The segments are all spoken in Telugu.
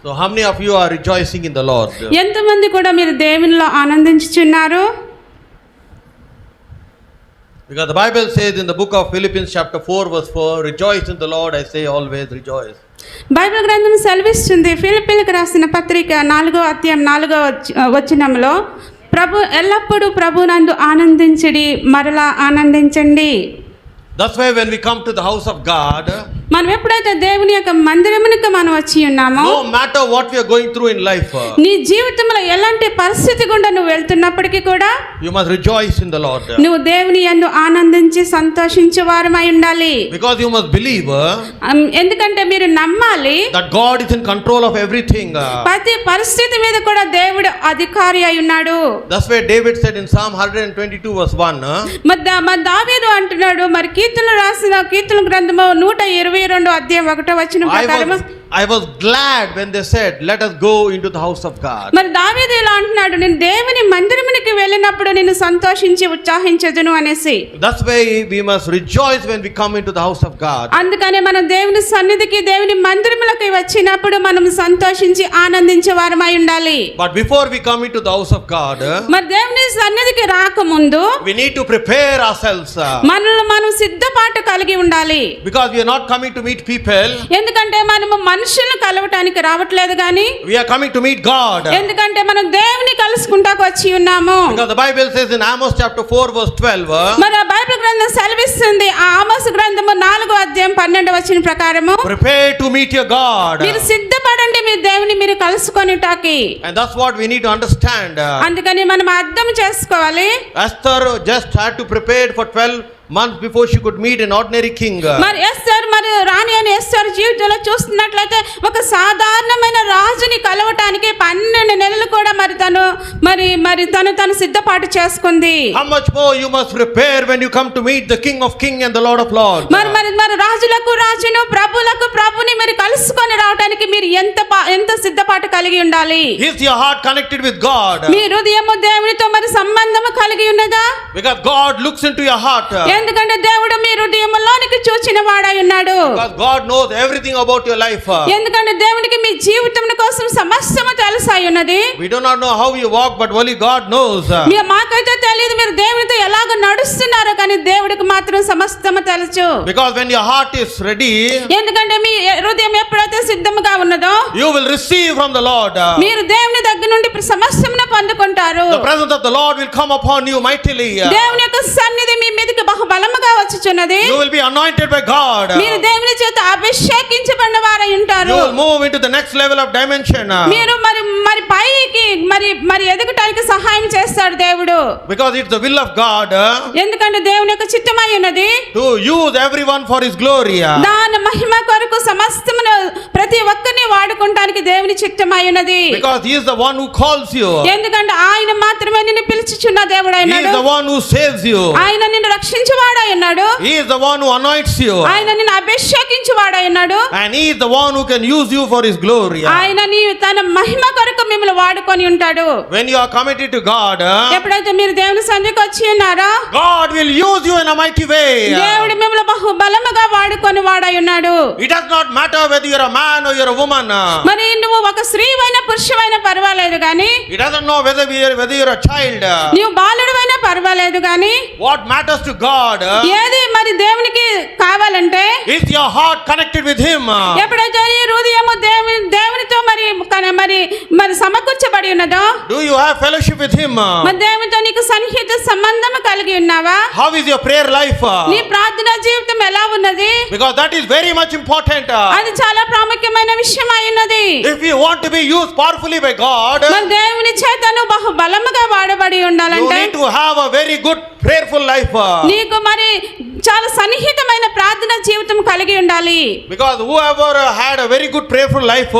So how many of you are rejoicing in the Lord? ఎంతమంది కూడా మీరు దేవునిలో ఆనందించుచున్నారు? Because the Bible says in the book of Philippians chapter 4 verse 4, rejoice in the Lord, I say always rejoice. Bible గ్రంథం సెలవిస్తుంది, ఫిలిప్పీలకు రాసిన పత్రిక 4వ అధ్యాయం 4వ వచనంలో, ప్రభు ఎల్లప్పుడూ ప్రభునందు ఆనందించుడి, మరలా ఆనందించండి. That's why when we come to the house of God, మనం ఎప్పుడైతే దేవుని యొక్క మందిరమునకు మనం వచ్చి ఉన్నామో, no matter what we are going through in life, నీ జీవితంలో ఎలాంటి పరిస్థితి గుండా నువ్వు వెళ్తున్నప్పటికీ కూడా you must rejoice in the Lord. నువ్వు దేవుని యందు ఆనందించి సంతోషించే వారమై ఉండాలి. Because you must believe ఎందుకంటే మీరు నమ్మాలి that God is in control of everything. ప్రతి పరిస్థితి మీద కూడా దేవుడు అధికారి అయి ఉన్నాడు. That's why David said in Psalm 122 verse 1, మరి దావీదు అంటున్నాడు, మరి కీర్తనలు రాసిన కీర్తన గ్రంథము 122 అధ్యాయం 1వ వచనం ప్రకారం, I was glad when they said, let us go into the house of God. మరి దావీదు ఇలా అంటున్నాడు, నేను దేవుని మందిరమునికి వెళ్ళినప్పుడు నేను సంతోషించి ఉత్సాహించెదను అనేసి. That's why we must rejoice when we come into the house of God. అందుకనే మనం దేవుని సన్నిధికి, దేవుని మందిరములకు వచ్చినప్పుడు మనం సంతోషించి ఆనందించే వారమై ఉండాలి. But before we come into the house of God, మరి దేవుని సన్నిధికి రాకముందు we need to prepare ourselves. మనల్ని మనం సిద్ధపాటు కలిగి ఉండాలి. Because we are not coming to meet people. ఎందుకంటే మనము మనుషులను కలవటానికి రావట్లేదు గాని We are coming to meet God. ఎందుకంటే మనం దేవుని కలుసుకుంటాకు వచ్చి ఉన్నాము. Because the Bible says in Amos chapter 4 verse 12, మరి ఆ బైబిల్ గ్రంథం సెలవిస్తుంది, ఆ ఆమోసు గ్రంథము 4వ అధ్యాయం 12వ వచనం ప్రకారము, prepare to meet your God. మీరు సిద్ధపడండి మీ దేవుని మీరు కలుసుకొనుటకి. And that's what we need to understand. అందుకని మనం అర్థం చేసుకోవాలి. Esther just had to prepare for 12 months before she could meet an ordinary king. మరి ఎస్తర్, మరి రాణి అని ఎస్తర్ జీవితంలో చూస్తున్నట్లయితే ఒక సాధారణమైన రాజుని కలవటానికి 12 నెలలు కూడా తను సిద్ధపాటు చేసుకుంది. How much more you must prepare when you come to meet the King of Kings and the Lord of Lords. మరి రాజులకు రాజును, ప్రభులకు ప్రభుని మీరు కలుసుకొని రావడానికి మీరు ఎంత సిద్ధపాటు కలిగి ఉండాలి. Is your heart connected with God? మీ హృదయము దేవునితో మరి సంబంధము కలిగి ఉన్నదా? Because God looks into your heart. ఎందుకంటే దేవుడు మీ హృదయంలోనికి చూచిన వాడై ఉన్నాడు. Because God knows everything about your life. ఎందుకంటే దేవునికి మీ జీవితం కోసం సమస్తము తెలుసై ఉన్నది. We do not know how you walk, but only God knows. మాకైతే తెలియదు మీరు దేవునితో ఎలాగ నడుస్తున్నారో, కానీ దేవుడికి మాత్రం సమస్తము తెలుసు. Because when your heart is ready, ఎందుకంటే మీ హృదయం ఎప్పుడైతే సిద్ధముగా ఉన్నదో, you will receive from the Lord. మీరు దేవుని దగ్గర నుండి సమస్తమును పొందుకుంటారు. The presence of the Lord will come upon you mightily. దేవుని యొక్క సన్నిధి మీ మీదకి బహు బలముగా వచ్చుచున్నది. You will be anointed by God. మీరు దేవుని చేత అభిషేకించబడిన వారై ఉంటారు. You will move into the next level of dimension. మీరు మరి పైకి మరి ఎదుగుటానికి సహాయం చేస్తాడు దేవుడు. Because it's the will of God. ఎందుకంటే దేవుని యొక్క చిత్తమై ఉన్నది To use everyone for His glory. దాని మహిమ కొరకు సమస్తమును ప్రతి ఒక్కరిని వాడుకుంటానికి దేవుని చిత్తమై ఉన్నది. Because He is the one who calls you. ఎందుకంటే ఆయన మాత్రమే నిన్ను పిలుచుచున్న దేవుడు He is అయినాడు. the one who saves you. ఆయన నిన్ను రక్షించువాడై ఉన్నాడు. He is the one who anoints you. ఆయన నిన్ను అభిషేకించువాడై ఉన్నాడు. And He is the one who can use you for His glory. ఆయన తన మహిమ కొరకు మిమ్మల్ని వాడుకొని ఉంటాడు. When you are committed to God, ఎప్పుడైతే మీరు దేవుని సన్నిధికి వచ్చి ఉన్నారో, God will use you in a mighty way. దేవుడు మిమ్మల్ని బహు బలముగా వాడుకొని వాడై ఉన్నాడు. It does not matter whether you are a man or you are a woman. మరి నువ్వు ఒక స్త్రీవైనా పురుషువైనా పర్వాలేదు గాని, It doesn't know whether you are a child. నీవు బాలుడివైనా పర్వాలేదు గాని, What matters to God ఏది మరి దేవునికి కావాలంటే is your heart connected with Him. ఎప్పుడైతే నీ హృదయము దేవునితో మరి సమకూర్చబడి ఉన్నదో, Do you have fellowship with Him? మరి దేవునితో నీకు సన్నిహిత సంబంధం కలిగి ఉన్నావా? How is your prayer life? నీ ప్రార్థనా జీవితం ఎలా ఉన్నది? Because that is very much important. అది చాలా ప్రాముఖ్యమైన విషయం అయి ఉన్నది. If you want to be used powerfully by God, మరి దేవుని చేతను బహు బలముగా వాడబడి you ఉండాలంటే need to have a very good prayerful life. నీకు మరి చాలా సన్నిహితమైన ప్రార్థనా జీవితం కలిగి ఉండాలి. Because whoever had a very good prayerful life,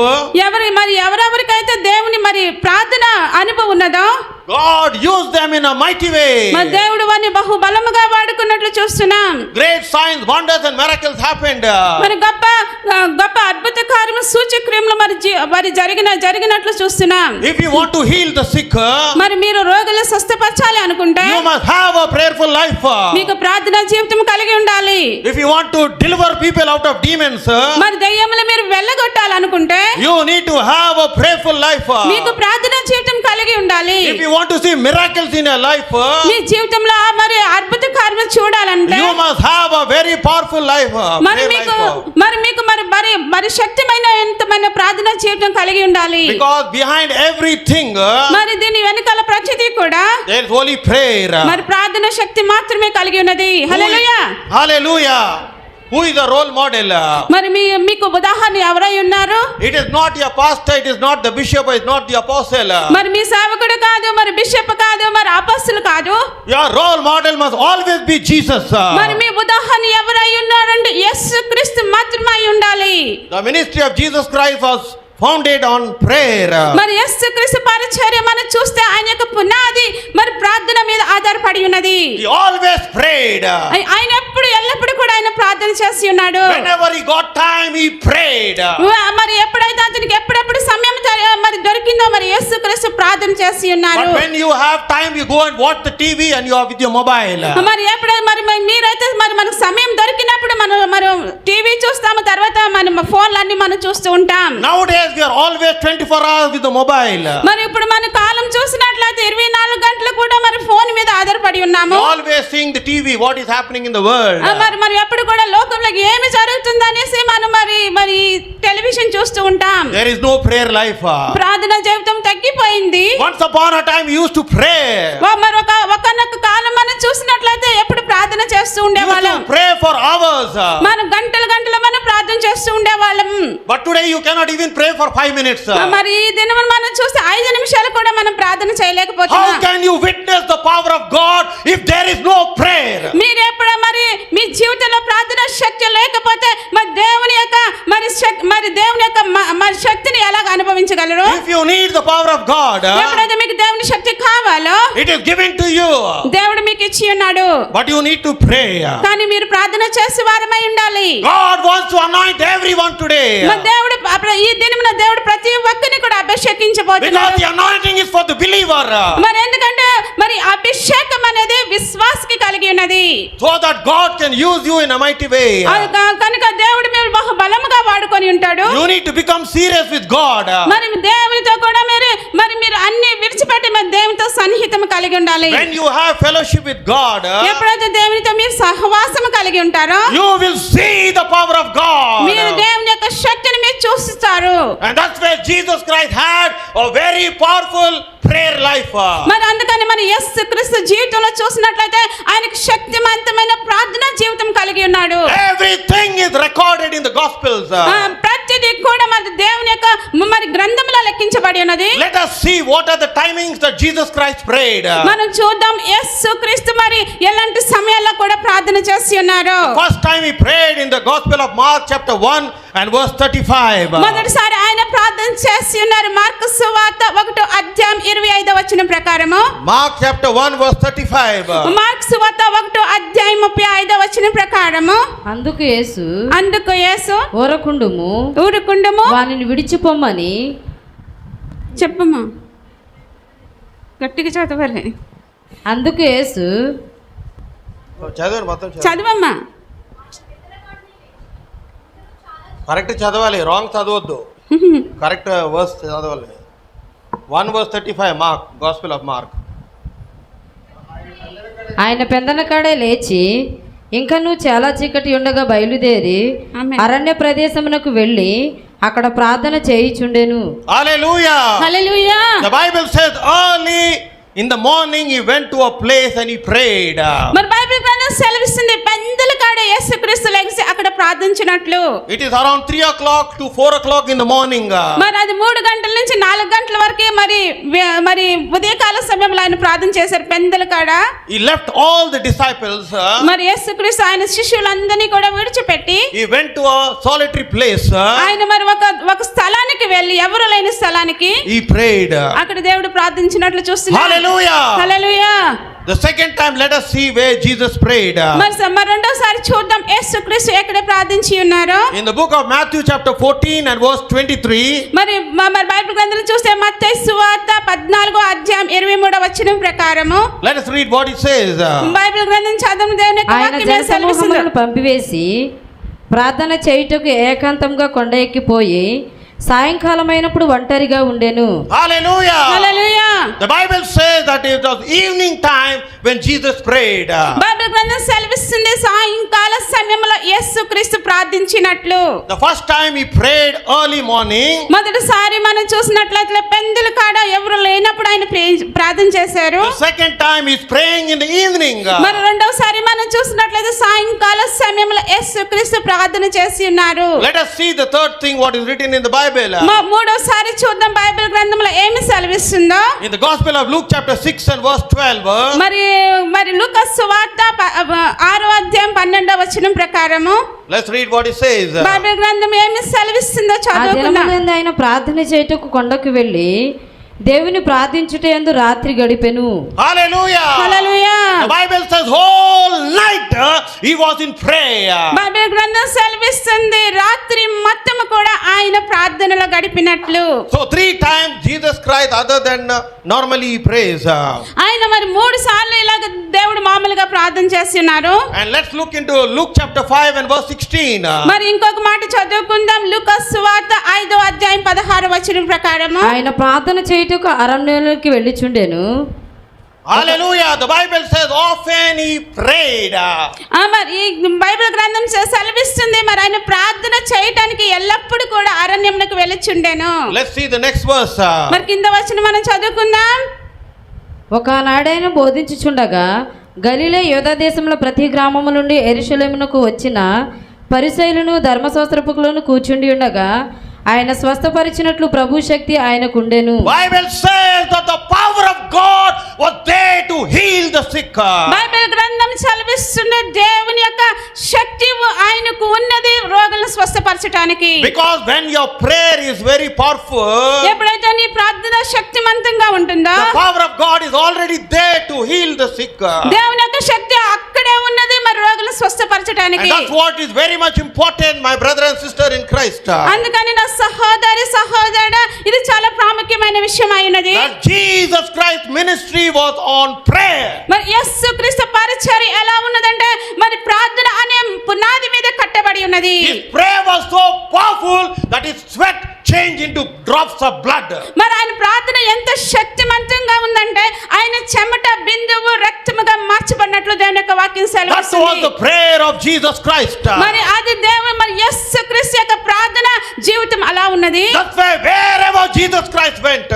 ఎవరెవరికైతే దేవుని మరి ప్రార్థన అనుభవం ఉన్నదో, God used them in a mighty way. మరి దేవుడు వారిని బహు బలముగా వాడుకున్నట్లు చూస్తున్నాం. Great signs, wonders and miracles happened. మరి గొప్ప అద్భుత కార్యము సూచక్రియములు మరి జరిగినట్లు చూస్తున్నాం. If you want to heal the sick, మరి మీరు రోగులను స్వస్థపరచాలి అనుకుంటే you must have a prayerful life. మీకు ప్రార్థనా జీవితం కలిగి ఉండాలి. If you want to deliver people out of demons, మరి దయ్యములు మీరు వెళ్ళగొట్టాలనుకుంటే you need to have a prayerful life. మీకు ప్రార్థనా జీవితం కలిగి ఉండాలి. If you want to see miracles in your life, మీ జీవితంలో మరి అద్భుత కార్యము చూడాలంటే you must have a very powerful life. మరి శక్తిమైన ప్రార్థనా జీవితం కలిగి ఉండాలి. Because behind everything, మరి దీని వెనకాల ప్రతిదీ కూడా there is only prayer. మరి ప్రార్థన శక్తి మాత్రమే కలిగి ఉన్నది. హల్లెలూయా. Hallelujah. Who is the role model? మరి మీకు ఉదాహరణ ఎవరై ఉన్నారు? It is not your pastor, it is not the bishop, it is not the apostle. మరి మీ సేవకుడు కాదు, మరి బిషప్ కాదు, మరి అపోస్తలు కాదు. Your role model must always be Jesus. మరి మీ ఉదాహరణ ఎవరై ఉన్నారంటే యేసుక్రీస్తు మాత్రమే ఉండాలి. The ministry of Jesus Christ was founded on prayer. మరి యేసుక్రీస్తు పరిచర్య మనం చూస్తే ఆయన యొక్క పునాది మరి ప్రార్థన మీద ఆధారపడి ఉన్నది. He always prayed. ఆయన ఎల్లప్పుడు కూడా ఆయన ప్రార్థన చేసి ఉన్నాడు. Whenever he got time, he prayed. మరి ఎప్పుడైతే అతనికి ఎప్పుడెప్పుడు సమయం మరి దొరికిందో మరి యేసుక్రీస్తు ప్రార్థన చేసి ఉన్నారు. But when you have time, you go and watch the TV and you are with your mobile. మరి ఎప్పుడైతే మరి మీరైతే మరి మనకు సమయం దొరికినప్పుడు మనం టీవీ చూస్తాము, తర్వాత మన ఫోన్లన్నీ మనం చూస్తూ ఉంటాం. Nowadays we are always 24 hours with the mobile. మరి ఇప్పుడు మన కాలం చూసినట్లయితే 24 గంటలు కూడా మరి ఫోన్ మీద ఆధారపడి ఉన్నాము. Always seeing the TV, what is happening in the world. మరి ఎప్పుడు కూడా లోకంలో ఏమి జరుగుతుందనేసి మనం మరి టెలివిజన్ చూస్తూ ఉంటాం. There is no prayer life. ప్రార్థన జీవితం తగ్గిపోయింది. Once upon a time you used to pray. మరి ఒకనొక కాలం మనం చూసినట్లయితే ఎప్పుడు ప్రార్థన చేస్తూ ఉండేవాళ్ళం. Pray for hours. మనం గంటలు మనం ప్రార్థన చేస్తూ ఉండేవాళ్ళం. But today you cannot even pray for 5 minutes. మరి ఈ దినం మనం చూస్తే 5 నిమిషాలు కూడా మనం ప్రార్థన చేయలేకపోతున్నాం. How can you witness the power of God if there is no prayer? మీరు ఎప్పుడు మరి మీ జీవితంలో ప్రార్థన శక్తి లేకపోతే మరి దేవుని యొక్క మరి శక్తిని ఎలా అనుభవించగలరు? If you need the power of God, ఎప్పుడైతే మీకు దేవుని శక్తి కావాలో it is given to you. దేవుడు మీకు ఇచ్చి ఉన్నాడు. But you need to pray. కానీ మీరు ప్రార్థన చేసే వారమై ఉండాలి. God wants to anoint everyone today. మరి దేవుడు ఈ దినమున దేవుడు ప్రతి ఒక్కరిని కూడా అభిషేకించబోతున్నాడు. Because the anointing is for the believer. మరి ఎందుకంటే మరి అభిషేకం అనేది విశ్వాసకి కలిగి ఉన్నది. So that God can use you in a mighty way. కనుక దేవుడు మీరు బహు బలముగా వాడుకొని ఉంటాడు. You need to become serious with God. మరి దేవునితో కూడా మీరు అన్ని విడిచిపెట్టి మరి దేవునితో సన్నిహితం కలిగి ఉండాలి. When you have fellowship with God, ఎప్పుడైతే దేవునితో మీరు సహవాసం కలిగి ఉంటారో you will see the power of God. మీరు దేవుని యొక్క శక్తిని మీరు చూస్తారు. And that's where Jesus Christ had a very powerful prayer life. మరి అందుకని మరి యేసుక్రీస్తు జీవితంలో చూసినట్లయితే ఆయనకు శక్తివంతమైన ప్రార్థనా జీవితం కలిగి ఉన్నాడు. Everything is recorded in the Gospels. ప్రతిదీ కూడా మరి దేవుని యొక్క మరి గ్రంథంలో లెక్కించబడి ఉన్నది. Let us see what are the timings that Jesus Christ prayed. మనం చూద్దాం యేసుక్రీస్తు మరి ఎలాంటి సమయాల్లో కూడా ప్రార్థన చేసి ఉన్నారు. First time he prayed in the Gospel of Mark chapter 1 and verse 35. మొదటిసారి ఆయన ప్రార్థన చేసి ఉన్నారు మార్కు సువార్త 1వ అధ్యాయం 25వ వచనం ప్రకారము. Mark chapter 1 verse 35. మార్కు సువార్త 1వ అధ్యాయం 35వ వచనం ప్రకారము. అందుకు యేసు ఊరకుండుము వానిని విడిచిపోమ్మని చెప్పమ్మా, గట్టిగా చదవాలి. అందుకు యేసు చదవమ్మా, కరెక్ట్ చదవాలి, రాంగ్ చదవద్దు. కరెక్ట్ వర్స్ చదవాలి. 1 verse 35 mark, gospel of mark. ఆయన పెందన కాడే లేచి ఇంకనూ చాలా చీకటి ఉండగా బయలుదేరి అరణ్య ప్రదేశమునకు వెళ్ళి అక్కడ ప్రార్థన చేయుచుండెను. హల్లెలూయా. హల్లెలూయా. The Bible says early in the morning he went to a place and he prayed. మరి బైబిల్ గ్రంథం సెలవిస్తుంది పెందల కాడే యేసుక్రీస్తు లెగిసి అక్కడ ప్రార్థించినట్లు. It is around 3 o'clock to 4 o'clock in the morning. మరి అది 3 గంటల నుంచి 4 గంటల వరకే మరి ఉదయకాల సమయంలో ఆయన ప్రార్థన చేశారు పెందల కాడ. He left all the disciples. మరి యేసుక్రీస్తు ఆయన శిష్యులందరినీ కూడా విడిచిపెట్టి He went to a solitary place. ఆయన మరి ఒక స్థలానికి వెళ్ళి ఎవరు లేని స్థలానికి He prayed. అక్కడ దేవుడు ప్రార్థించినట్లు చూస్తున్నాం. Hallelujah. Hallelujah. The second time, let us see where Jesus prayed. మరి రెండోసారి చూద్దాం యేసుక్రీస్తు ఎక్కడ ప్రార్థించి ఉన్నారో. In the book of Matthew chapter 14 and verse 23. మరి బైబిల్ గ్రంథంలో చూస్తే మత్తయి సువార్త 14వ అధ్యాయం 23వ వచనం ప్రకారము Let us read what it says. Bible గ్రంథం చదవడం దేవుని యొక్క ఆయన వాక్యం సెలవిస్తుంది. జనసమూహములను పంపివేసి ప్రార్థన చేయుటకు ఏకాంతంగా కొండ ఎక్కిపోయి సాయంకాలమైనప్పుడు ఒంటరిగా ఉండెను. Hallelujah. Hallelujah. The Bible says that it was evening time when Jesus prayed. Bible గ్రంథం సెలవిస్తుంది సాయంకాల సమయంలో యేసుక్రీస్తు ప్రార్థించినట్లు. The first time he prayed early morning. మొదటిసారి మనం చూసినట్లయితే పెందల కాడ ఎవరు లేనప్పుడు ఆయన ప్రార్థన చేశారు. The second time he's praying in the evening. మరి రెండోసారి మనం చూసినట్లయితే సాయంకాల సమయంలో యేసుక్రీస్తు ప్రార్థన చేసి ఉన్నారు. Let us see the third thing what is written in the Bible. మూడోసారి చూద్దాం బైబిల్ గ్రంథంలో ఏమి సెలవిస్తుందో. In the Gospel of Luke chapter 6 and verse 12. మరి లూకాసు సువార్త 6వ అధ్యాయం 12వ వచనం ప్రకారము Let's read what it says. Bible గ్రంథం ఏమి సెలవిస్తుందో ఆ చదువుకుందాం. దినములందు ఆయన ప్రార్థన చేయుటకు కొండకు వెళ్ళి దేవుని ప్రార్థించుటయందు రాత్రి గడిపెను. Hallelujah. Hallelujah. The Bible says whole night he was in prayer. Bible గ్రంథం సెలవిస్తుంది రాత్రి మొత్తం కూడా ఆయన ప్రార్థనలో గడిపినట్లు. So 3 times Jesus Christ other than normally he prays. ఆయన మరి 3 సార్లు ఇలాగ దేవుడు మామూలుగా ప్రార్థన చేస్తున్నారు. And let's look into Luke chapter 5 and verse 16. మరి ఇంకొక మాట చదువుకుందాం. లూకాసు సువార్త 5వ అధ్యాయం 16వ వచనం ప్రకారము ఆయన ప్రార్థన చేయుటకు అరణ్యంలోకి వెళ్ళిచుండెను. Hallelujah. The Bible says often he prayed. మరి ఈ బైబిల్ గ్రంథం సెలవిస్తుంది మరి ఆయన ప్రార్థన చేయడానికి ఎల్లప్పుడూ కూడా అరణ్యంలోకి వెళ్ళిచుండెను. Let's see the next verse. మరి కింద వచనం మనం చదువుకుందాం. ఒకనాడైన బోధించుచుండగా గలిలే యూదా దేశంలో ప్రతి గ్రామము నుండి యెరూషలేమునకు వచ్చిన పరిసయ్యులను ధర్మశాస్త్రపులను కూర్చుండి ఉండగా ఆయన స్వస్థపరిచినట్లు ప్రభు శక్తి ఆయనకుండెను. Bible says that the power of God was there to heal the sick. Bible గ్రంథం సెలవిస్తుంది దేవుని యొక్క శక్తి ఆయనకు ఉన్నది రోగులను స్వస్థపరచడానికి. Because when your prayer is very powerful, ఎప్పుడైతే నీ ప్రార్థన శక్తివంతంగా ఉంటుందో the power of God is already there to heal the sick. దేవుని యొక్క శక్తి అక్కడే ఉన్నది మరి రోగులను స్వస్థపరచడానికి. And that's what is very much important, my brother and sister in Christ. అందుకని నా సహోదరుడా ఇది చాలా ప్రాముఖ్యమైన విషయం అయినది. That Jesus Christ ministry was on prayer. మరి యేసుక్రీస్తు పరిచర్య ఎలా ఉన్నదంటే మరి ప్రార్థన అనే పునాది మీద కట్టబడి ఉన్నది. His prayer was so powerful that his sweat changed into drops of blood. మరి ఆయన ప్రార్థన ఎంత శక్తివంతంగా ఉందంటే ఆయన చెమట బిందువు రక్తముగా మార్చబడినట్లు దేవుని యొక్క వాక్యం That was సెలవిస్తుంది. the prayer of Jesus Christ. మరి అది దేవుని మరి యేసుక్రీస్తు యొక్క ప్రార్థన జీవితం అలా ఉన్నది. That's why wherever Jesus Christ went,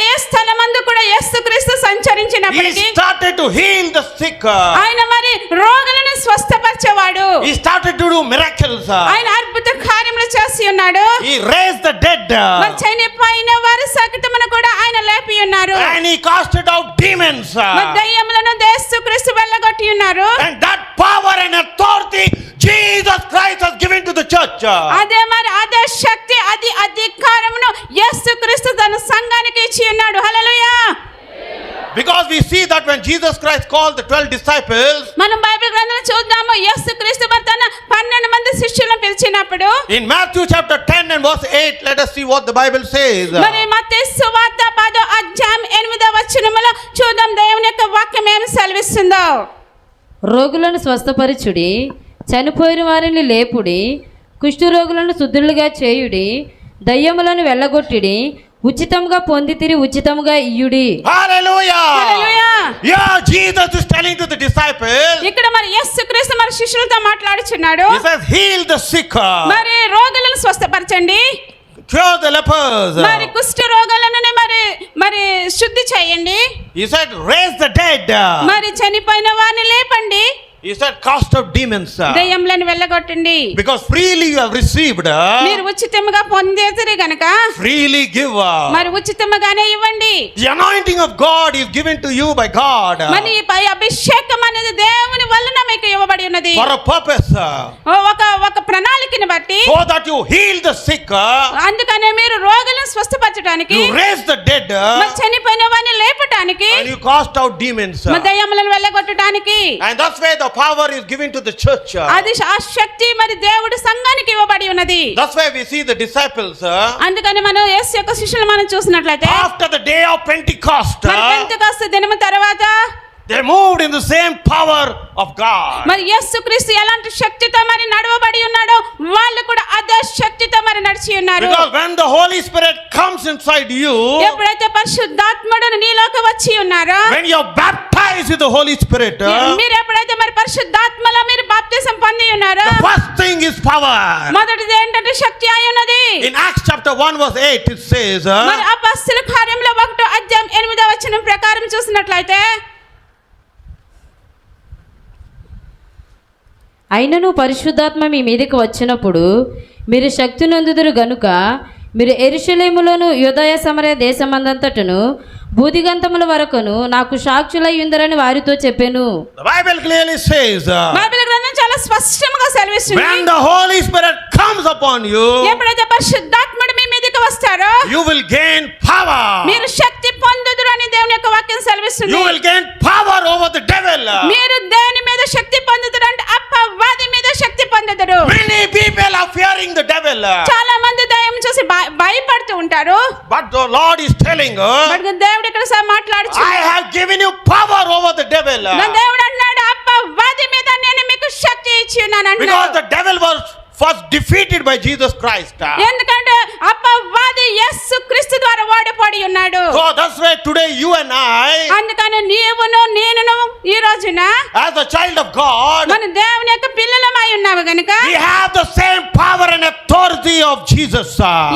ఏ స్థలమందు కూడా యేసుక్రీస్తు he సంచరించినప్పటికీ started to heal the sick. ఆయన మరి రోగులను స్వస్థపరిచేవాడు. He started to do miracles. ఆయన అద్భుత కార్యములు చేసి ఉన్నాడు. He raised the dead. మరి చనిపోయిన వారి సకితమును కూడా ఆయన లేపి ఉన్నారు. And he casted out demons. మరి దయ్యములను యేసుక్రీస్తు వెళ్ళగొట్టి ఉన్నారు. And that power and authority Jesus Christ has given to the church. అదే శక్తి అది అధికారమును యేసుక్రీస్తు తన సంఘానికి ఇచ్చి ఉన్నాడు. హల్లెలూయా. Because we see that when Jesus Christ called the 12 disciples, మనం బైబిల్ గ్రంథంలో చూద్దాము యేసుక్రీస్తు తన 12 మంది శిష్యులను పిలిచినప్పుడు in Matthew chapter 10 and verse 8, let us see what the Bible says. మరి మత్తయి సువార్త 10వ అధ్యాయం 8వ వచనములో చూద్దాం దేవుని యొక్క వాక్యం ఏమి సెలవిస్తుందో. రోగులను స్వస్థపరిచుడి, చనిపోయిన వారిని లేపుడి, కుష్ఠరోగులను శుద్ధులుగా చేయుడి, దయ్యములను వెళ్ళగొట్టిడి, ఉచితంగా పొందితిరి ఉచితంగా ఇయ్యుడి. Hallelujah. Hallelujah. Yeah, Jesus is telling to the disciples, ఇక్కడ మరి యేసుక్రీస్తు మరి శిష్యులతో మాట్లాడుచున్నాడు. he says heal the sick, మరి రోగులను స్వస్థపరచండి, cure the lepers. మరి కుష్ఠ రోగులను మరి శుద్ధి చేయండి, He said raise the dead. మరి చనిపోయిన వారిని లేపండి. He said, cast out demons. దయ్యములను వెళ్ళగొట్టండి. Because freely you have received, మీరు ఉచితముగా పొందేసిరి గనుక freely give. మరి ఉచితముగానే ఇవ్వండి. The anointing of God is given to you by God. మరి ఈ అభిషేకం అనేది దేవుని వలన మీకు ఇవ్వబడి ఉన్నది. For a purpose. ఒక ప్రణాళికని బట్టి. So that you heal the sick. అందుకనే మీరు రోగులను స్వస్థపరచడానికి. You raise the dead. మరి చనిపోయిన వారిని లేపడానికి. And you cast out demons. మరి దయ్యములను వెళ్ళగొట్టడానికి. And that's why the power is given to the church. అది ఆ శక్తి మరి దేవుడి సంఘానికి ఇవ్వబడి ఉన్నది. That's why we see the disciples. అందుకని మనం యేసు యొక్క శిష్యులు మనం చూసినట్లయితే After the day of Pentecost, మరి పెంతెకొస్తు దినము తర్వాత they moved in the same power of God. మరి యేసుక్రీస్తు ఎలాంటి శక్తితో మరి నడవబడి ఉన్నాడో వాళ్ళు కూడా అదే శక్తితో మరి నడిచి ఉన్నారు. Because when the Holy Spirit comes inside you, ఎప్పుడైతే పరిశుద్ధాత్ముడు నీలోకి వచ్చి ఉన్నారో, when you are baptized with the Holy Spirit, మీరు ఎప్పుడైతే మరి పరిశుద్ధాత్మలో మీరు బాప్తిసం పొంది ఉన్నారో, the first thing is power. మొదటిది ఏంటంటే శక్తి అయి ఉన్నది. In Acts chapter 1 verse 8 it says, మరి అపొస్తలుల కార్యములు 1వ అధ్యాయం 8వ వచనం ప్రకారం చూసినట్లయితే, అయినను పరిశుద్ధాత్మ మీ మీదకి వచ్చినప్పుడు మీరు శక్తి నొందుదురు గనుక మీరు యెరూషలేములోను యూదయ సమరయ దేశమందంతటను భూదిగంతముల వరకును నాకు సాక్షులై ఉందరని వారితో చెప్పెను. the Bible clearly says, Bible గ్రంథం చాలా స్పష్టంగా సెలవిస్తుంది, when the Holy Spirit comes upon you, ఎప్పుడైతే పరిశుద్ధాత్ముడు మీ మీదకి వస్తారో you will gain power. మీరు శక్తి పొందుదురు అని దేవుని యొక్క వాక్యం సెలవిస్తుంది. You will gain power over the devil. మీరు దేని మీద శక్తి పొందుదురు అంటే అపవాది మీద శక్తి పొందుదురు. Many people are fearing the devil. చాలా మంది దయ్యం చూసి భయపడుతూ ఉంటారు. But the Lord is telling, దేవుడు ఇక్కడ మాట్లాడుచు, I have given you power over the devil. దేవుడు అన్నాడు అపవాది మీద నేను మీకు శక్తి ఇచ్చి ఉన్నాను అన్నాడు. Because the devil was first defeated by Jesus Christ. ఎందుకంటే అపవాది యేసుక్రీస్తు ద్వారా ఓడిపోయి ఉన్నాడు. So that's why today you and I, అందుకని నీవును నేనును ఈ రోజున as a child of God, మన దేవుని యొక్క పిల్లలమై ఉన్నాము గనుక we have the same power and authority of Jesus.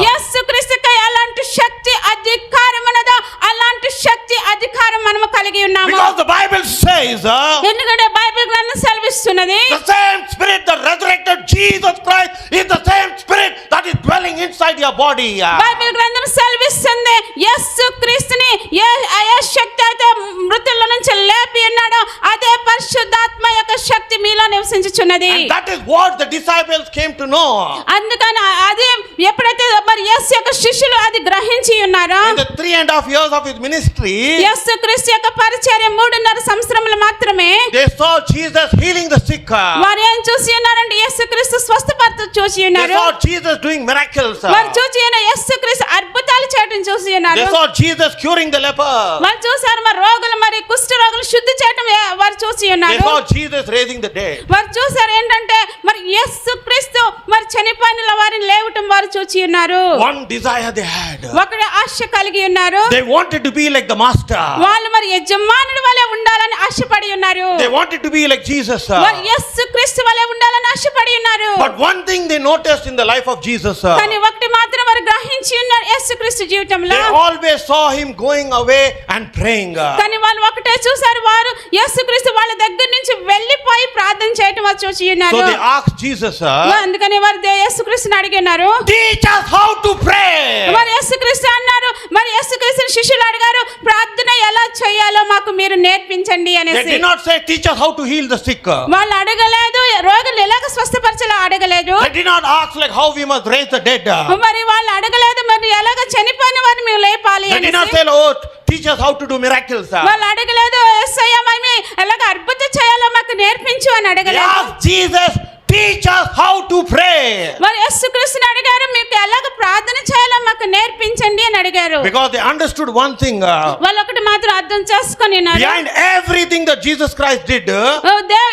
యేసుక్రీస్తుకి ఎలాంటి శక్తి అధికారం ఉన్నదో అలాంటి శక్తి అధికారం మనము కలిగి ఉన్నాము. Because the Bible says, ఎందుకంటే బైబిల్ గ్రంథం సెలవిస్తున్నది, the same spirit that resurrected Jesus Christ is the same spirit that is dwelling inside your body. Bible గ్రంథం సెలవిస్తుంది యేసుక్రీస్తుని ఏ శక్తి అయితే మృతుల నుంచి లేపి ఉన్నాడో అదే పరిశుద్ధాత్మ యొక్క శక్తి మీలో నివసించుచున్నది. And that is what the disciples came to know. అందుకని అది ఎప్పుడైతే మరి యేసు యొక్క శిష్యులు అది గ్రహించి ఉన్నారో, In the 3.5 years of his ministry, యేసుక్రీస్తు యొక్క పరిచర్య 3.5 సంవత్సరములు మాత్రమే they saw Jesus healing the sick. వారు ఏం చూసి ఉన్నారంటే యేసుక్రీస్తు స్వస్థపరచు చూసి They ఉన్నారు. saw Jesus doing miracles. వారు చూసి యేసుక్రీస్తు అద్భుతాలు చేయడం చూసి ఉన్నారు. They saw Jesus curing the leper. వారు చూసారు మరి రోగులు మరి కుష్ఠ రోగులు శుద్ధి చేయడం వారు చూసి They ఉన్నారు. saw Jesus raising the dead. వారు చూసారు ఏంటంటే మరి యేసుక్రీస్తు మరి చనిపోయిన వారిని లేవటం వారు చూసి ఉన్నారు. One desire they had. ఒకటి ఆశ కలిగి ఉన్నారు. They wanted to be like the master. వాళ్ళు మరి యజమానుడి వలె ఉండాలని ఆశపడి ఉన్నారు. They wanted to be like Jesus. వారు యేసుక్రీస్తు వలె ఉండాలని ఆశపడి ఉన్నారు. But one thing they noticed in the life of Jesus, కానీ ఒకటి మాత్రం వారు గ్రహించి ఉన్నారు యేసుక్రీస్తు జీవితంలో. they always saw him going away and praying. కానీ వాళ్ళు ఒకటే చూసారు, వారు యేసుక్రీస్తు వాళ్ళ దగ్గర నుంచి వెళ్ళిపోయి ప్రార్థన చేయటం వారు చూసి ఉన్నారు. So they asked Jesus, అందుకని వారు యేసుక్రీస్తుని అడిగినారు, teach us how to pray. మరి యేసుక్రీస్తు అన్నారు, మరి యేసుక్రీస్తు శిష్యులు అడిగారు, ప్రార్థన ఎలా చేయాలో మాకు మీరు నేర్పించండి They అనేసి. did not say teach us how to heal the sick. వాళ్ళు అడగలేదు రోగులు ఎలాగ స్వస్థపరచాలో అడగలేదు. They did not ask like how we must raise the dead. మరి వాళ్ళు అడగలేదు మరి ఎలాగ చనిపోయిన వారిని మేము లేపాలి They did not అనేసి. say, oh, teach us how to do miracles. వాళ్ళు అడగలేదు యేసయ్య మేము ఎలాగ అద్భుతం చేయాలో మాకు నేర్పించు అని They అడగలేదు. asked Jesus, teach us how to pray. మరి యేసుక్రీస్తుని అడిగారు, మీకు ఎలాగ ప్రార్థన చేయాలో మాకు నేర్పించండి అని అడిగారు. Because they understood one thing. వాళ్ళు ఒకటి మాత్రం అర్థం చేసుకొని ఉన్నారు. Behind everything that Jesus Christ did,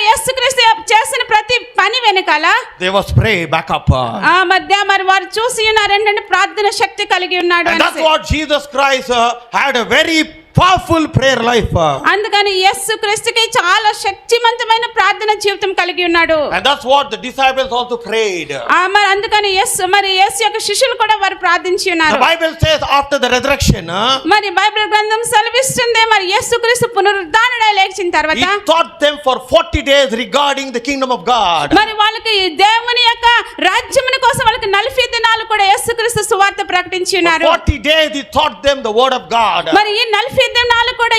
యేసుక్రీస్తు చేసిన ప్రతి పని వెనకాల there was pray back up. ఆ మధ్య మరి వారు చూసి ఉన్నారు ఏంటంటే ప్రార్థన శక్తి కలిగి ఉన్నాడు And that's అనేసి. what Jesus Christ had a very powerful prayer life. అందుకని యేసు క్రీస్తుకి చాలా శక్తివంతమైన ప్రార్థన జీవితం కలిగి ఉన్నాడు. And that's what the disciples also prayed. మరి అందుకని యేసు యొక్క శిష్యులు కూడా వారు ప్రార్థించి The ఉన్నారు. Bible says after the resurrection, మరి బైబిల్ గ్రంథం సెలవిస్తుంది మరి యేసు క్రీస్తు పునరుద్ధానుడై లేచిన he తర్వాత taught them for 40 days regarding the kingdom of God. మరి వాళ్ళకి దేవుని యొక్క రాజ్యముని కోసం వాళ్ళకి 40 దినాలు కూడా యేసుక్రీస్తు సువార్త ప్రకటించి For ఉన్నారు. 40 days he taught them the word of God. మరి ఈ 40 దినాలు కూడా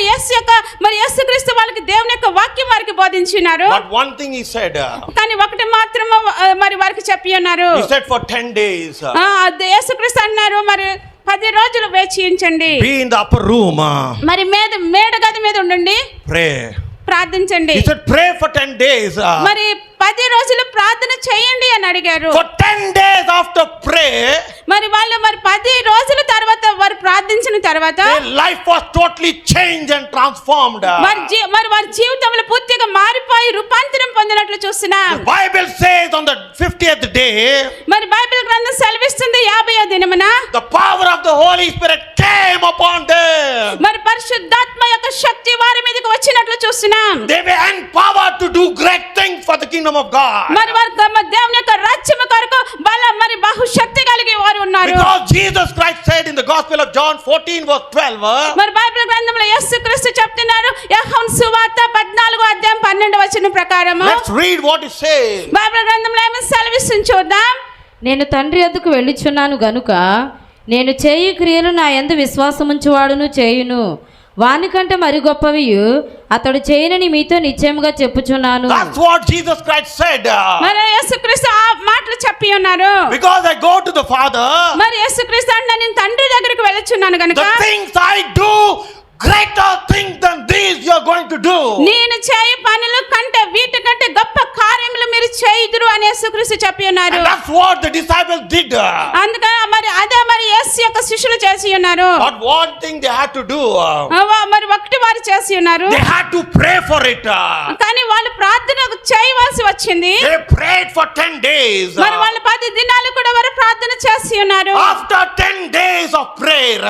యేసుక్రీస్తు వాళ్ళకి దేవుని యొక్క వాక్యం వారికి బోధించి ఉన్నారు. But one thing he said, కానీ ఒకటి మాత్రం మరి వారికి చెప్పి ఉన్నారు. he said for 10 days, యేసుక్రీస్తు అన్నారు మరి 10 రోజులు వేచి ఉంచండి, be in the upper room, మరి మేడ గది మీద ఉండండి, pray. ప్రార్థించండి. He said pray for 10 days. మరి 10 రోజులు ప్రార్థన చేయండి అని అడిగారు. For 10 days after prayer, మరి వాళ్ళు 10 రోజుల తర్వాత వారు ప్రార్థించిన తర్వాత their life was totally changed and transformed. మరి వారి జీవితంలో పూర్తిగా మారిపోయి రూపాంతరం పొందినట్లు చూస్తున్నాం. The Bible says on the 50th day, మరి బైబిల్ గ్రంథం సెలవిస్తుంది 50వ దినమున the power of the Holy Spirit came upon them. మరి పరిశుద్ధాత్మ యొక్క శక్తి వారి మీదకి వచ్చినట్లు చూస్తున్నాం. They were empowered to do great things for the kingdom of God. మరి వారు దేవుని యొక్క రాజ్యము కొరకు మరి బహుశక్తి కలిగి వారు ఉన్నారు. Because Jesus Christ said in the Gospel of John 14 verse 12, మరి బైబిల్ గ్రంథంలో యేసుక్రీస్తు చెప్తున్నారు యోహాను సువార్త 14వ అధ్యాయం 12వ వచనం ప్రకారం. let's read what it says. Bible గ్రంథంలో ఏమో సెలవిస్తుంది చూద్దాం. నేను తండ్రి వద్దకు వెళ్ళుచున్నాను గనుక నేను చేయు క్రియలు నా యందు విశ్వాసముంచువాడును చేయును, వానికంటే మరి గొప్పవియు అతడు చేయనని మీతో నిశ్చయముగా చెప్పుచున్నాను. That's what Jesus Christ said. మరి యేసుక్రీస్తు ఆ మాటలు చెప్పి ఉన్నారు. Because I go to the Father, మరి యేసుక్రీస్తు అంటే నేను తండ్రి దగ్గరికి వెళ్ళుచున్నాను గనుక the things I do, greater things than these you are going to do. నేను చేయు పనులు కంటే వీటికంటే గొప్ప కార్యములు మీరు చేయుదురు అని యేసుక్రీస్తు చెప్పి ఉన్నారు. And that's what the disciples did. అందుకని మరి యేసు యొక్క శిష్యులు చేసి ఉన్నారు. But one thing they had to do, మరి ఒకటి వారు చేసి ఉన్నారు. they had to pray for it. కానీ వాళ్ళు ప్రార్థన చేయవలసి వచ్చింది. They prayed for 10 days. మరి వాళ్ళు 10 దినాలు కూడా వారు ప్రార్థన చేసి ఉన్నారు. After 10 days of prayer,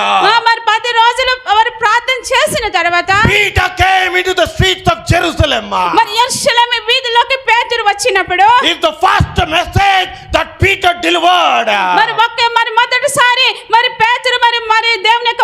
మరి 10 రోజులు వారు ప్రార్థన చేసిన తర్వాత Peter came into the streets of Jerusalem. మరి యెరూషలేము వీధిలోకి పేతురు వచ్చినప్పుడు It's the first message that Peter delivered. మరి మొదటిసారి మరి పేతురు మరి దేవుని యొక్క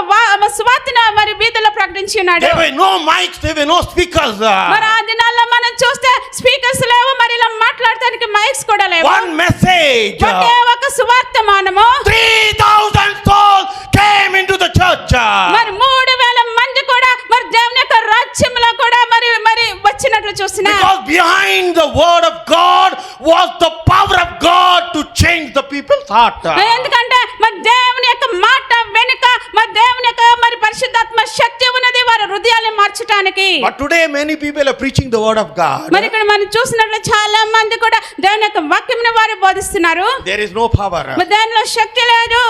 సువార్తను మరి వీధిలో ప్రకటించినాడు. There were no mics, there were no speakers. మరి ఆ దినాల్లో మనం చూస్తే స్పీకర్స్ లేవు, మరి ఇలా మాట్లాడడానికి మైక్స్ కూడా లేవు. One message. ఒకే ఒక సువార్తమానము 3,000 souls came into the church. మరి 3,000 మంది కూడా మరి దేవుని యొక్క రాజ్యంలో కూడా మరి వచ్చినట్లు చూసినా. Because behind the word of God was the power of God to change the people's heart. ఎందుకంటే మరి దేవుని యొక్క మాట వెనుక మరి దేవుని యొక్క మరి పరిశుద్ధాత్మ శక్తి ఉన్నది వారి హృదయాలను మార్చడానికి. But today many people are preaching the word of God. మరి ఇక్కడ మనం చూసినట్లు చాలా మంది కూడా దేవుని యొక్క వాక్యంను వారు బోధిస్తున్నారు. There is no power. మరి దానిలో శక్తి లేదు.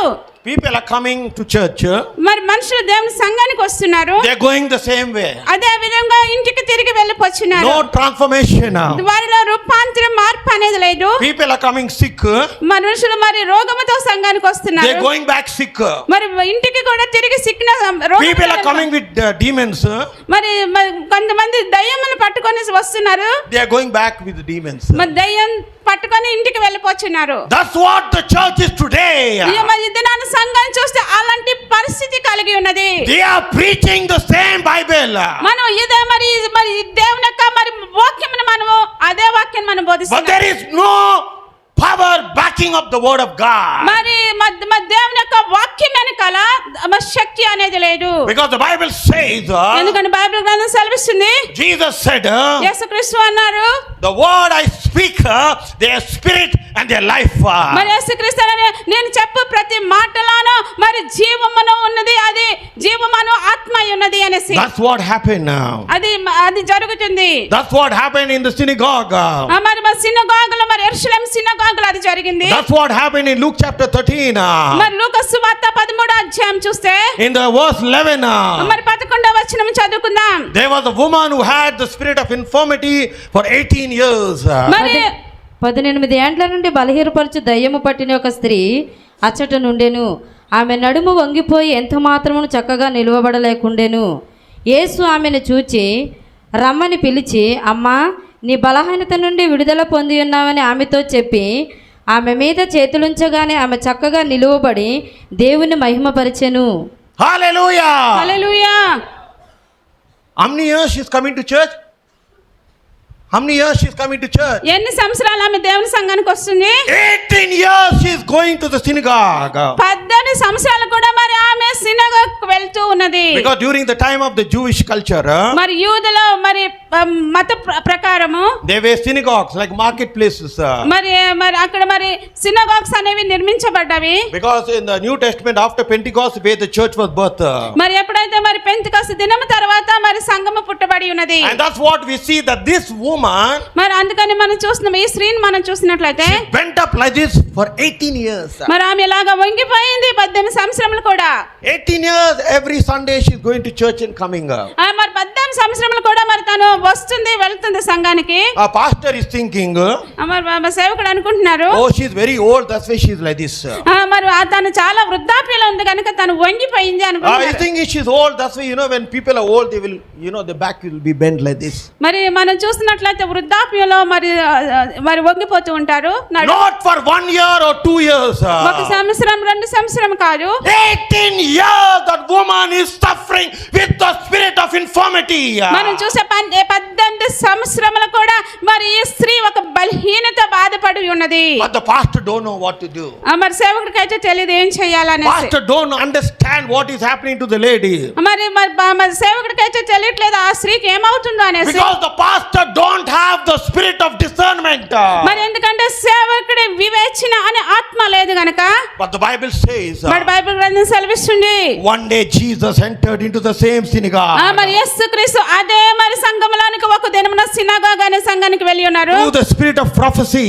People are coming to church. మరి మనుషులు దేవుని సంఘానికి వస్తున్నారు. They are going the same way. అదే విధంగా ఇంటికి తిరిగి వెళ్ళిపోతున్నారు. No transformation. వారిలో రూపాంతరం మార్పు అనేది లేదు. People are coming sick. మనుషులు మరి రోగముతో సంఘానికి They వస్తున్నారు. are going back sick. మరి ఇంటికి కూడా తిరిగి People are coming with demons. మరి కొంతమంది దయ్యములు పట్టుకొని వస్తున్నారు. They are going back with demons. మరి దయ్యం పట్టుకొని ఇంటికి వెళ్ళిపోతున్నారు. That's what the church is today. మరి దినాన సంఘాన్ని చూస్తే అలాంటి పరిస్థితి కలిగి ఉన్నది. They are preaching the same Bible. మనం ఇదే మరి దేవుని యొక్క మరి వాక్యమును మనము అదే వాక్యం మనం But బోధిస్తున్నాం. there is no power backing up the word of God. మరి దేవుని యొక్క వాక్యం వెనకాల శక్తి అనేది లేదు. Because the Bible says, ఎందుకంటే బైబిల్ గ్రంథం సెలవిస్తుంది. Jesus said, యేసుక్రీస్తు అన్నారు the word I speak, their spirit and their life. మరి యేసుక్రీస్తు నేను చెప్పు ప్రతి మాటలోనూ మరి జీవమును ఉన్నది, అది జీవమును ఆత్మ ఉన్నది అనేసి. That's what happened now. అది జరుగుతుంది. That's what happened in the synagogue. మరి సినగాగులో మరి యెరూషలేము సినగాగులో అది జరిగింది. That's what happened in Luke chapter 13. మరి లూకా సువార్త 13వ అధ్యాయం చూస్తే In the verse 11, మరి 11వ వచనం చదువుకుందాం. there was a woman who had the spirit of infirmity for 18 years. మరి 18 ఏండ్ల నుండి బలహీనపరచు దయ్యము పట్టిన ఒక స్త్రీ అచ్చట నుండెను. ఆమె నడుము వంగిపోయి ఎంత మాత్రమును చక్కగా నిలువబడలేకుండెను. యేసు ఆమెను చూచి రమ్మని పిలిచి, అమ్మా, నీ బలహీనత నుండి విడుదల పొంది ఉన్నావని ఆమెతో చెప్పి ఆమె మీద చేతులుంచగానే ఆమె చక్కగా నిలువబడి దేవుని మహిమపరిచెను. Hallelujah. Hallelujah. How many years she's coming to church? How many years she's coming to church? ఎన్ని సంవత్సరాలు ఆమె దేవుని సంఘానికి వస్తుంది? 18 years she's going to the synagogue. 18 సంవత్సరాలు కూడా మరి ఆమె సినగోగ్కు వెళ్తూ ఉన్నది. Because during the time of the Jewish culture, మరి యూదుల మరి మత ప్రకారము there were synagogues like marketplaces. మరి మరి అక్కడ మరి సినగాగ్స్ అనేవి నిర్మించబడ్డవి. Because in the New Testament after Pentecost where the church was birthed. మరి ఎప్పుడైతే మరి పెంతెకొస్తు దినము తర్వాత మరి సంఘము పుట్టబడి ఉన్నది. And that's what we see, that this woman, మరి అందుకని మనం చూస్తున్నాం, ఈ స్త్రీని మనం చూసినట్లయితే she went up like this for 18 years. మరి ఆమె ఇలాగా వంగిపోయింది 18 సంవత్సరములు కూడా. 18 years every Sunday she's going to church and coming. మరి 18 సంవత్సరములు కూడా మరి తను వస్తుంది వెళ్తుంది సంఘానికి. Our pastor is thinking, మరి సేవకుడు అనుకుంటున్నారు, oh, she's very old, that's why she's like this. మరి తను చాలా వృద్ధాప్యంలో ఉంది కనుక తను వంగిపోయింది I అనుకుంటున్నారు. think she's old, that's why when people are old they will, the back will be bent like this. మరి మనం చూస్తున్నట్లయితే వృద్ధాప్యంలో మరి మరి వంగిపోతూ ఉంటారు. Not for 1 year or 2 years. ఒక సంవత్సరం 2 సంవత్సరం కాదు, 18 years that woman is suffering with the spirit of infirmity. మనం చూసే 18 సంవత్సరములు కూడా మరి ఈ స్త్రీ ఒక బలహీనత బాధపడి ఉన్నది. But the pastor don't know what to do. మరి సేవకుడికి అయితే తెలియదు ఏం చేయాలనేసి. Pastor don't understand what is happening to the lady. మరి సేవకుడికి అయితే తెలియట్లేదు ఆ స్త్రీకి ఏమవుతుందో అనేసి. Because the pastor don't have the spirit of discernment. మరి ఎందుకంటే సేవకుడి వివేచన అనే ఆత్మ లేదు గనక. But the Bible says, మరి బైబిల్ గ్రంథం సెలవిస్తుంది, one day Jesus entered into the same synagogue. మరి యేసుక్రీస్తు అదే మరి సంఘములోనికి ఒక దినమున సినగోగ్ అనే సంఘానికి వెళ్ళి ఉన్నారు. Through the spirit of prophecy,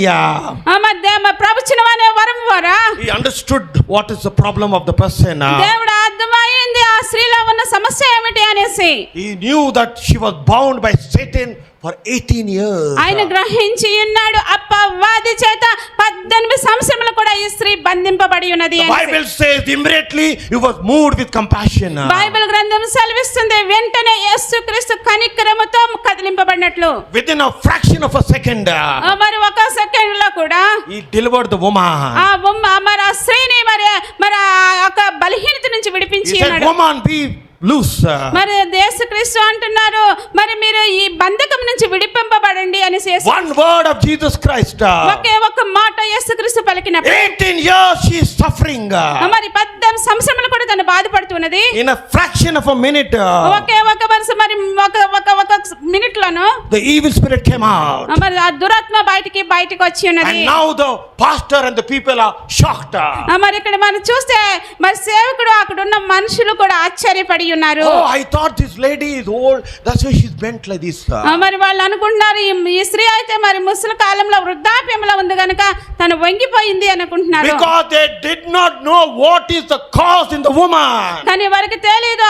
మరి ప్రవచనం అనే వరం ద్వారా he understood what is the problem of the person. దేవుడు అర్థమైంది ఆ స్త్రీలో ఉన్న సమస్య ఏమిటి అనేసి. He knew that she was bound by Satan for 18 years. ఆయన గ్రహించి ఉన్నాడు అపవాది చేత 18 సంవత్సరములు కూడా ఈ స్త్రీ బంధింపబడి ఉన్నది The Bible says immediately he was moved with compassion. Bible గ్రంథం సెలవిస్తుంది, వెంటనే యేసుక్రీస్తు కనికరముతో కదిలింపబడినట్లు Within a fraction of a second, మరి ఒక సెకండ్ లో కూడా he delivered the woman. మరి ఆ స్త్రీని మరి ఒక బలహీనత నుంచి విడిపించి He said, ఉన్నాడు. woman, be loose. మరి యేసుక్రీస్తు అంటున్నారు, మరి మీరు ఈ బంధకం నుంచి విడిపింపబడండి అని. One word of Jesus Christ. ఒకే ఒక మాట యేసుక్రీస్తు పలికినప్పుడు 18 years she is suffering. మరి 18 సంవత్సరములు కూడా తను బాధపడుతున్నది. In a fraction of a minute, ఒకే ఒక మరి ఒక minute loan the evil spirit came out. మరి ఆ దురాత్మ బయటికి వచ్చి ఉన్నది. And now the pastor and the people are shocked. మరి ఇక్కడ మనం చూస్తే మరి సేవకుడు అక్కడ ఉన్న మనుషులు కూడా ఆశ్చర్యపడి ఉన్నారు. Oh, I thought this lady is old, that's why she's bent like this. మరి వాళ్ళు అనుకుంటున్నారు ఈ స్త్రీ అయితే మరి ముసలి కాలంలో వృద్ధాప్యంలో ఉంది కనుక తను వంగిపోయింది అనుకుంటున్నారు. Because they did not know what is the cause in the woman. కానీ వారికి తెలియదు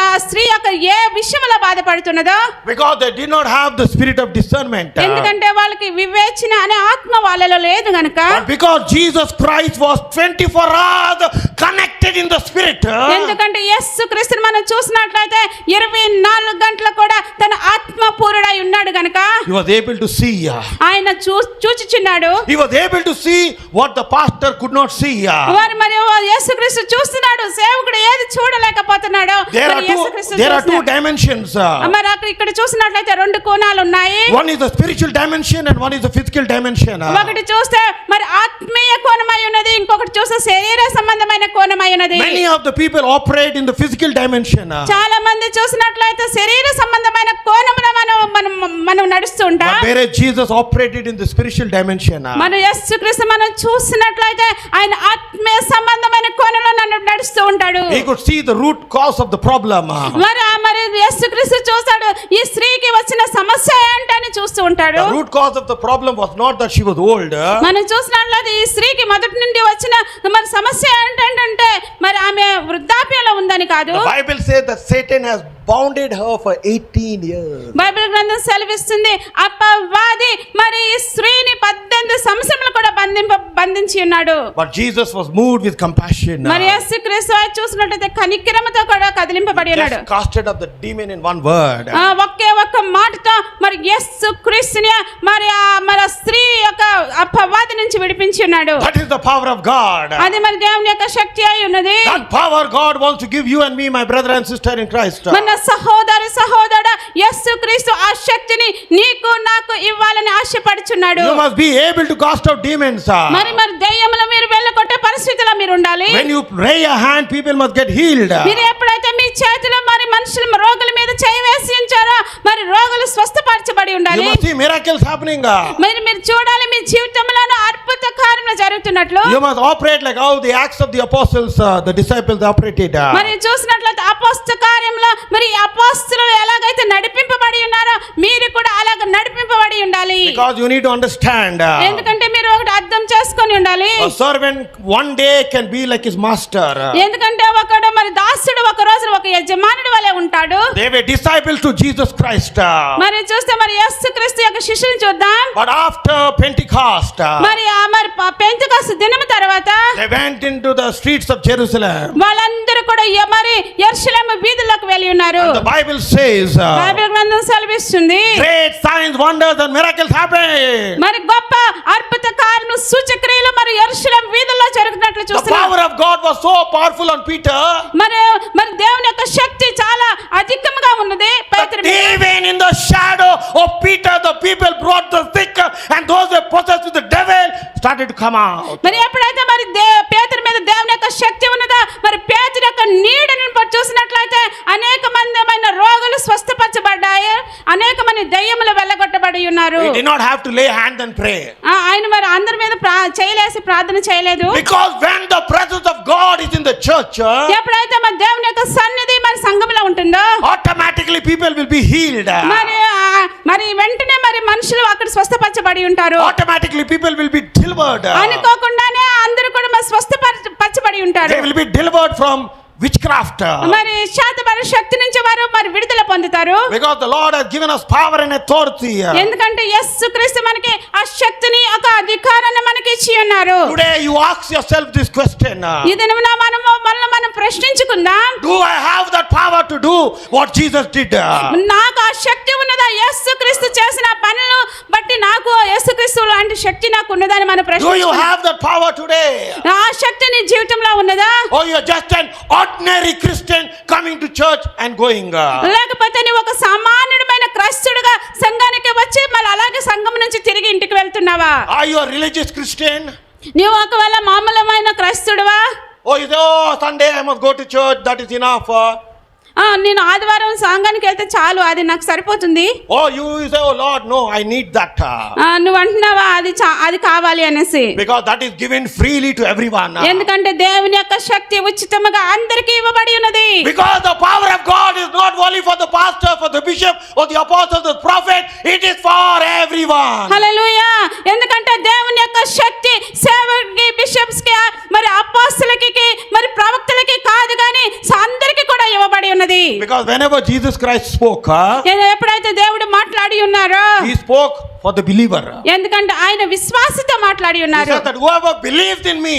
ఆ స్త్రీ యొక్క ఏ విషయంలో బాధపడుతున్నదో. Because they did not have the spirit of discernment. ఎందుకంటే వాళ్ళకి వివేచన అనే ఆత్మ వాళ్ళలో లేదు గనుక. But because Jesus Christ was 24 hours connected in the spirit. ఎందుకంటే యేసుక్రీస్తుని మనం చూసినట్లయితే 24 గంటలు కూడా తన ఆత్మ పూర్ణుడై ఉన్నాడు గనుక He was able to see. ఆయన చూచుచున్నాడు. He was able to see what the pastor could not see. మరి యేసుక్రీస్తు చూస్తున్నాడు, సేవకుడు ఏది చూడలేకపోతున్నాడు. There are two dimensions. మరి ఇక్కడ చూసినట్లయితే 2 కోణాలు ఉన్నాయి. One is the spiritual dimension and one is the physical dimension. ఒకటి చూస్తే మరి ఆత్మీయ కోణమై ఉన్నది, ఇంకొకటి చూస్తే శరీర సంబంధమైన కోణమై ఉన్నది. Many of the people operate in the physical dimension. చాలా మంది చూసినట్లయితే శరీర సంబంధమైన కోణమున మనం నడుస్తూ ఉంటాం. But whereas Jesus operated in the spiritual dimension. మన యేసుక్రీస్తు మనం చూసినట్లయితే ఆయన ఆత్మీయ సంబంధమైన కోణంలో నడుస్తూ ఉంటాడు. He could see the root cause of the problem. మరి యేసుక్రీస్తు చూస్తాడు ఈ స్త్రీకి వచ్చిన సమస్య ఏంటని చూస్తూ ఉంటాడు. The root cause of the problem was not that she was old. మనం చూసినట్లయితే ఈ స్త్రీకి మొదటి నుండి వచ్చిన మరి సమస్య ఏంటంటే మరి ఆమె వృద్ధాప్యంలో ఉందని కాదు. The Bible says that Satan has bounded her for 18 years. Bible గ్రంథం సెలవిస్తుంది అపవాది మరి ఈ స్త్రీని 18 సంవత్సరములు కూడా బంధించి ఉన్నాడు. But Jesus was moved with compassion. మరి యేసుక్రీస్తు ఆయన చూసినట్లయితే కనికరముతో కూడా కదిలింపబడి ఉన్నాడు. Just casted up the demon in one word. ఒకే ఒక్క మాటతో మరి యేసుక్రీస్తుని మరి ఆ స్త్రీ యొక్క అపవాది నుంచి విడిపించి ఉన్నాడు. That is the power of God. అది మరి దేవుని యొక్క శక్తి అయి ఉన్నది. That power God wants to give you and me, my brother and sister in Christ. మన సహోదరుడా యేసుక్రీస్తు ఆ శక్తిని నీకు నాకు ఇవ్వాలని ఆశపడుచున్నాడు. You must be able to cast out demons. మరి దెయ్యములు మీరు వెళ్ళగొట్టే పరిస్థితిలో మీరు ఉండాలి. When you lay your hand, people must get healed. మీరు ఎప్పుడైతే మీ చేతిలో మరి మనుషుల రోగుల మీద చేయి వేసి ఉంచారో మరి రోగులు స్వస్థపరచబడి You ఉండాలి. must see miracles happening. మీరు చూడాలి మీ జీవితంలోనూ అద్భుత కార్యములు జరుగుతున్నట్లు. You must operate like how the Acts of the Apostles, the disciples operated. మరి చూసినట్లయితే అపోస్తల కార్యంలో మరి అపోస్తలులు ఎలాగైతే నడిపింపబడి ఉన్నారో మీరు కూడా అలాగ నడిపింపబడి ఉండాలి. Because you need to understand. ఎందుకంటే మీరు ఒకటి అర్థం చేసుకొని ఉండాలి. A servant one day can be like his master. ఎందుకంటే ఒకడు మరి దాసుడు ఒక రోజు ఒక యజమానుడి వలె ఉంటాడు. They were disciples to Jesus Christ. మరి చూస్తే మరి యేసుక్రీస్తు యొక్క శిష్యుని చూద్దాం. But after Pentecost, మరి పెంతెకొస్తు దినము తర్వాత they went into the streets of Jerusalem. వాళ్ళందరూ కూడా మరి యెరూషలేము వీధుల్లోకి వెళ్ళి ఉన్నారు. And the Bible says, Bible గ్రంథం సెలవిస్తుంది great signs, wonders and miracles happened. మరి గొప్ప అద్భుత కార్యములు సూచక్రియలు మరి యెరూషలేము వీధుల్లో జరుగుతున్నట్లు The చూస్తున్నాం. power of God was so powerful on Peter. మరి దేవుని యొక్క శక్తి చాలా అధికంగా ఉన్నది పేతురు మీద. Even in the shadow of Peter, the people brought the sick and those who were possessed with the devil started to come out. మరి ఎప్పుడైతే మరి పేతురు మీద దేవుని యొక్క శక్తి ఉన్నదో మరి పేతురు యొక్క నీడని చూసినట్లయితే అనేక మంది రోగులు స్వస్థపరచబడ్డాయి. అనేక మంది దయ్యములు వెళ్ళగొట్టబడి ఉన్నారు. We did not have to lay hands and pray. ఆయన మరి అందరి మీద చేయలేసి ప్రార్థన చేయలేదు. Because when the presence of God is in the church, ఎప్పుడైతే మరి దేవుని యొక్క సన్నిధి మరి సంఘంలో ఉంటుందో automatically people will be healed. మరి వెంటనే మరి మనుషులు అక్కడ స్వస్థపరచబడి ఉంటారు. Automatically people will be delivered. అనుకోకుండానే అందరూ కూడా మరి స్వస్థపరచబడి ఉంటారు. They will be delivered from witchcraft. మరి శాతపర శక్తి నుంచి వారు మరి విడుదల పొందుతారు. Because the Lord has given us power and authority. ఎందుకంటే యేసుక్రీస్తు మనకి ఆ శక్తిని ఒక అధికారాన్ని మనకి ఇచ్చి ఉన్నారు. Today you ask yourself this question. ఈ దినమున మనం ప్రశ్నించుకుందాం. Do I have that power to do what Jesus did? నాకు ఆ శక్తి ఉన్నదా? యేసుక్రీస్తు చేసిన పనులు బట్టి నాకు యేసుక్రీస్తు లాంటి శక్తి నాకు ఉన్నదని మనం Do you ప్రశ్నించుకుందాం. have that power today? ఆ శక్తి నీ జీవితంలో ఉన్నదా? Or you are just an ordinary Christian coming to church and going? లేకపోతే నువ్వు ఒక సామాన్యుడమైన క్రైస్తవుడిగా సంఘానికి వచ్చి మళ్ళీ అలాగే సంఘం నుంచి తిరిగి ఇంటికి వెళ్తున్నావా? Are you a religious Christian? నువ్వు ఒకవేళ మామూలమైన క్రైస్తవుడివా? Oh, you say, oh, Sunday I must go to church, that is enough. నేను ఆదివారం సంఘానికి వెళ్తే చాలు, అది నాకు సరిపోతుంది. Oh, you say, oh Lord, no, I need that. నువ్వు అంటున్నావా అది కావాలి అనేసి? Because that is given freely to everyone. ఎందుకంటే దేవుని యొక్క శక్తి ఉచితముగా అందరికీ ఇవ్వబడి ఉన్నది. Because the power of God is not only for the pastor, for the bishop, or the apostle, the prophet, it is for everyone. హల్లెలూయా. ఎందుకంటే దేవుని యొక్క శక్తి సేవకునికి, బిషప్స్ కి, మరి అపోస్తలులకి, మరి ప్రవక్తలకి కాదు కానీ అందరికీ కూడా ఇవ్వబడి ఉన్నది. Because whenever Jesus Christ spoke, ఎప్పుడైతే దేవుడు మాట్లాడి ఉన్నారో he spoke for the believer. ఎందుకంటే ఆయన విశ్వాసతో మాట్లాడి He ఉన్నారు. said that whoever believes in me,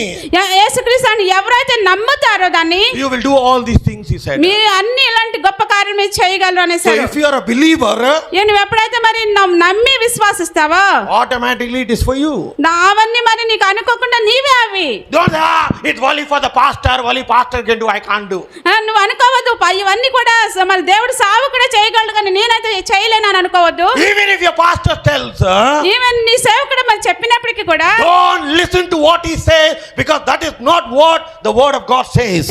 యేసుక్రీస్తుని ఎవరైతే నమ్ముతారో దాన్ని you will do all these things, he said. మీరు అన్ని ఇలాంటి గొప్ప కార్యాలు మీరు చేయగలరు So అనేసారు. if you are a believer, నువ్వు ఎప్పుడైతే మరి నమ్మి విశ్వాసిస్తావో automatically it is for you. అవన్నీ మరి నీకు అనుకోకుండా నీవే అవి. Don't say, it's only for the pastor, only pastor can do, I can't do. నువ్వు అనుకోవద్దు ఇవన్నీ కూడా మరి దేవుడు సావుకుడే చేయగలడు కానీ నేనైతే చేయలేను అని అనుకోవద్దు. Even if your pastor tells, even నీ సేవకుడు మరి చెప్పినప్పటికీ కూడా don't listen to what he says, because that is not what the word of God says.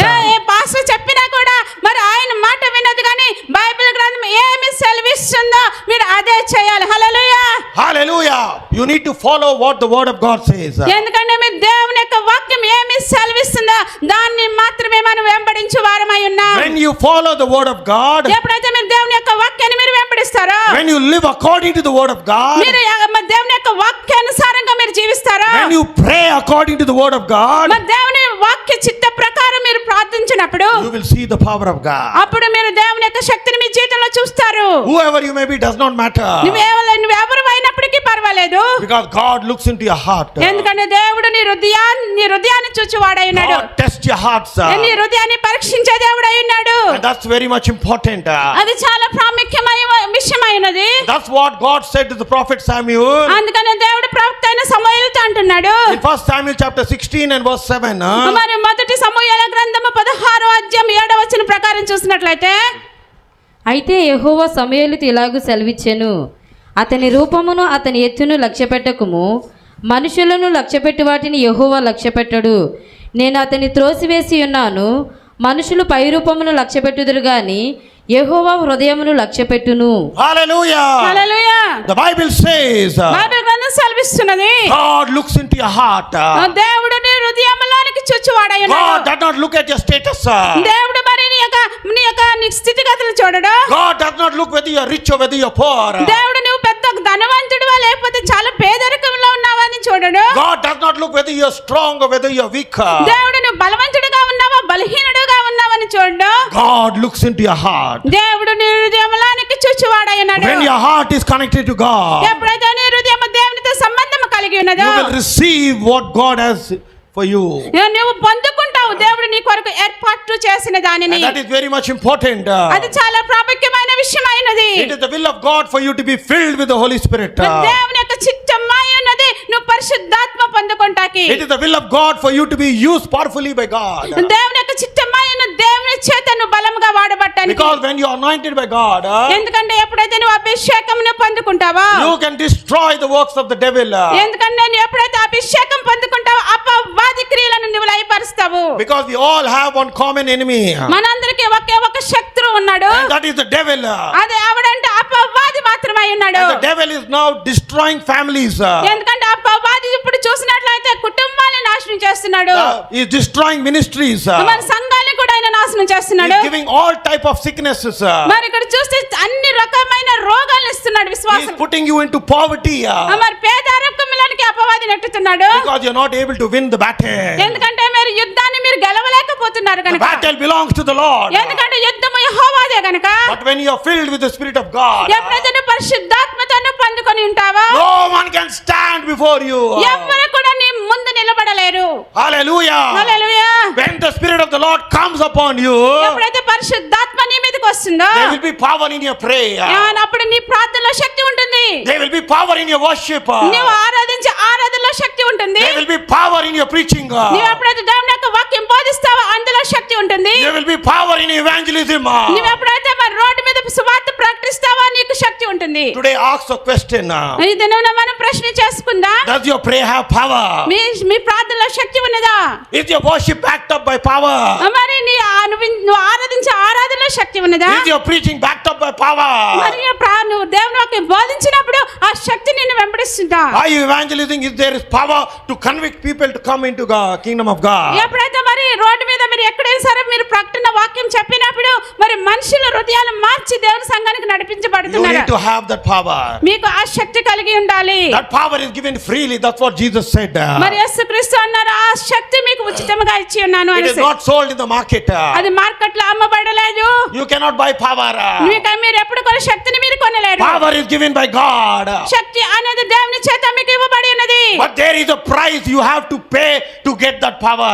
Pastor చెప్పినా కూడా మరి ఆయన మాట వినదు కానీ బైబిల్ గ్రంథం ఏమి సెలవిస్తుందో మీరు అదే చేయాలి. హల్లెలూయా. Hallelujah. You need to follow what the word of God says. ఎందుకంటే మీరు దేవుని యొక్క వాక్యం ఏమి సెలవిస్తుందో దాన్ని మాత్రమే మనం వెంబడించు వారమై ఉన్నాం. When you follow the word of God, ఎప్పుడైతే మీరు దేవుని యొక్క వాక్యాన్ని మీరు వెంబడిస్తారో, when you live according to the word of God, మీరు దేవుని యొక్క వాక్యానుసారంగా మీరు జీవిస్తారో, when you pray according to the word of God, మరి దేవుని వాక్య చిత్త ప్రకారం మీరు ప్రార్థించినప్పుడు you will see the power of God. అప్పుడు మీరు దేవుని యొక్క యొక్క శక్తిని మీ జీవితంలో చూస్తారు. Whoever you may be does not matter. నువ్వెవరు అయినప్పటికీ పర్వాలేదు, Because God looks into your heart. ఎందుకంటే దేవుడు నీ హృదయాన్ని చూచువాడై ఉన్నాడు. God tests your hearts. నీ హృదయాన్ని పరీక్షించే దేవుడై ఉన్నాడు. And that's very much important. అది చాలా ప్రాముఖ్యమైన విషయమైనది. That's what God said to the prophet Samuel. అందుకనే దేవుడు ప్రవక్త అయిన సమూయేలుతో అంటున్నాడు. In 1 Samuel chapter 16 and verse 7. మరి మొదటి సమూయేల గ్రంథము 16వ అధ్యాయం 7వ వచనం ప్రకారం చూసినట్లయితే, అయితే యెహోవా సమూయేలుతో ఇలాగూ సెలవిచ్చెను, అతని రూపమును అతని ఎత్తును లక్ష్యపెట్టకుము, మనుషులను లక్ష్యపెట్టి వాటిని యెహోవా లక్ష్యపెట్టడు. నేను అతని త్రోసివేసి ఉన్నాను. మనుషులు పై రూపమును లక్ష్యపెట్టుదురు గాని యెహోవా హృదయమును లక్ష్యపెట్టును. Hallelujah. Hallelujah. The Bible says Bible గ్రంథం సెలవిస్తున్నది, God looks into your heart. దేవుడు నీ హృదయములోనికి చూచువాడై God ఉన్నాడు. does not look at your status. దేవుడు మరి నీ స్థితిగతులు చూడడు. God does not look whether you are rich or whether you are poor. దేవుడు నువ్వు పెద్ద ధనవంతుడివా లేకపోతే చాలా పేదరికంలో ఉన్నావా అని చూడడు. God does not look whether you are strong or whether you are weak. దేవుడు నువ్వు బలవంతుడిగా ఉన్నావా బలహీనుడిగా ఉన్నావని చూడడు. God looks into your heart. దేవుడు నీ హృదయములోనికి చూచువాడై ఉన్నాడు. When your heart is connected to God, ఎప్పుడైతే నీ హృదయం దేవునితో సంబంధం కలిగి ఉన్నదో, you will receive what God has for you. నువ్వు పొందుకుంటావు దేవుడు నీ కొరకు ఏర్పాటు చేసిన దానిని. And that is very much important. అది చాలా ప్రాముఖ్యమైన విషయమైనది. It is the will of God for you to be filled with the Holy Spirit. దేవుని యొక్క చిత్తమై ఉన్నది నువ్వు పరిశుద్ధాత్మ పొందుకుంటాకి. It is the will of God for you to be used powerfully by God. దేవుని యొక్క చిత్తమై ఉన్న దేవుని చేత నువ్వు బలముగా వాడబట్టానికి. Because when you are anointed by God, ఎందుకంటే ఎప్పుడైతే నువ్వు అభిషేకమును పొందుకుంటావో, you can destroy the works of the devil. ఎందుకంటే నువ్వు ఎప్పుడైతే అభిషేకం పొందుకుంటావో అపవాది క్రియలను నువ్వు లయపరుస్తావు. Because we all have one common enemy. మనందరికీ ఒకే ఒక శత్రువు ఉన్నాడు. And that is the devil. అది ఎవడంటే అపవాది మాత్రమే ఉన్నాడు. And the devil is now destroying families. ఎందుకంటే అపవాది ఇప్పుడు చూసినట్లయితే కుటుంబాన్ని నాశనం చేస్తున్నాడు. He is destroying ministries. మన సంఘాన్ని కూడా ఆయన నాశనం He చేస్తున్నాడు. is giving all type of sicknesses. మరి ఇక్కడ చూస్తే అన్ని రకమైన రోగాలను ఇస్తున్నాడు He is విశ్వాసం. putting you into poverty. మరి పేదరికంలోనికి అపవాది నెట్టుతున్నాడు. Because you are not able to win the battle. ఎందుకంటే మీరు యుద్ధాన్ని మీరు గెలవలేకపోతున్నారు The కనుక. battle belongs to the Lord. ఎందుకంటే యుద్ధము యెహోవాదే కనుక. But when you are filled with the Spirit of God, ఎప్పుడైతే నువ్వు పరిశుద్ధాత్మతో నువ్వు పొందుకొని ఉంటావో, no one can stand before you. ఎవ్వరు కూడా నీ ముందు నిలబడలేరు. Hallelujah. Hallelujah. When the Spirit of the Lord comes upon you, ఎప్పుడైతే పరిశుద్ధాత్మ నీ మీదకి వస్తుందో, there will be power in your prayer. అప్పుడు నీ ప్రార్థనలో శక్తి ఉంటుంది. There will be power in your worship. నీవు ఆరాధించే ఆరాధనలో శక్తి ఉంటుంది. There will be power in your preaching. నీవు ఎప్పుడైతే దేవుని యొక్క వాక్యం బోధిస్తావో అందులో శక్తి ఉంటుంది. There will be power in evangelism. నీవు ఎప్పుడైతే మరి రోడ్డు మీద సువార్త ప్రకటిస్తావో నీకు శక్తి ఉంటుంది. Today ask a question. ఈ దినమున మనం ప్రశ్న చేసుకుందాం. Does your prayer have power? మీ ప్రార్థనలో శక్తి ఉన్నదా? Is your worship backed up by power? మరి నువ్వు ఆరాధించే ఆరాధనలో శక్తి ఉన్నదా? Is your preaching backed up by power? మరి నువ్వు దేవుని వాక్యం బోధించినప్పుడు ఆ శక్తి నిన్ను వెంబడిస్తుందా? Are you evangelizing if there is power to convict people to come into the kingdom of God? ఎప్పుడైతే మరి రోడ్డు మీద మీరు ఎక్కడైనా సరే మీరు ప్రకటన వాక్యం చెప్పినప్పుడు మరి మనుషుల హృదయాలు మార్చి దేవుని సంఘానికి You నడిపించబడుతున్నారు. need to have that power. మీకు ఆ శక్తి కలిగి ఉండాలి. That power is given freely. That's what Jesus said. మరి యేసుక్రీస్తు అన్నారు ఆ శక్తి మీకు ఉచితంగా ఇచ్చి ఉన్నాను It is అనేసి. not sold in the market. అది మార్కెట్ లో అమ్మబడలేదు. You cannot buy power. మీరు ఎప్పుడు కూడా శక్తిని మీరు కొనలేరు. Power is given by God. శక్తి అనేది దేవుని చేత మీకు ఇవ్వబడి ఉన్నది. But there is a price you have to pay to get that power.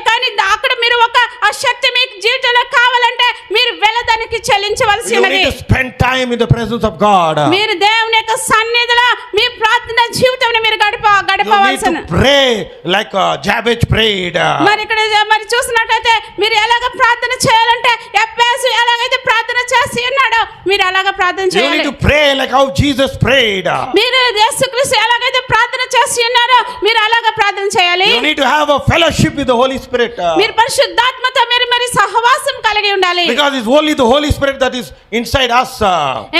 కానీ అక్కడ మీరు ఒక ఆ శక్తి మీకు జీవితంలో కావాలంటే మీరు వెలదానికి చెల్లించవలసి You ఉన్నది. need to spend time in the presence of God. మీరు దేవుని యొక్క సన్నిధిలో మీ ప్రార్థన జీవితం మీరు You need గడపవలసిన. to pray like Jabez prayed. మరి ఇక్కడ మరి చూసినట్లయితే మీరు ఎలాగ ప్రార్థన చేయాలంటే ఎప్పేసు ఎలాగైతే ప్రార్థన చేసి ఉన్నాడో మీరు అలాగ ప్రార్థన You చేయాలి. need to pray like how Jesus prayed. మీరు యేసుక్రీస్తు ఎలాగైతే ప్రార్థన చేసి ఉన్నారో మీరు అలాగ ప్రార్థన చేయాలి. You need to have a fellowship with the Holy Spirit. మీరు పరిశుద్ధాత్మతో మీరు మరి సహవాసం కలిగి ఉండాలి. Because it's only the Holy Spirit that is inside us.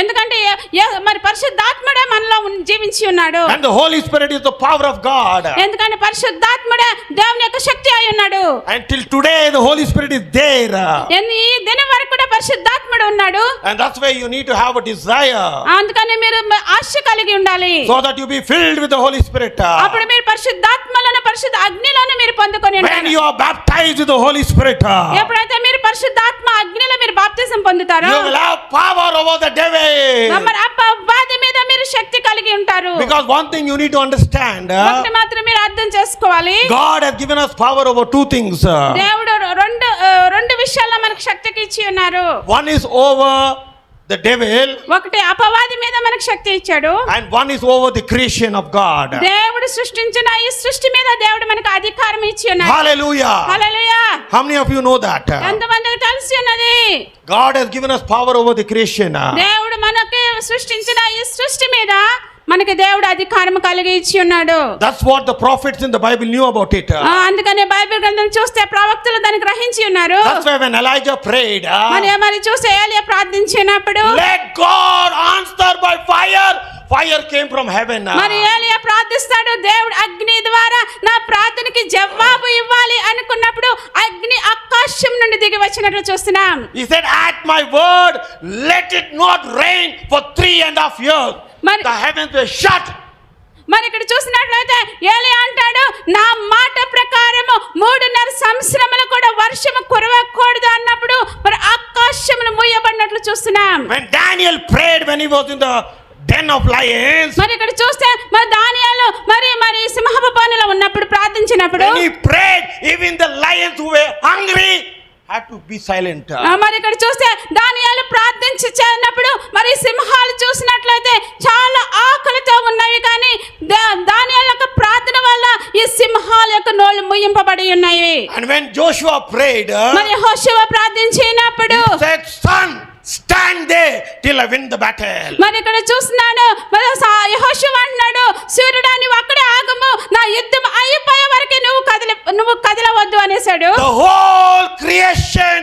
ఎందుకంటే మరి పరిశుద్ధాత్ముడే మనలో జీవించి ఉన్నాడు. And the Holy Spirit is the power of God. ఎందుకంటే పరిశుద్ధాత్ముడే దేవుని యొక్క శక్తి అయి ఉన్నాడు. Until today the Holy Spirit is there. ఈ దినం వరకు కూడా పరిశుద్ధాత్ముడు ఉన్నాడు. And that's why you need to have a desire. అందుకని మీరు ఆశ కలిగి ఉండాలి. So that you be filled with the Holy Spirit. అప్పుడు మీరు పరిశుద్ధాత్మలను పరిశుద్ధ అగ్నిలను మీరు పొందుకొని When ఉండాలి. you are baptized with the Holy Spirit. ఎప్పుడైతే మీరు పరిశుద్ధాత్మ అగ్నిలో మీరు బాప్తిజం విశ్వాసం పొందుతారో you will have power over the devil. మరి అపవాది మీద మీరు శక్తి కలిగి ఉంటారు. Because one thing you need to understand, ఒకటి మాత్రం మీరు అర్థం చేసుకోవాలి, God has given us power over two things. దేవుడు రెండు విషయాల్లో మనకు శక్తికి ఇచ్చి ఉన్నారు. One is over the devil, ఒకటి అపవాది మీద మనకు శక్తి ఇచ్చాడు, and one is over the creation of God. దేవుడు సృష్టించిన ఈ సృష్టి మీద దేవుడు మనకు అధికారం ఇచ్చి ఉన్నాడు. Hallelujah. Hallelujah. How many of you know that? ఎంతమందికి తెలిసి ఉన్నది? God has given us power over the creation. దేవుడు మనకి సృష్టించిన ఈ సృష్టి మీద మనకి దేవుడు అధికారం కలిగి ఇచ్చి ఉన్నాడు. That's what the prophets in the Bible knew about it. అందుకనే బైబిల్ గ్రంథం చూస్తే ప్రవక్తలు దాన్ని గ్రహించి ఉన్నారు. That's why when Elijah prayed, మరి చూస్తే ఏలియా ప్రార్థించినప్పుడు let God answer by fire. Fire came from heaven. మరి ఏలియా ప్రార్థిస్తాడు, దేవుడు అగ్ని ద్వారా నా ప్రార్థనకి జవాబు ఇవ్వాలి అనుకున్నప్పుడు అగ్ని ఆకాశం నుండి దిగి వచ్చినట్లు చూస్తున్నాం. He said, at my word, let it not rain for 3.5 years. The heavens were shut. మరి ఇక్కడ చూసినట్లయితే ఏలియా అంటాడు, నా మాట ప్రకారము 3.5 సంవత్సరములు కూడా వర్షము కురవకూడదు అన్నప్పుడు మరి ఆకాశములు మూయబడినట్లు చూస్తున్నాం. When Daniel prayed when he was in the den of lions, మరి ఇక్కడ చూస్తే మరి దానియేలు మరి సింహపు బోనులో ఉన్నప్పుడు ప్రార్థించినప్పుడు when he prayed, even the lions who were hungry had to be silent. మరి ఇక్కడ చూస్తే దానియేలు ప్రార్థించినప్పుడు మరి సింహాలు చూసినట్లయితే చాలా ఆకలితో ఉన్నవి, కానీ దానియేలు యొక్క ప్రార్థన వల్ల ఈ సింహాల యొక్క నోళ్ళు ముయ్యింపబడి ఉన్నాయి. And when Joshua prayed, మరి యెహోషువ ప్రార్థించినప్పుడు he said, son, stand there till I win the battle. మరి ఇక్కడ చూస్తున్నాడు, మరి యెహోషువ అన్నాడు, సూర్యుడా నీవు అక్కడే ఆగము, నా యుద్ధం అయిపోయే వరకు నువ్వు కదలవద్దు అనేసాడు. The whole creation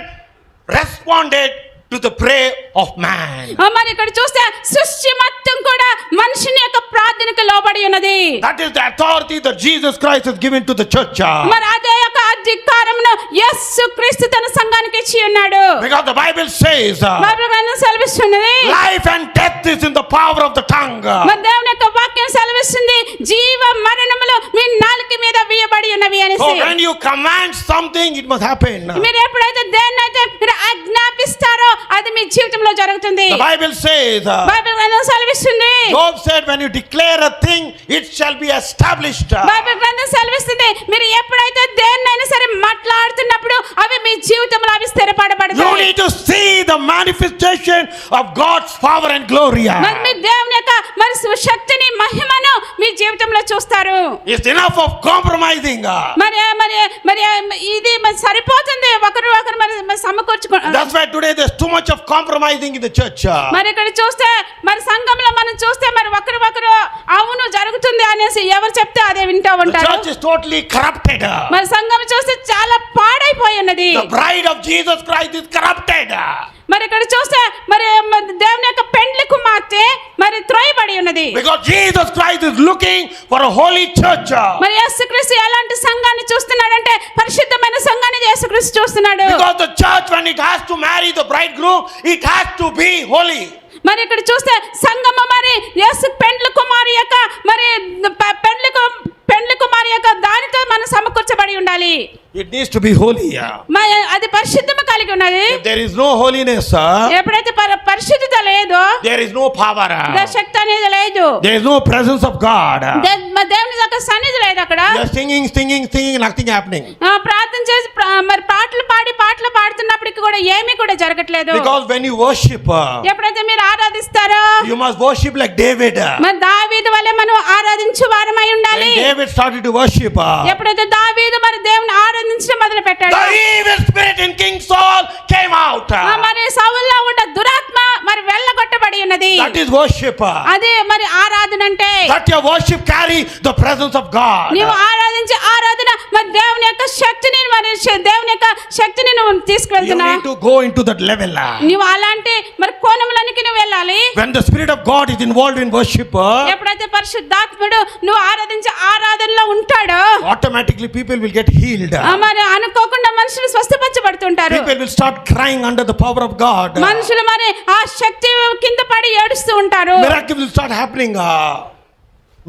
responded to the prayer of man. మరి ఇక్కడ చూస్తే సృష్టి మొత్తం కూడా మనుషుని యొక్క ప్రార్థనకు లోబడి ఉన్నది. That is the authority that Jesus Christ has given to the church. మరి అదే యొక్క అధికారమును యేసుక్రీస్తు తన సంఘానికి ఇచ్చి ఉన్నాడు. Because the Bible says, Bible గ్రంథం సెలవిస్తున్నది, life and death is in the power of the tongue. మరి దేవుని యొక్క వాక్యం సెలవిస్తుంది, జీవ మరణములు మీ నాలుక మీద వేయబడి ఉన్నవి అనేసి. So when you command something, it must happen. మీరు ఎప్పుడైతే దేన్నైతే మీరు ఆజ్ఞాపిస్తారో అది మీ జీవితంలో జరుగుతుంది. The Bible says, బైబిల్ గ్రంథం సెలవిస్తుంది, Job said, when you declare a thing, it shall be established. Bible గ్రంథం సెలవిస్తుంది, మీరు ఎప్పుడైతే దేన్నైనా సరే మాట్లాడుతున్నప్పుడు అవి మీ జీవితంలో అవి You స్థిరపడబడతాయి. need to see the manifestation of God's power and glory. మరి మీ దేవుని యొక్క మరి శక్తిని మహిమను మీ జీవితంలో చూస్తారు. It's enough of compromising. మరి మరి మరి ఇది మరి సరిపోతుంది, ఒకరు మరి సమకూర్చుకో. That's why today there's too much of compromising in the church. మరి ఇక్కడ చూస్తే మరి సంఘంలో మనం చూస్తే మరి ఒకరు అవును జరుగుతుంది అనేసి ఎవరు చెప్తే అదే వింటూ The ఉంటారు. church is totally corrupted. మరి సంఘం చూస్తే చాలా పాడైపోయి ఉన్నది. The bride of Jesus Christ is corrupted. మరి ఇక్కడ చూస్తే మరి దేవుని యొక్క పెండ్లి కుమార్తె మరి త్రోయబడి ఉన్నది. Because Jesus Christ is looking for a holy church. మరి యేసుక్రీస్తు ఎలాంటి సంఘాన్ని చూస్తున్నాడంటే పరిశుద్ధమైన సంఘాన్ని యేసుక్రీస్తు చూస్తున్నాడు. Because the church, when it has to marry the bridegroom, it has to be holy. మరి ఇక్కడ చూస్తే సంఘము మరి యేసు పెండ్లి కుమారి యొక్క మరి పెండ్లి కుమారి యొక్క దానితో మనం సమకూర్చబడి ఉండాలి. It needs to be holy. అది పరిశుద్ధము కలిగి ఉన్నది. If there is no holiness, ఎప్పుడైతే పరిశుద్ధత లేదో there is no power. శక్తి అనేది లేదు. There is no presence of God. దేవుని యొక్క సన్నిధి లేదు అక్కడ. You are singing, nothing happening. ప్రార్థన చేసి మరి పాటలు పాడుతున్నప్పటికి కూడా ఏమీ కూడా జరగట్లేదు. Because when you worship, ఎప్పుడైతే మీరు ఆరాధిస్తారో you must worship like David. మరి దావీదు వలె మనం ఆరాధించు వారమై ఉండాలి. When David started to worship, ఎప్పుడైతే దావీదు మరి దేవుని ఆరాధించడం మొదలు పెట్టాడు, the evil spirit in King Saul came out. మరి సౌలులో ఉన్న దురాత్మ మరి వెళ్ళగొట్టబడి ఉన్నది. That is worship. అదే మరి ఆరాధన అంటే. That your worship carry the presence of God. నీవు ఆరాధించే ఆరాధన మరి దేవుని యొక్క శక్తిని మరి దేవుని యొక్క శక్తిని నువ్వు You తీసుకువెళ్తున్నావు. need to go into that level. నువ్వు అలాంటి మరి కోణంలోనికి నువ్వు వెళ్ళాలి. When the spirit of God is involved in worship, ఎప్పుడైతే పరిశుద్ధాత్ముడు నువ్వు ఆరాధించే ఆరాధనలో ఉంటాడో automatically people will get healed. మరి అనుకోకుండా మనుషులు స్వస్థపరచబడుతుంటారు. People will start crying under the power of God. మనుషులు మరి ఆ శక్తి కింద పడి ఏడుస్తూ ఉంటారు. Miracles will start happening.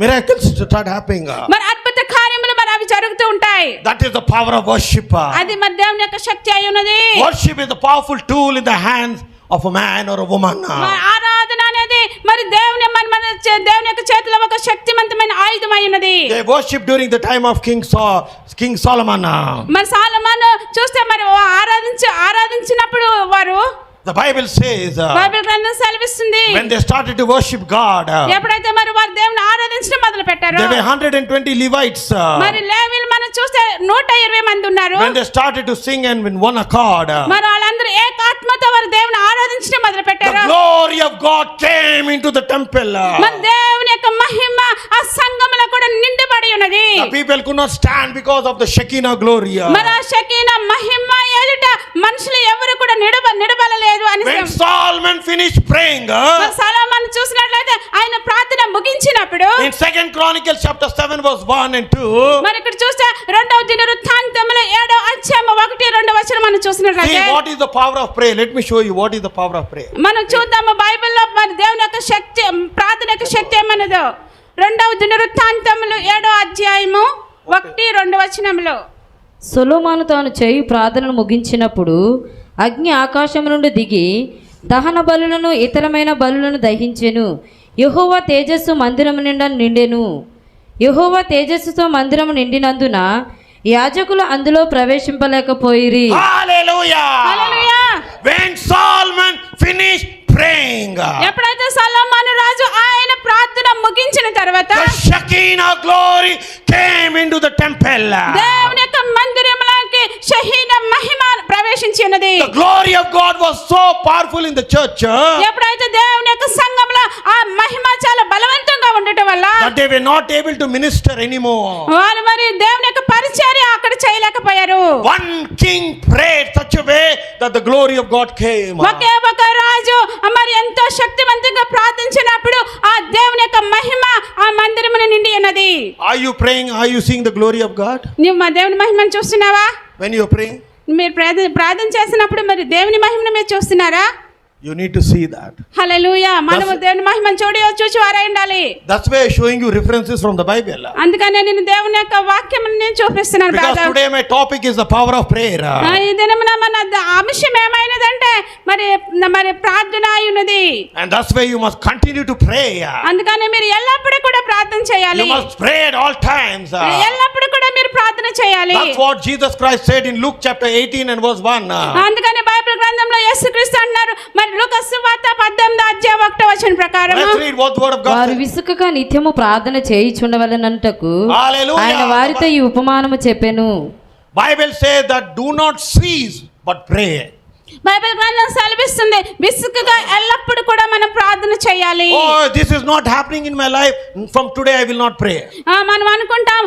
Miracles start happening. మరి అద్భుత కార్యములు మరి అవి జరుగుతూ ఉంటాయి. That is the power of worship. అది మరి దేవుని యొక్క శక్తి అయి ఉన్నది. Worship is a powerful tool in the hands of a man or a woman. మరి ఆరాధన అనేది మరి దేవుని దేవుని యొక్క చేతిలో ఒక శక్తివంతమైన ఆయుధమై ఉన్నది. They worshipped during the time of King Solomon. మరి సొలొమోను చూస్తే మరి ఆరాధించినప్పుడు వారు The Bible says బైబిల్ గ్రంథం సెలవిస్తుంది when they started to worship God, ఎప్పుడైతే మరి వారు దేవుని ఆరాధించడం మొదలు పెట్టారు, there were 120 Levites. మరి లేవీయులు మనం చూస్తే 120 మంది ఉన్నారు. When they started to sing and in one accord, మరి వాళ్ళందరూ ఏకాత్మతో వారు దేవుని ఆరాధించడం మొదలు the పెట్టారు. glory of God came into the temple. మరి దేవుని యొక్క మహిమ ఆ సంఘములో కూడా నిండిపడి ఉన్నది. The people could not stand because of the Shekinah glory. మరి ఆ షకీనా మహిమ ఎదుట మనుషులు ఎవరు కూడా నిడబడలేదు అని. When Solomon finished praying, మరి సొలొమోను చూసినట్లయితే ఆయన ప్రార్థన ముగించినప్పుడు in 2 Chronicles chapter 7 verse 1 and 2, మరి ఇక్కడ చూస్తే 2వ దినవృత్తాంతములో 7వ అధ్యాయం 1-2 వచనం మనం see చూసినట్లయితే what is the power of prayer. Let me show you what is the power of prayer. మనం చూద్దాము బైబిల్లో మరి దేవుని యొక్క శక్తి, ప్రార్థన యొక్క శక్తి ఏమన్నదో. 2వ దినవృత్తాంతములు 7వ అధ్యాయము 1-2 వచనంలో సొలొమోను తాను చేయు ప్రార్థనను ముగించినప్పుడు అగ్ని ఆకాశం నుండి దిగి దహన బలులను ఇతరమైన బలులను దహించెను. యెహోవా తేజస్సు మందిరము నిండా నిండెను. యెహోవా తేజస్సుతో మందిరము నిండినందున యాజకులు అందులో ప్రవేశింపలేకపోయిరి. Hallelujah! Hallelujah. When Solomon finished praying, ఎప్పుడైతే సొలొమోను రాజు ఆయన ప్రార్థన ముగించిన తర్వాత the Shekinah glory came into the temple. దేవుని యొక్క మందిరంలోకి షహీనా మహిమ ప్రవేశించినది. The glory of God was so powerful in the church ఎప్పుడైతే దేవుని యొక్క సంఘంలో ఆ మహిమ చాలా బలవంతంగా ఉండటం వల్ల that they were not able to minister anymore. వాళ్ళు మరి దేవుని యొక్క పరిచర్య అక్కడ చేయలేకపోయారు. One king prayed such a way that the glory of God came. ఒకే ఒక రాజు మరి ఎంతో శక్తివంతంగా ప్రార్థించినప్పుడు ఆ దేవుని యొక్క మహిమ ఆ మందిరమును నిండి ఉన్నది. Are you praying? Are you seeing the glory of God నువ్వు మా దేవుని మహిమను చూస్తున్నావా? when you are praying? మీరు ప్రార్థన చేసినప్పుడు మరి దేవుని మహిమను మీరు చూస్తున్నారా? You need to see that. హల్లెలూయా. మనము దేవుని మహిమను చూచి వారై ఉండాలి. That's why I'm showing you references from the Bible. అందుకనే నేను దేవుని యొక్క వాక్యమును నేను చూపిస్తున్నాను. Because brother. today my topic is the power of prayer. ఈ దినమున మన అంశం ఏమైనదంటే మరి ప్రార్థన అయి ఉన్నది. And that's why you must continue to pray. అందుకనే మీరు ఎల్లప్పుడూ కూడా ప్రార్థన చేయాలి. You must pray at all times. ఎల్లప్పుడూ కూడా మీరు ప్రార్థన చేయాలి. That's what Jesus Christ said in Luke chapter 18 and verse 1. అందుకనే బైబిల్ గ్రంథంలో యేసుక్రీస్తు అన్నారు మరి లూకా సువార్త 18వ అధ్యాయం 1వ వచనం ప్రకారం Let's read what the word of God వారు says. విసుకక నిత్యము ప్రార్థన చేయుచుండవలనంటకు Hallelujah. ఆయన వారితో ఈ ఉపమానము చెప్పెను. Bible says that do not cease but pray. Bible గ్రంథం సెలవిస్తుంది విసుగుగా ఎల్లప్పుడూ కూడా మనం ప్రార్థన చేయాలి. Oh, this is not happening in my life. From today I will not pray. మనం అనుకుంటాం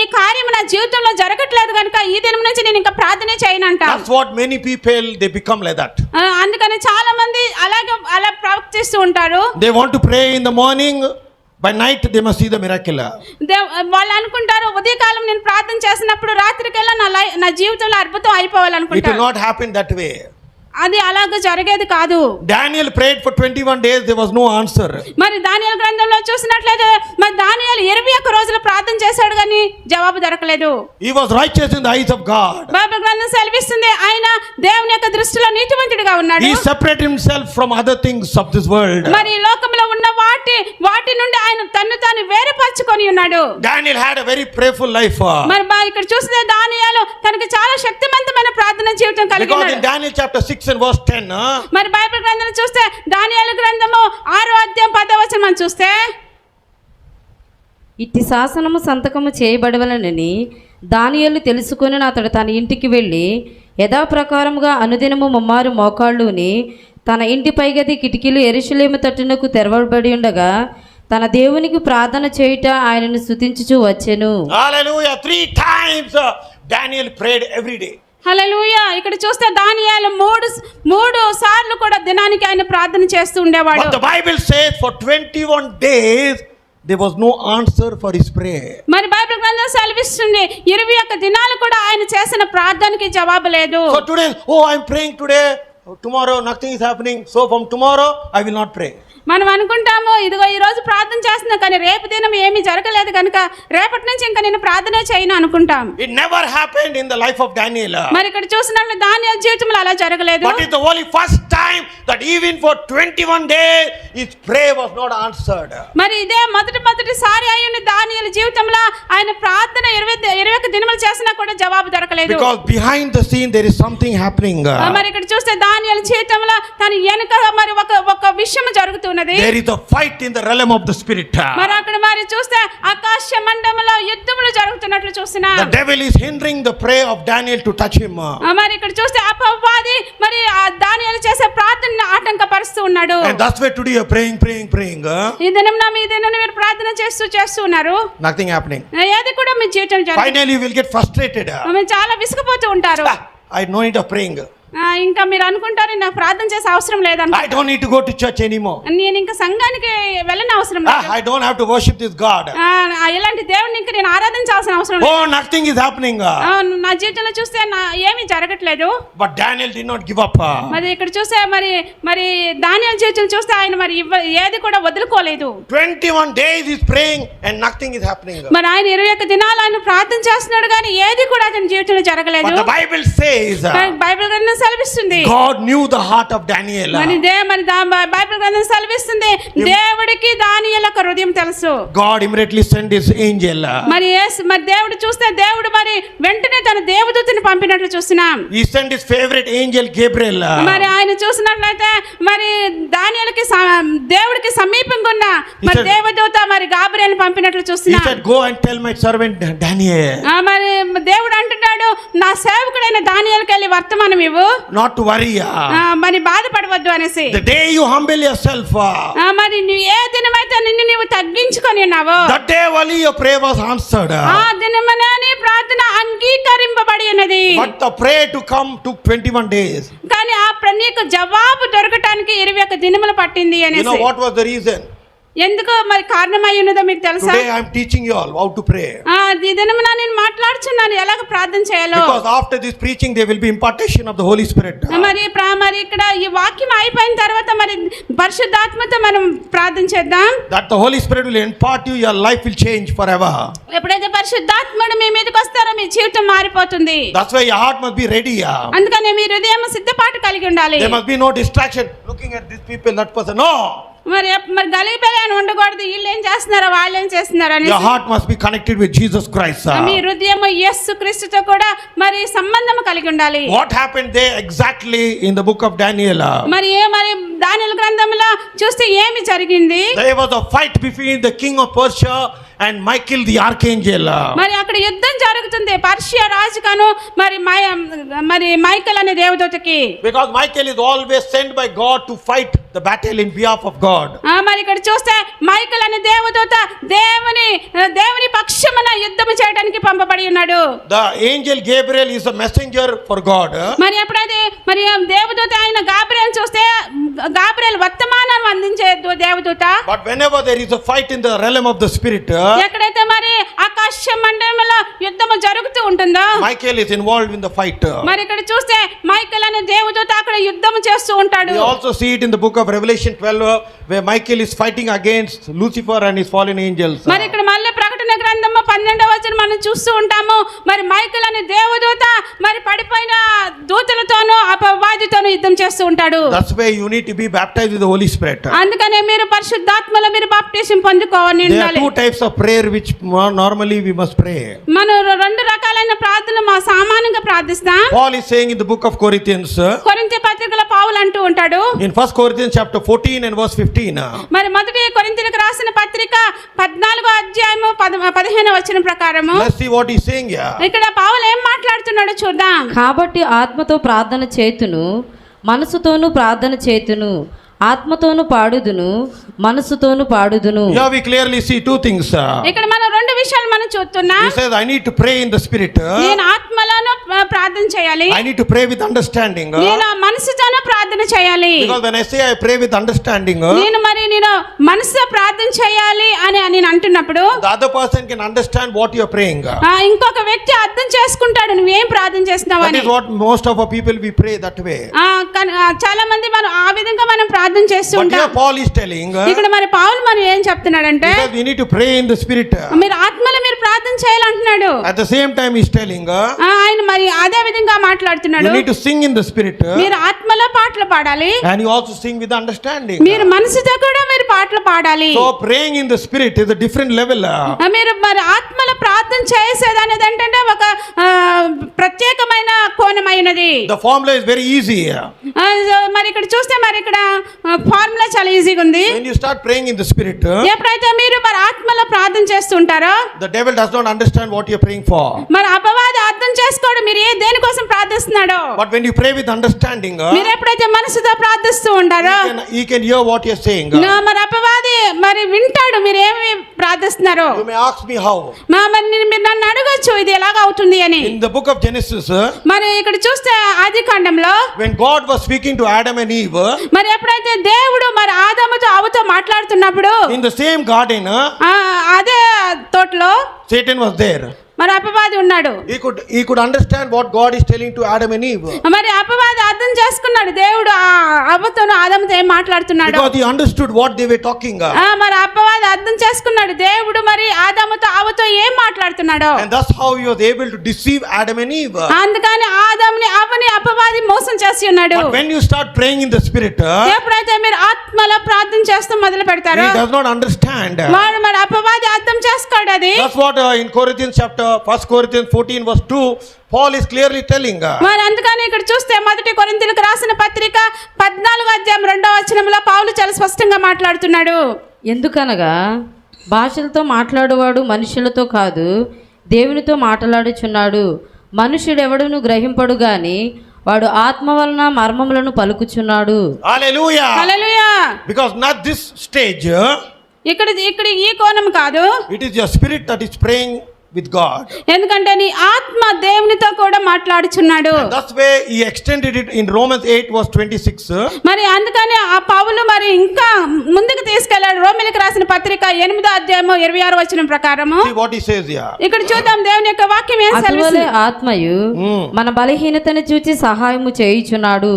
ఈ కార్యం నా జీవితంలో జరగట్లేదు కనుక ఈ దినం నుంచి నేను ఇంకా ప్రార్థనే చేయను అంటాం. That's what many people they become like that. అందుకని చాలా మంది అలా ప్రవర్తిస్తూ ఉంటారు. They want to pray in the morning. By night they must see the miracle. వాళ్ళు అనుకుంటారు ఉదయకాలం నేను ప్రార్థన చేసినప్పుడు రాత్రికల్లా నా జీవితంలో అద్భుతం It will అయిపోవాలనుకుంటారు. not happen that way. అది అలాగ జరిగేది కాదు. Daniel prayed for 21 days. There was no answer. మరి దానియేలు గ్రంథంలో చూసినట్లయితే మరి దానియేలు 21 రోజులు ప్రార్థన చేశాడు కానీ జవాబు దొరకలేదు. He was righteous in the eyes of God. Bible గ్రంథం సెలవిస్తుంది ఆయన దేవుని యొక్క దృష్టిలో నీతిమంతుడిగా ఉన్నాడు. He separated himself from other things of this world. మరి ఈ లోకంలో ఉన్న వాటి నుండి ఆయన తన్ను తాను వేరుపరచుకొని ఉన్నాడు. Daniel had a very prayerful life. మరి ఇక్కడ చూస్తే దానియేలు తనకి చాలా శక్తివంతమైన ప్రార్థన జీవితం కలిగి Because in ఉన్నాడు. Daniel chapter 6 and verse 10, మరి బైబిల్ గ్రంథం చూస్తే దానియేలు గ్రంథము 6వ అధ్యాయం 10వ వచనం మనం చూస్తే ఇట్టి శాసనము సంతకము చేయబడవలనని దానియేలు తెలుసుకొని అతడు తన ఇంటికి వెళ్ళి యథాప్రకారముగా అనుదినము ముమ్మారు మోకాళ్ళుని తన ఇంటి పైగది కిటికీలు యెరూషలేము తట్టునకు తెరవబడి ఉండగా తన దేవునికి ప్రార్థన చేయుట ఆయనను స్తుతించుచూ వచ్చెను. Hallelujah. 3 times Daniel prayed every day. హల్లెలూయా. ఇక్కడ చూస్తే దానియేలు మూడు సార్లు కూడా దినానికి ఆయన ప్రార్థన చేస్తూ ఉండేవాడు. But the Bible says for 21 days there was no answer for his prayer. మరి బైబిల్ గ్రంథం సెలవిస్తుంది 21 దినాలు కూడా ఆయన చేసిన ప్రార్థనకి జవాబు లేదు. So today, I'm praying today. Tomorrow nothing is happening. So from tomorrow I will not pray. మనం అనుకుంటాము ఇదిగో ఈ రోజు ప్రార్థన చేస్తున్నా కానీ రేపు దినం ఏమీ జరగలేదు కనుక రేపటి నుంచి ఇంకా నేను ప్రార్థనే చేయను అనుకుంటాం. It never happened in the life of Daniel. మరి ఇక్కడ చూసినట్లు దానియేలు జీవితంలో అలా జరగలేదు. But it's the only first time that even for 21 days his prayer was not answered. మరి ఇదే మొదటిసారి అయ్యున్న దానియేలు జీవితంలో ఆయన ప్రార్థన 21 దినములు చేసినా కూడా జవాబు దొరకలేదు. Because behind the scene there is something happening. మరి ఇక్కడ చూస్తే దానియేలు జీవితంలో తన వెనుక మరి ఒక విషయం జరుగుతున్నది. There is a fight in the realm of the spirit. మరి అక్కడ మరి చూస్తే ఆకాశ మండలంలో యుద్ధములు జరుగుతున్నట్లు చూస్తున్నాం. The devil is hindering the prayer of Daniel to touch him. మరి ఇక్కడ చూస్తే అపవాది మరి దానియేలు చేసే ప్రార్థనను ఆటంకపరుస్తూ ఉన్నాడు. And that's why today you are praying. ఈ దినం మీరు ప్రార్థన చేస్తూ ఉన్నారు. Nothing happening. ఏది కూడా మీ జీవితం జరగదు. Finally you will get frustrated. మీరు చాలా విసుగుపోతూ ఉంటారు. I no need of praying. ఇంకా మీరు అనుకుంటారు నాకు ప్రార్థన చేసే అవసరం లేదని. I don't need to go to church anymore. నేను ఇంకా సంఘానికి వెళ్ళని అవసరం లేదు. I don't have to worship this God. ఇలాంటి దేవుడిని ఇంకా నేను ఆరాధించాల్సిన అవసరం లేదు. Oh, nothing is happening. నా జీవితంలో చూస్తే ఏమీ జరగట్లేదు. But Daniel did not give up. మరి ఇక్కడ చూస్తే మరి దానియేలు జీవితం చూస్తే ఆయన మరి ఏది కూడా వదులుకోలేదు. 21 days is praying and nothing is happening. మరి ఆయన 21 దినాలు ఆయన ప్రార్థన చేస్తున్నాడు కానీ ఏది కూడా అతని జీవితంలో జరగలేదు. But the Bible says Bible గ్రంథం సెలవిస్తుంది God knew the heart of Daniel. మరి బైబిల్ గ్రంథం సెలవిస్తుంది దేవుడికి దానియేలు యొక్క హృదయం తెలుసు. God immediately sent his angel. మరి దేవుడు చూస్తే దేవుడు మరి వెంటనే తన దేవదూతని పంపినట్లు చూస్తున్నాం. He sent his favorite angel Gabriel. మరి ఆయన చూసినట్లయితే మరి దానియేలుకి దేవుడికి సమీపంగా ఉన్న మరి దేవదూత మరి గాబ్రియల్ని పంపినట్లు చూస్తున్నాం. He said go and tell my servant Daniel. మరి దేవుడు అంటున్నాడు నా సేవకుడైన దానియేలుకి వెళ్ళి వర్తమానం ఇవ్వు. Not to worry. మరి బాధపడవద్దు అనేసి. The day you humble yourself. మరి నువ్వు ఏ దినమైతే నిన్ను నీవు తగ్గించుకొని ఉన్నావో that day only your prayer was answered. ఆ దినమనే నీ ప్రార్థన అంగీకరింపబడి ఉన్నది. But the prayer to come took 21 days. కానీ నీకు జవాబు దొరకటానికి 21 దినములు పట్టింది అనేసి. You know what was the reason? ఎందుకు మరి కారణమై ఉన్నదో మీకు తెలుసా? Today I am teaching you all how to pray. ఈ దినమున నేను మాట్లాడుచున్నాను ఎలాగ ప్రార్థన చేయాలో. Because after this preaching there will be impartation of the Holy Spirit. మరి ఇక్కడ ఈ వాక్యం అయిపోయిన తర్వాత మరి పరిశుద్ధాత్మతో మనం ప్రార్థన చేద్దాం. That the Holy Spirit will impart you, your life will change forever. ఎప్పుడైతే పరిశుద్ధాత్ముడు మీ మీదకి వస్తారో మీ జీవితం మారిపోతుంది. That's why your heart must be ready. అందుకనే మీ హృదయం సిద్ధపాటు కలిగి ఉండాలి. There must be no distraction looking at these people, that person. No. మరి గలిబిలి ఉండకూడదు. వీళ్ళు ఏం చేస్తున్నారో వాళ్ళు ఏం చేస్తున్నారో అని. Your heart must be connected with Jesus Christ. మీ హృదయం యేసుక్రీస్తుతో కూడా మరి సంబంధం కలిగి ఉండాలి. What happened there exactly in the book of Daniel? మరి దానియేలు గ్రంథంలో చూస్తే ఏమి జరిగింది? There was a fight between the king of Persia and Michael the archangel. మరి అక్కడ యుద్ధం జరుగుతుంది పర్షియా రాజుగాను మరి మైకేల్ అనే దేవదూతకి. Because Michael is always sent by God to fight the battle in behalf of God. మరి ఇక్కడ చూస్తే మైకేల్ అనే దేవదూత దేవుని పక్షమున యుద్ధం చేయడానికి పంపబడి ఉన్నాడు. The angel Gabriel is a messenger for God. మరి ఎప్పుడైతే మరి దేవదూత అయిన గాబ్రియల్ చూస్తే గాబ్రియల్ వర్తమానాన్ని అందించే దేవదూత. But whenever there is a fight in the realm of the spirit, ఎక్కడైతే మరి ఆకాశ మండలంలో యుద్ధము జరుగుతూ ఉంటుందో Michael is involved in the fight. మరి ఇక్కడ చూస్తే మైకేల్ అనే దేవదూత అక్కడ యుద్ధం చేస్తూ ఉంటాడు. We also see it in the book of Revelation 12 where Michael is fighting against Lucifer and his fallen angels. మరి ఇక్కడ మళ్ళీ ప్రకటన గ్రంథము 12వ వచనం మనం చూస్తూ ఉంటాము. మరి మైకేల్ అనే దేవదూత మరి పడిపోయిన దూతలతోనూ అపవాదితోనూ యుద్ధం చేస్తూ ఉంటాడు. That's why you need to be baptized with the Holy Spirit. అందుకనే మీరు పరిశుద్ధాత్మలో మీరు బాప్టిజం పొందుకోవాలి. There are two types of prayer which normally we must pray. మనం రెండు రకాలైన ప్రార్థనలు సామాన్యంగా ప్రార్థిస్తాం. Paul is saying in the book of Corinthians, కొరింథీ పత్రికలో పౌలు అంటూ ఉంటాడు in 1 Corinthians chapter 14 and verse 15, మరి మొదటి కొరింథీయులకు రాసిన పత్రిక 14వ అధ్యాయము 15వ వచనం ప్రకారము. let's see what he's saying here. ఇక్కడ పౌలు ఏం మాట్లాడుతున్నాడో చూద్దాం. కాబట్టి ఆత్మతో ప్రార్థన చేతును, మనసుతోనూ ప్రార్థన చేతును, ఆత్మతోను పాడుదును, మనసుతోను పాడుదును. Here we clearly see two things. ఇక్కడ మనం రెండు విషయాలు మనం చూస్తున్నాం. He says I need to pray in the spirit. నేను ఆత్మలోను ప్రార్థన చేయాలి. I need to pray with understanding. నేను మనసుతోను ప్రార్థన చేయాలి. Because when I say I pray with understanding, నేను మనసుతో ప్రార్థన చేయాలి అని నేను అంటున్నప్పుడు the other person can understand what you are praying. ఇంకొక వ్యక్తి అర్థం చేసుకుంటాడు నువ్వేం ప్రార్థన చేస్తున్నావు అని. That is what most of our people we pray that way. చాలా మంది మనం ఆ విధంగా మనం ప్రార్థన చేస్తూ But ఉంటాం. here Paul is telling, ఇక్కడ మరి పౌలు మరి ఏం చెప్తున్నాడంటే we need to pray in the spirit. మీరు ఆత్మలో మీరు ప్రార్థన ప్రార్థన చేయాలంటున్నాడు. At the same time, he's telling, ఆయన మరి అదే విధంగా మాట్లాడుతున్నాడు. you need to sing in the spirit, మీరు ఆత్మలో పాటలు పాడాలి, and you also sing with understanding. మీరు మనసుతో కూడా మీరు పాటలు పాడాలి. So praying in the spirit is a different level. మీరు మరి ఆత్మలో ప్రార్థన చేసేది అనేది ఏంటంటే ఒక ప్రత్యేకమైన కోణమైనది. The formula is very easy. మరి ఇక్కడ చూస్తే మరి ఇక్కడ ఫార్ములా చాలా ఈజీగా ఉంది. When you start praying in the spirit, ఎప్పుడైతే మీరు మరి ఆత్మలో ప్రార్థన చేస్తుంటారో the devil does not understand what you're praying for. మరి అపవాది అర్థం చేసుకోడు మీరు దేనికోసం ప్రార్థిస్తున్నాడో. But when you pray with understanding, మీరు ఎప్పుడైతే మనసుతో ప్రార్థిస్తూ ఉంటారో he can hear what you're saying. మరి అపవాది మరి వింటాడు మీరు ఏమి ప్రార్థిస్తున్నారో. You may ask me how. మరి మీరు నన్ను అడగొచ్చు ఇది ఎలాగ అవుతుంది అని. In the book of Genesis, మరి ఇక్కడ చూస్తే ఆది కాండంలో when God was speaking to Adam and Eve, మరి ఎప్పుడైతే దేవుడు మరి ఆదాముతో అవ్వతో మాట్లాడుతున్నప్పుడు in the same garden, అదే తోటలో Satan was there. మరి అపవాది ఉన్నాడు. He could understand what God is telling to Adam and Eve. మరి అపవాది అర్థం చేసుకున్నాడు దేవుడు అవ్వతోను ఆదాముతో ఏం మాట్లాడుతున్నాడు. Because he understood what they were talking. మరి అపవాది అర్థం చేసుకున్నాడు దేవుడు మరి ఆదాముతో అవ్వతో ఏం మాట్లాడుతున్నాడో. And that's how he was able to deceive Adam and Eve. అందుకని ఆదాముని అవ్వని అపవాది మోసం చేసి ఉన్నాడు. But when you start praying in the spirit, ఎప్పుడైతే మీరు ఆత్మలో ప్రార్థన చేస్తూ మొదలు పెడతారో he does not understand. వాడు మరి అపవాది అర్థం చేసుకోడు అది. That's what in Corinthians chapter 1 Corinthians 14 verse 2 Paul is clearly telling. మరి అందుకని ఇక్కడ చూస్తే మొదటి కొరింథీయులకు రాసిన పత్రిక 14వ అధ్యాయం 2వ వచనంలో పౌలు చాలా స్పష్టంగా మాట్లాడుతున్నాడు. ఎందుకనగా భాషలతో మాట్లాడువాడు మనుషులతో కాదు దేవునితో మాట్లాడుచున్నాడు. మనుషుడెవడును గ్రహింపడు గాని వాడు ఆత్మ వలన మర్మములను పలుకుచున్నాడు. Hallelujah. Hallelujah. Because not this stage, ఇక్కడ ఈ కోణం కాదు. it is your spirit that is praying with God. ఎందుకంటే నీ ఆత్మ దేవునితో కూడా మాట్లాడుచున్నాడు. And that's why he extended it in Romans 8 verse 26. మరి అందుకని ఆ పౌలు మరి ఇంకా ముందుకు తీసుకెళ్లాడు. రోమీయులకు రాసిన పత్రిక 8వ అధ్యాయము 26వ వచనం ప్రకారము. See what he says here. ఇక్కడ చూద్దాం దేవుని యొక్క వాక్యం ఏం సెలవిస్తుంది. అటువలే ఆత్మయు మన బలహీనతను చూచి సహాయము చేయుచున్నాడు.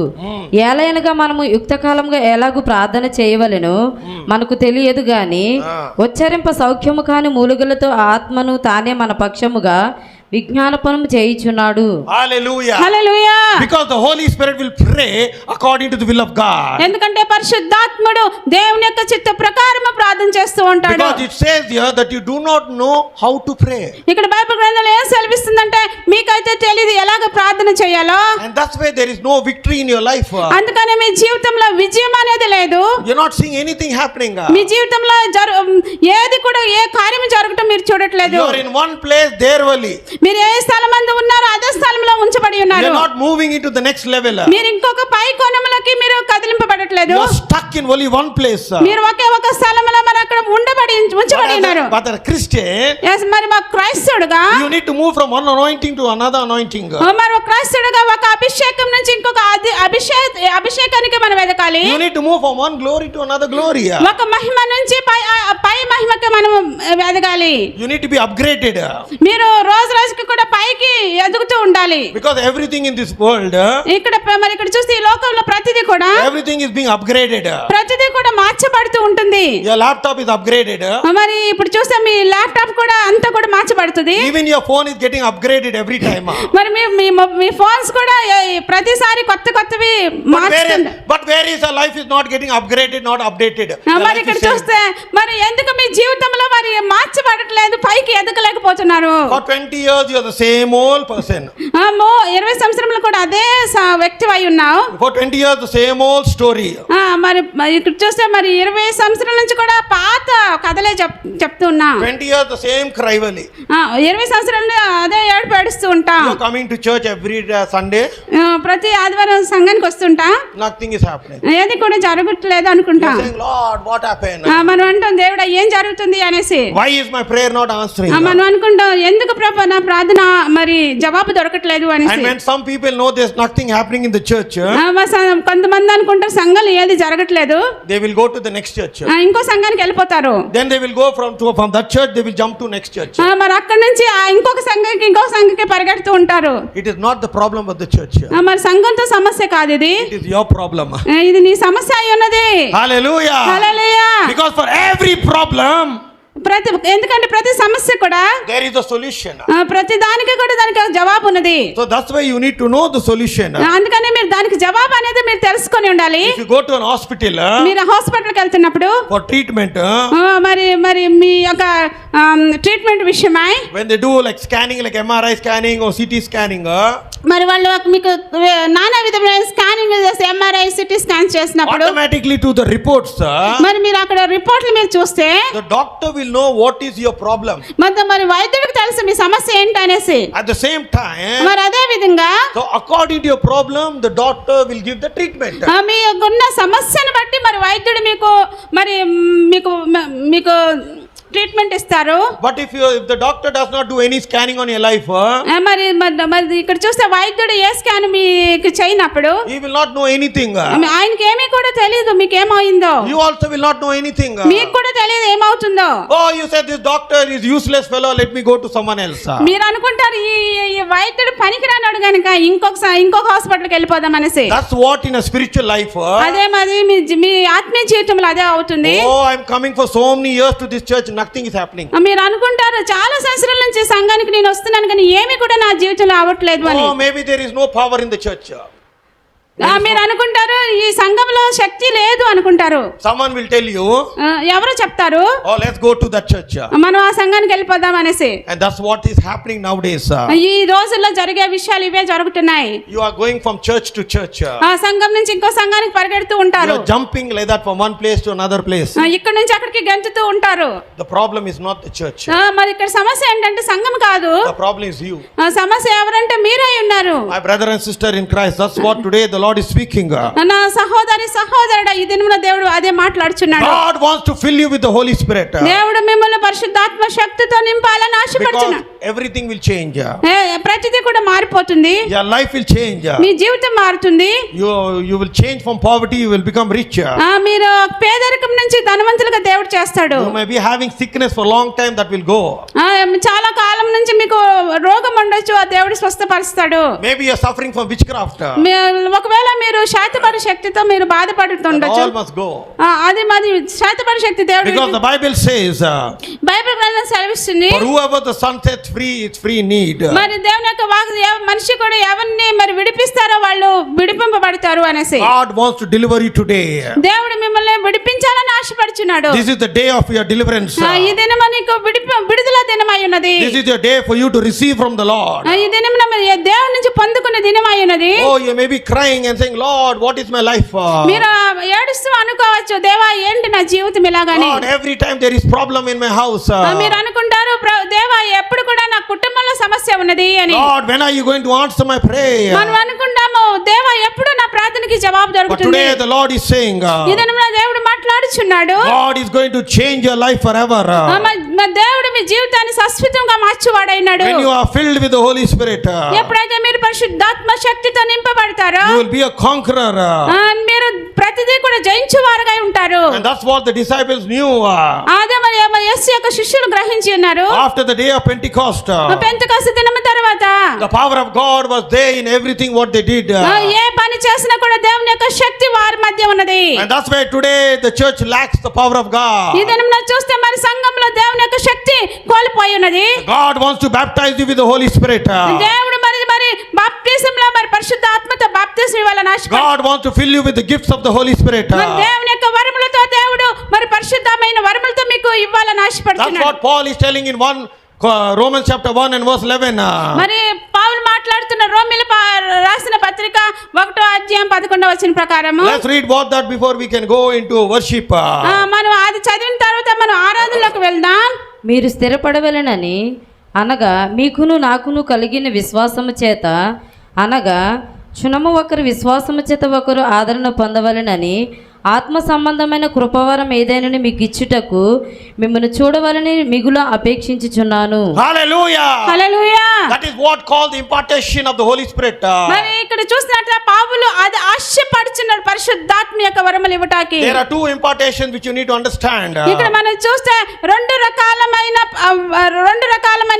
ఏలయనగా మనము యుక్తకాలంగా ఎలాగూ ప్రార్థన చేయవలెను మనకు తెలియదు గాని ఉచ్చరింప సౌఖ్యము కాని మూలుగులతో ఆత్మను తానే మన పక్షముగా విజ్ఞాపనం చేయుచున్నాడు. Hallelujah. Hallelujah. Because the Holy Spirit will pray according to the will of God. ఎందుకంటే పరిశుద్ధాత్ముడు దేవుని యొక్క చిత్త ప్రకారము ప్రార్థన చేస్తూ ఉంటాడు. Because it says here that you do not know how to pray. ఇక్కడ బైబిల్ గ్రంథంలో ఏం సెలవిస్తుందంటే మీకైతే తెలియదు ఎలాగ ప్రార్థన చేయాలో. And that's why there is no victory in your life. అందుకని మీ జీవితంలో విజయం అనేది లేదు. You're not seeing anything happening. మీ జీవితంలో ఏది కూడా ఏ కార్యం జరగటం మీరు చూడట్లేదు. You're in one place there only. మీరు ఏ స్థలమందు ఉన్నారో అదే స్థలంలో ఉంచబడి ఉన్నారు. You're not moving into the next level. మీరు ఇంకొక పై కోణంలోకి మీరు కదిలింపబడట్లేదు. You're stuck in only one place. మీరు ఒక స్థలంలో మరి అక్కడ ఉంచబడి ఉన్నారు. But as a Christian, yes, మరి మా క్రైస్తవుడుగా you need to move from one anointing to another anointing. మరి ఒక క్రైస్తవుడుగా ఒక అభిషేకం నుంచి ఇంకొక అభిషేకానికి మనం ఎదగాలి. You need to move from one glory to another glory. ఒక మహిమ నుంచి పై మహిమకి మనం ఎదగాలి. You need to be upgraded. మీరు రోజు రోజుకి కూడా పైకి ఎదుగుతూ ఉండాలి. Because everything in this world, ఇక్కడ చూస్తే ఈ లోకంలో ప్రతిదీ కూడా everything is being upgraded. ప్రతిదీ కూడా మార్చబడుతూ ఉంటుంది. Your laptop is upgraded. మరి ఇప్పుడు చూస్తే మీ ల్యాప్టాప్ కూడా అంతా కూడా మార్చబడుతుంది. Even your phone is getting upgraded every time. మరి మీ ఫోన్స్ కూడా ప్రతిసారి కొత్తవి మార్చుతుంది. But where is your life is not getting upgraded, not updated. మరి ఇక్కడ చూస్తే మరి ఎందుకు మీ జీవితంలో మరి మార్చబడట్లేదు, పైకి ఎదగలేకపోతున్నారు. For 20 years you are the same old person. 20 సంవత్సరాలు కూడా అదే వ్యక్తి అయి ఉన్నావు. For 20 years the same old story. మరి ఇక్కడ చూస్తే మరి 20 సంవత్సరాల నుంచి కూడా పాత కథలే చెప్తూ ఉన్నా. 20 years the same cry valley. 20 సంవత్సరాలు అదే ఏడుపు ఏడుస్తూ ఉంటా. You are coming to church every Sunday. ప్రతి ఆదివారం సంఘానికి వస్తుంటా. Nothing is happening. ఏది కూడా జరగట్లేదు అనుకుంటా. You are saying, Lord, what happened? మనం అంటాం దేవుడా ఏం జరుగుతుంది అనేసి. Why is my prayer not answering? మనం అనుకుంటాం ఎందుకు ప్రభు నా ప్రార్థన మరి జవాబు దొరకట్లేదు అనేసి. And when some people know there's nothing happening in the church, కొంతమంది అనుకుంటారు సంఘాలు ఏది జరగట్లేదు, they will go to the next church. ఇంకో సంఘానికి వెళ్ళిపోతారు. Then they will go from that church they will jump to next church. మరి అక్కడ నుంచి ఇంకొక సంఘానికి పరిగెడుతూ ఉంటారు. It is not the problem of the church. మరి సంఘంతో సమస్య కాదు ఇది. It is your problem. ఇది నీ సమస్య అయి ఉన్నది. Hallelujah. Hallelujah. Because for every problem ఎందుకంటే ప్రతి సమస్య కూడా there is a solution. ప్రతి దానికి కూడా దానికి ఒక జవాబు ఉన్నది. So that's why you need to know the solution. అందుకని మీరు దానికి జవాబు అనేది మీరు తెలుసుకొని ఉండాలి. If you go to an hospital మీరు హాస్పిటల్కి వెళ్తున్నప్పుడు for treatment, మరి మీ యొక్క ట్రీట్మెంట్ విషయమై when they do like scanning, like MRI scanning or CT scanning, మరి వాళ్ళు మీకు నానా విధమైన స్కానింగ్ చేసి ఎంఆర్ఐ సిటీ స్కాన్ చేసినప్పుడు automatically to the reports, మరి మీరు అక్కడ రిపోర్ట్లు మీరు చూస్తే the doctor will know what is your problem. మరి వైద్యుడికి తెలుసు మీ సమస్య ఏంటి అనేసి. At the same time, మరి అదే విధంగా so according to your problem, the doctor will give the treatment. మీకున్న సమస్యను బట్టి మరి వైద్యుడు మీకు ట్రీట్మెంట్ ఇస్తారు. But if the doctor does not do any scanning on your life, మరి ఇక్కడ చూస్తే వైద్యుడు ఏ స్కాన్ మీకు చేయనప్పుడు he will not know anything. ఆయనకి ఏమీ కూడా తెలియదు మీకు ఏమైందో. You also will not know anything. మీకు కూడా తెలియదు ఏమవుతుందో. Oh, you said this doctor is useless fellow, let me go to someone else. మీరు అనుకుంటారు ఈ వైద్యుడు పనికిరానాడు గనుక ఇంకొక హాస్పిటల్కి వెళ్ళిపోదాం అనేసి. That's what in a spiritual life. అదే మరి మీ ఆత్మీయ జీవితంలో అదే అవుతుంది. Oh, I'm coming for so many years to this church, nothing is happening. మీరు అనుకుంటారు చాలా సంవత్సరాల నుంచి సంఘానికి నేను వస్తున్నాను కానీ ఏమీ కూడా నా జీవితంలో అవ్వట్లేదు అని. Oh, maybe there is no power in the church. మీరు అనుకుంటారు ఈ సంఘంలో శక్తి లేదు అనుకుంటారు. Someone will tell you, ఎవరో చెప్తారు, oh, let's go to that church. మనం ఆ సంఘానికి వెళ్ళిపోదాం అనేసి. And that's what is happening nowadays. ఈ రోజుల్లో జరిగే విషయాలు ఇవే జరుగుతున్నాయి. You are going from church to church. ఆ సంఘం నుంచి ఇంకో సంఘానికి పరిగెడుతూ ఉంటారు. You are jumping like that from one place to another place. ఇక్కడ నుంచి అక్కడికి గెంతుతూ ఉంటారు. The problem is not the church. మరి ఇక్కడ సమస్య ఏంటంటే సంఘం కాదు, The problem is you. సమస్య ఎవరంటే మీరే ఉన్నారు. My brother and sister in Christ, that's what today the Lord is speaking. నా సహోదరుడా ఈ దినమున దేవుడు అదే మాట్లాడుచున్నాడు. God wants to fill you with the Holy Spirit. దేవుడు మిమ్మల్ని పరిశుద్ధాత్మ శక్తితో నింపాలని ఆశపడుచున్నాడు. Because everything will change. ప్రతిదీ కూడా మారిపోతుంది. Your life will change. మీ జీవితం మారుతుంది. You will change from poverty, you will become rich. మీరు పేదరికం నుంచి ధనవంతులుగా దేవుడు చేస్తాడు. You may be having sickness for a long time, that will go. చాలా కాలం నుంచి మీకు రోగం ఉండొచ్చు, ఆ దేవుడు స్వస్థపరుస్తాడు. Maybe you are suffering from witchcraft. ఒకవేళ మీరు శాతపడి శక్తితో మీరు బాధపడుతుండొచ్చు. All must go. అది మరి శాతపడి శక్తి దేవుడు. Because the Bible says, Bible గ్రంథం సెలవిస్తుంది, for whoever the Son sets free, it's free indeed. మరి దేవుని యొక్క వాక్కు మనిషి కూడా ఎవరిని మరి విడిపిస్తారో వాళ్ళు విడిపింపబడతారు అనేసి. God wants to deliver you today. దేవుడు మిమ్మల్ని విడిపించాలని ఆశపడుచున్నాడు. This is the day of your deliverance. ఈ దినం నీకు విడుదల దినమై ఉన్నది. This is your day for you to receive from the Lord. ఈ దినం దేవుడి నుంచి పొందుకునే దినమై ఉన్నది. Oh, you may be crying and saying, Lord, what is my life? మీరు ఏడుస్తూ అనుకోవచ్చు, దేవా ఏంటి నా జీవితం ఇలాగాని. Lord, every time there is problem in my house. మీరు అనుకుంటారు, దేవా ఎప్పుడు కూడా నా కుటుంబంలో సమస్య ఉన్నది అని. Lord, when are you going to answer my prayer? మనం అనుకుంటాము, దేవా ఎప్పుడు నా ప్రార్థనకి జవాబు But దొరుకుతుంది. today the Lord is saying, ఈ దినం దేవుడు మాట్లాడుచున్నాడు, God is going to change your life forever. దేవుడు మీ జీవితాన్ని శాశ్వతంగా మార్చువాడైనాడు. When you are filled with the Holy Spirit, ఎప్పుడైతే మీరు పరిశుద్ధాత్మ శక్తితో నింపబడతారో you will be a conqueror. మీరు ప్రతిదీ కూడా జయించువారుగా ఉంటారు. And that's what the disciples knew. అదే మరి యేసు యొక్క శిష్యులు గ్రహించి ఉన్నారు. After the day of Pentecost, Pentecost దినము తర్వాత the power of God was there in everything what they did. ఏ పని చేసినా కూడా దేవుని యొక్క శక్తి వారి మధ్య ఉన్నది. And that's why today the church lacks the power of God. ఈ దినమున చూస్తే మరి సంఘంలో దేవుని యొక్క శక్తి కోల్పోయి ఉన్నది. God wants to baptize you with the Holy Spirit. దేవుడు మరి బాప్తిజంలో మరి పరిశుద్ధ ఆత్మతో బాప్తిజం ఇవ్వాలని ఆశపడుతున్నాడు. God wants to fill you with the gifts of the Holy Spirit. మరి దేవుని యొక్క వరములతో దేవుడు మరి పరిశుద్ధమైన వరములతో మీకు ఇవ్వాలని That's ఆశపడుతున్నాడు. what Paul is telling in Romans chapter 1 and verse 11. మరి పౌలు మాట్లాడుతున్న రోమీయుల రాసిన పత్రిక 1వ అధ్యాయం 11వ వచనం ప్రకారము. Let's read what that before we can go into worship. మనం అది చదివిన తర్వాత మనం ఆరాధనలోకి వెళ్దాం. మీరు స్థిరపడవలెనని అనగా మీకును నాకును కలిగిన విశ్వాసము చేత, అనగా క్షుణము ఒకరు విశ్వాసము చేత ఒకరు ఆదరణ పొందవలెనని ఆత్మ సంబంధమైన కృపవరం ఏదైనా మీకు ఇచ్చుటకు మిమ్మల్ని చూడవాలని మిగులు అపేక్షించుచున్నాను. Hallelujah. Hallelujah. That is what called the impartation of the Holy Spirit. మరి ఇక్కడ చూసినట్లయితే పౌలు అది ఆశపడుచున్నాడు పరిశుద్ధాత్మ యొక్క వరములు ఇవ్వటానికి. There are two impartations which you need to understand. ఇక్కడ మనం చూస్తే రెండు రకాలమైన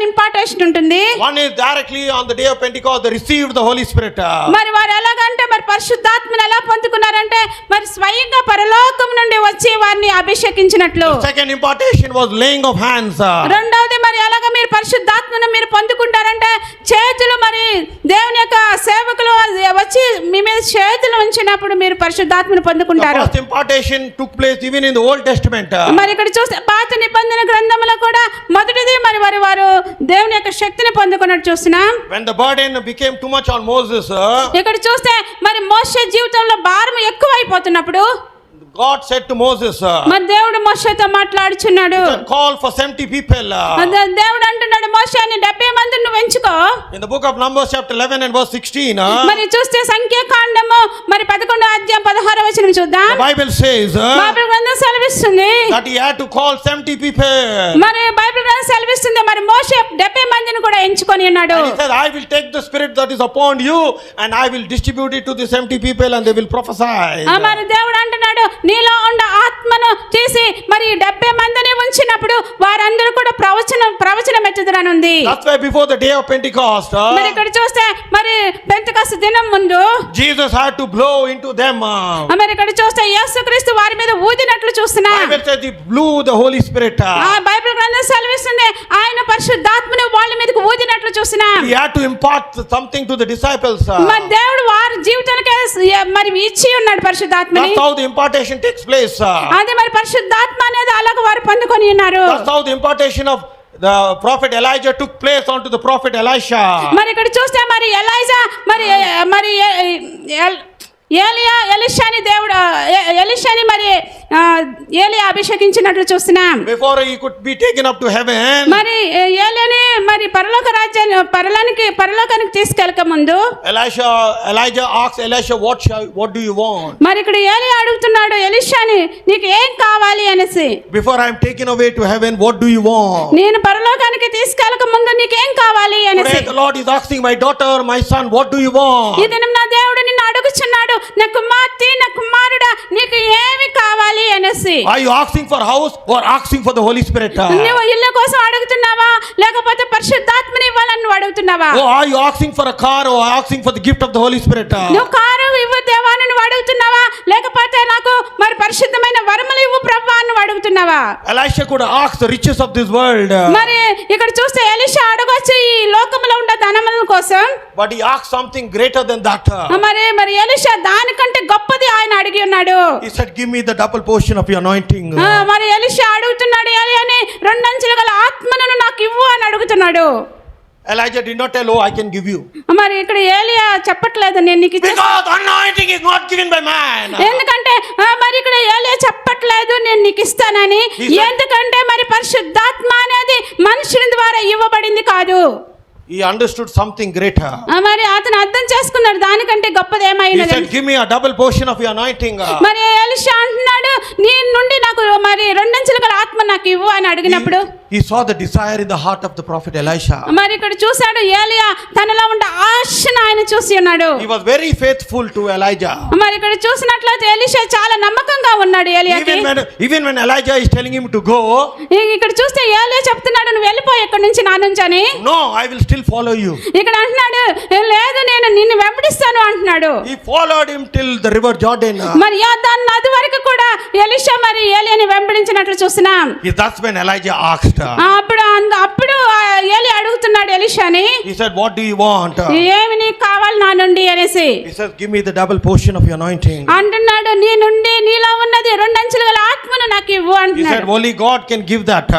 ఇంపార్టేషన్ ఉంటుంది. One is directly on the day of Pentecost they received the Holy Spirit. మరి వారు ఎలాగంటే మరి పరిశుద్ధాత్మను ఎలా పొందుకున్నారంటే మరి స్వయంగా స్వయంగా పరలోకం నుండి వచ్చి వారిని అభిషేకించినట్లు. Second impartation was laying of hands. రెండవది మరి అలాగ మీరు పరిశుద్ధాత్మను మీరు పొందుకుంటారంటే చేతులు మరి దేవుని యొక్క సేవకులు వచ్చి మీ మీద చేతులు ఉంచినప్పుడు మీరు పరిశుద్ధాత్మను The పొందుకుంటారు. first impartation took place even in the Old Testament. మరి ఇక్కడ చూస్తే పాత నిబంధన గ్రంథంలో కూడా మొదటిది మరి వారు దేవుని యొక్క శక్తిని పొందుకున్నట్టు చూస్తున్నాం. When the burden became too much on Moses, ఇక్కడ చూస్తే మరి మోషే జీవితంలో భారం ఎక్కువ అయిపోతున్నప్పుడు God said to Moses, మరి దేవుడు మోషేతో మాట్లాడుచున్నాడు. call for 70 people. దేవుడు అంటున్నాడు మోషేని 70 మందిని నువ్వు ఎంచుకో. In the book of Numbers chapter 11 and verse 16, మరి చూస్తే సంఖ్యాకాండము మరి 11వ అధ్యాయం 16వ వచనం చూద్దాం. the Bible says బైబిల్ గ్రంథం సెలవిస్తుంది that he had to call 70 people. మరి బైబిల్ గ్రంథం సెలవిస్తుంది మరి మోషే 70 మందిని కూడా ఎంచుకొని ఉన్నాడు. And he said, I will take the spirit that is upon you and I will distribute it to the 70 people and they will prophesy. మరి దేవుడు అంటున్నాడు నీలో ఉన్న ఆత్మను తీసి మరి 70 మందిని ఉంచినప్పుడు వారందరూ కూడా ప్రవచనం ఎత్తుదరనుంది. That's why before the day of Pentecost, మరి ఇక్కడ చూస్తే మరి పెంతెకొస్తు దినం ముందు Jesus had to blow into them. మరి ఇక్కడ చూస్తే యేసుక్రీస్తు వారి మీద ఊదినట్లు చూస్తున్నా. Bible says he blew the Holy Spirit. ఆ బైబిల్ గ్రంథం సెలవిస్తుంది ఆయన పరిశుద్ధాత్మను వాళ్ళ మీదకి ఊదినట్లు చూస్తున్నా. He had to impart something to the disciples. మరి దేవుడు వారి జీవితాలకే మరి ఇచ్చి ఉన్నాడు పరిశుద్ధాత్మని. That's how the impartation takes place. అదే మరి పరిశుద్ధాత్మ అనేది అలాగ వారు పొందుకొని ఉన్నారు. That's how the impartation of the prophet Elijah took place onto the prophet Elisha. మరి ఇక్కడ చూస్తే మరి ఎలైజా మరి ఎలీషాని దేవుడు ఎలీషాని మరి ఏలియా అభిషేకించినట్లు చూస్తున్నాం. Before he could be taken up to heaven, మరి ఏలియాని మరి పరలోకానికి తీసుకెళ్ళక ముందు Elijah asked Elisha, what do you want? మరి ఇక్కడ ఏలియా అడుగుతున్నాడు ఎలీషాని నీకు ఏం కావాలి అనేసి. Before I am taken away to heaven, what do you want? నేను పరలోకానికి తీసుకెళ్ళక ముందు నీకేం కావాలి అనేసి. Today the Lord is asking my daughter, my son, what do you want? ఈ దినం నా దేవుడు నిన్ను అడుగుచున్నాడు నా కుమార్తె నా కుమారుడా నీకు ఏమి కావాలి అనేసి. Are you asking for house or asking for the Holy Spirit? నువ్వు ఇల్లు కోసం అడుగుతున్నావా లేకపోతే పరిశుద్ధాత్మని ఇవ్వాలని నువ్వు అడుగుతున్నావా? Oh, are you asking for a car or asking for the gift of the Holy Spirit? నువ్వు కారు ఇవ్వు దేవా అని నువ్వు అడుగుతున్నావా లేకపోతే నాకు మరి పరిశుద్ధమైన వరములు ఇవ్వు ప్రభువా అని నువ్వు అడుగుతున్నావా? Elisha could ask the riches of this world. మరి ఇక్కడ చూస్తే ఎలీషా అడగొచ్చు ఈ లోకములో ఉన్న ధనముల కోసం. But he asked something greater than that. మరి ఎలీషా దానికంటే గొప్పది ఆయన అడిగి ఉన్నాడు. He said, give me the double portion of your anointing. మరి ఎలీషా అడుగుతున్నాడు ఏలియాని 2 అంచెల గల ఆత్మను నాకు ఇవ్వు అని అడుగుతున్నాడు. Elijah did not tell, oh, I can give you. మరి ఇక్కడ ఏలియా చెప్పట్లేదు నేను నీకు Because anointing is not given by man. ఎందుకంటే మరి ఇక్కడ ఏలియా చెప్పట్లేదు నేను నీకు ఇస్తానని. ఎందుకంటే మరి పరిశుద్ధాత్మ అనేది మనుషుని ద్వారా ఇవ్వబడింది కాదు. He understood something greater. మరి అతను అర్థం చేసుకున్నాడు దానికంటే గొప్పది He ఏమైనది. said, give me a double portion of your anointing. మరి ఎలీషా అంటున్నాడు నీ నుండి నాకు మరి 2 అంచెల గల ఆత్మ నాకు ఇవ్వు అని అడిగినప్పుడు He saw the desire in the heart of the prophet Elisha. మరి ఇక్కడ చూశాడు ఏలియా తనలో ఉన్న ఆశను ఆయన చూసి ఉన్నాడు. He was very faithful to Elijah. మరి ఇక్కడ చూసినట్లయితే ఎలీషా చాలా నమ్మకంగా ఉన్నాడు ఏలియాకి. Even when Elijah is telling him to go, ఇక్కడ చూస్తే ఏలియా చెప్తున్నాడు నువ్వు వెళ్ళిపో ఇక్కడి నుంచి నా నుంచి అని. no, I will still follow you. ఇక్కడ అంటున్నాడు లేదు నేను నిన్ను వెంబడిస్తాను అంటున్నాడు. He followed him till the river Jordan. మరి యోర్దాను నది వరకు కూడా ఎలీషా మరి ఏలియాని వెంబడించినట్లు చూస్తున్నాం. That's when Elijah asked. అప్పుడు ఏలియా అడుగుతున్నాడు ఎలీషాని. He said, what do you want? ఏమి నీకు కావాలి నా నుండి అనేసి. He says, give me the double portion of your anointing. అంటున్నాడు నీ నుండి నీలో ఉన్నది 2 అంచెల గల ఆత్మను నాకు ఇవ్వు He అంటున్నాడు. said, only God can give that.